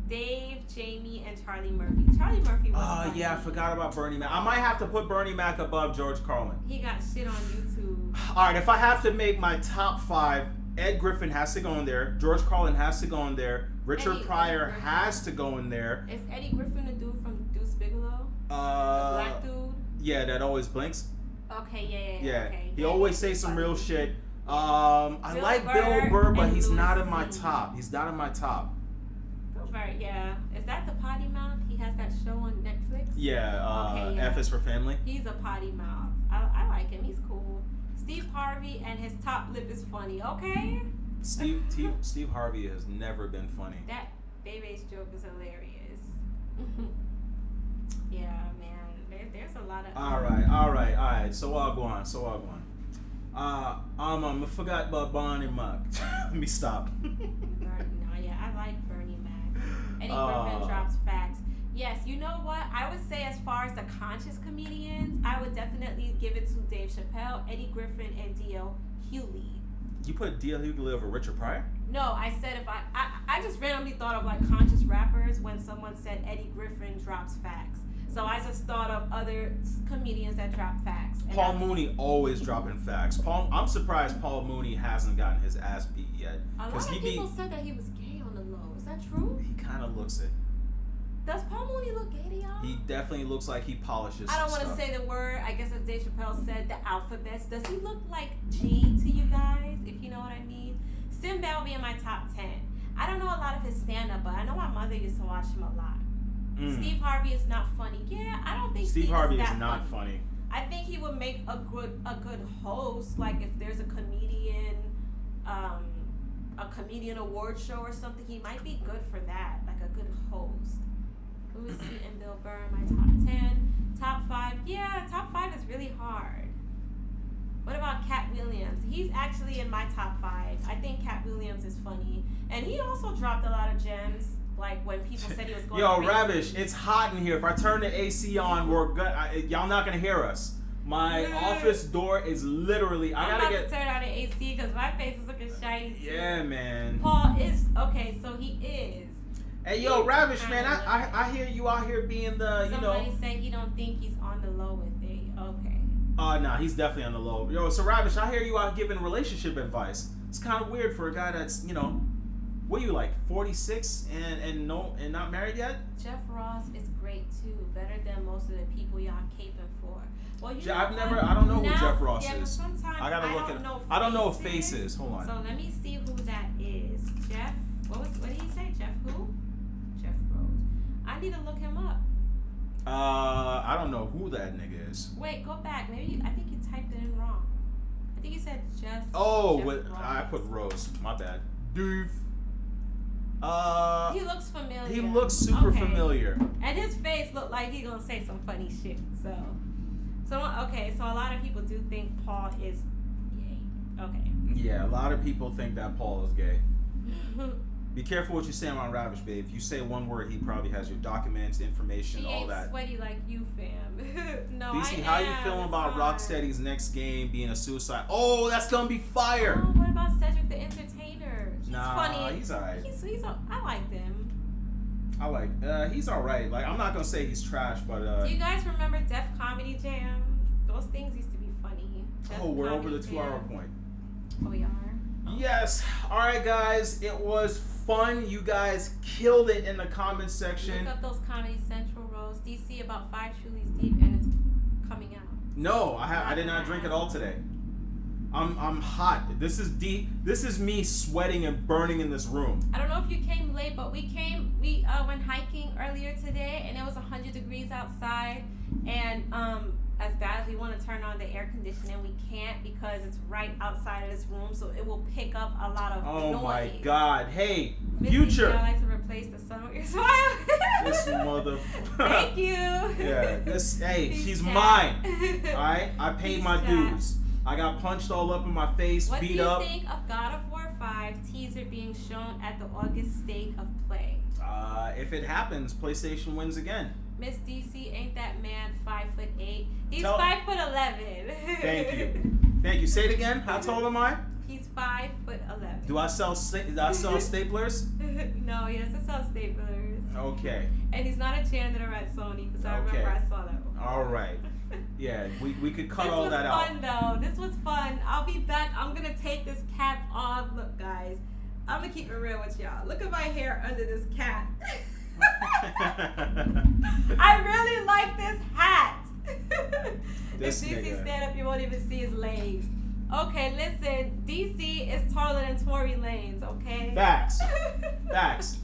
Dave, Jamie, and Charlie Murphy. Charlie Murphy was funny. Yeah, I forgot about Bernie Mac. I might have to put Bernie Mac above George Carlin. He got shit on YouTube. Alright, if I have to make my top 5, Ed Griffin has to go in there. George Carlin has to go in there. Richard Pryor has to go in there. Is Eddie Griffin the dude from Deuce Bigelow? The black dude? Yeah, that always blinks. Okay, yeah. Okay. He always says some real shit. I like Bill Burr, but he's not in my top. He's not in my top. Bill smart. Yeah. Is that the potty mouth? He has that show on Netflix. Yeah. Okay, yeah. F is for family. He's a potty mouth. I like him. He's cool. Steve Harvey and his top lip is funny. Okay. Steve Harvey has never been funny. That Bebe's joke is hilarious. Yeah, man. There's a lot of. All right. So I'll go on. I forgot about Barney Mac. Let me stop. No, yeah, I like Bernie Mac. Eddie Griffin drops facts. Yes, you know what? I would say as far as the conscious comedians, I would definitely give it to Dave Chappelle, Eddie Griffin, and D.L. Hughley. You put D.L. Hughley over Richard Pryor? No, I said if I just randomly thought of like conscious rappers when someone said Eddie Griffin drops facts. So I just thought of other comedians that drop facts. And Paul Mooney always dropping facts. I'm surprised Paul Mooney hasn't gotten his ass beat yet. A lot of people said that he was gay on the low. Is that true? He kind of looks it. Does Paul Mooney look gay to y'all? He definitely looks like he polishes. I don't want to say the word. I guess if Dave Chappelle said the alphabets, does he look like G to you guys? If you know what I mean. Sinbad will be in my top 10. I don't know a lot of his stand-up, but I know my mother used to watch him a lot. Steve Harvey is not funny. Yeah, I don't think Steve Harvey is not funny. I think he would make a good host. Like if there's a comedian award show or something, he might be good for that. Like a good host. Louis C. and Bill Burr in my top 10. Top 5. Yeah, top 5 is really hard. What about Cat Williams? He's actually in my top 5. I think Cat Williams is funny. And he also dropped a lot of gems. Like when people said he was going Yo, crazy. Ravish, it's hot in here. If I turn the AC on, we're good. Y'all not gonna hear us. My office door is literally. I'm about to turn on the AC because my face is looking shiny too. Yeah, man. Paul is okay, so he is. Hey, yo, Ravish, man, I hear you out here being the, Somebody say he don't think he's on the low with it. Okay. Nah, he's definitely on the low. Yo, so Ravish, I hear you out giving relationship advice. It's kind of weird for a guy that's, what are you like, 46 and not married yet? Jeff Ross is great too, better than most of the people y'all caping for. Well, I don't know who Jeff Ross is. But sometimes I gotta look at. I don't know faces. Hold on. So let me see who that is. Jeff. What did he say? Jeff who? Jeff Rose. I need to look him up. I don't know who that nigga is. Wait, go back. I think you typed it in wrong. I think you said Jeff. Oh, Jeff Rose. I put Rose. My bad. Doof. He looks familiar. He looks super familiar. And his face looked like he gonna say some funny shit. So a lot of people do think Paul is gay. Okay. Yeah, a lot of people think that Paul is gay. Be careful what you say on Ravish, babe. If you say one word, he probably has your documents, information, She all ain't that. Sweaty like you, fam. No, DC, how you feeling about Rocksteady's next game being a suicide? Oh, that's gonna be fire. Oh, what about Cedric the Entertainer? He's funny. He's alright. I like them. He's alright. Like, I'm not gonna say he's trash, but Do you guys remember Def Comedy Jam? Those things used to be funny. We're over the 2-hour point. Oh, we are? Yes. Alright, guys. It was fun. You guys killed it in the comments section. Look up those Comedy Central rolls. DC about 5 Trulies deep, and it's coming out. No, I did not drink it all today. I'm hot. This is deep. This is me sweating and burning in this room. I don't know if you came late, but we went hiking earlier today, and it was 100 degrees outside. And as bad as we want to turn on the air conditioning, we can't because it's right outside of this room, so it will pick up a lot of noise. Oh my God! Hey, Miss Future. I like to replace the sun with your smile. This mother. Thank you. Yeah. Hey, she's mine. All right. I paid my dues. I got punched all up in my face, beat up. What do you think of God of War 5 teaser being shown at the August State of Play? If it happens, PlayStation wins again. Miss DC, ain't that man 5'8"? He's 5'11". Thank you. Say it again. How tall am I? He's 5'11". Do I sell staplers? No, he doesn't sell staplers. Okay. And he's not a janitor at Sony because I remember I saw that one. All right. Yeah, we could cut all that out. This was fun, though. This was fun. I'll be back. I'm going to take this cap off. Look, guys. I'm going to keep it real with y'all. Look at my hair under this cap. I really like this hat. If DC stand up, you won't even see his legs. Okay, listen. DC is taller than Tory Lanez, okay? Facts. Facts.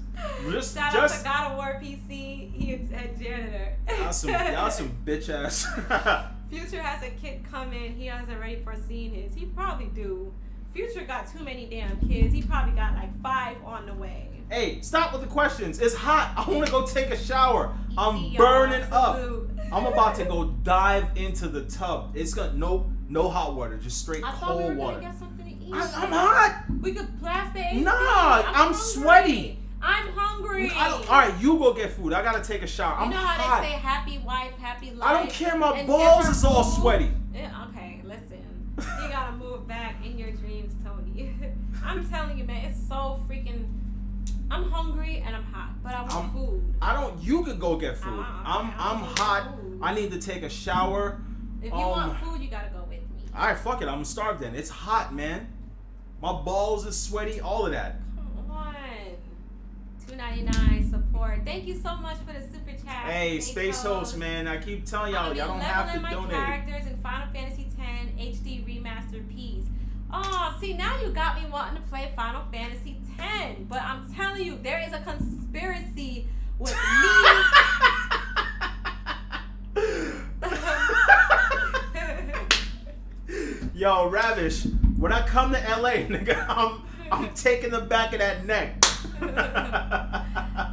Shout out to God of War PC. He a janitor. Y'all some bitch ass. Future has a kid coming. He hasn't already foreseen his. He probably do. Future got too many damn kids. He probably got like 5 on the way. Hey, stop with the questions. It's hot. I want to go take a shower. I'm burning up. I'm about to go dive into the tub. It's got no hot water, just straight cold water. Get something to eat. I'm hot. We could blast the AC. Nah, I'm sweaty. I'm hungry. All right, you go get food. I gotta take a shower. I'm you know hot. how they say happy wife, happy life? I don't care. My balls is all sweaty. Yeah, okay, listen. You gotta move back in your dreams, Tony. I'm telling you, man, it's so freaking. I'm hungry and I'm hot, but I want food. You could go get food. I'm hot. Food. I need to take a shower. If you want food, you gotta go with me. All right, fuck it. I'm starved then. It's hot, man. My balls is sweaty. All of that. Come on. $2.99 support. Thank you so much for the super chat. Hey, Space Host, man. I keep telling y'all don't have to donate. My characters in Final Fantasy X HD Remastered Piece. Oh, see, now you got me wanting to play Final Fantasy X. But I'm telling you, there is a conspiracy with me. Yo, Ravish, when I come to LA, nigga, I'm taking the back of that neck.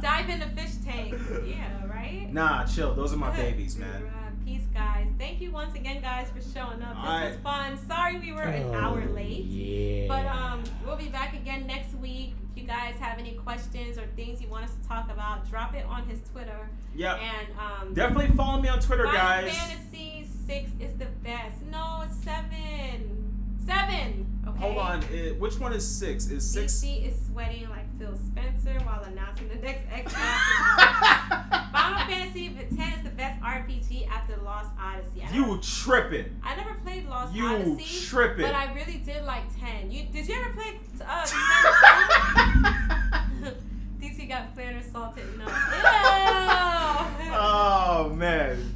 Dive in the fish tank. Yeah, right? Nah, chill. Those are my babies, man. Peace, guys. Thank you once again, guys, for showing up. This was fun. Sorry we were an hour late. Yeah. But we'll be back again next week. If you guys have any questions or things you want us to talk about, drop it on his Twitter. Yep. And definitely follow me on Twitter, guys. Final Fantasy 6 is the best. No, it's 7. 7. Okay. Hold on. Which one is 6? Is 6? DC is sweating like Phil Spencer while announcing the next Xbox. Final Fantasy X is the best RPG after Lost Odyssey. You tripping. I never played Lost you Odyssey. You tripping. But I really did like 10. Did you ever play DC got Planner Salted? No.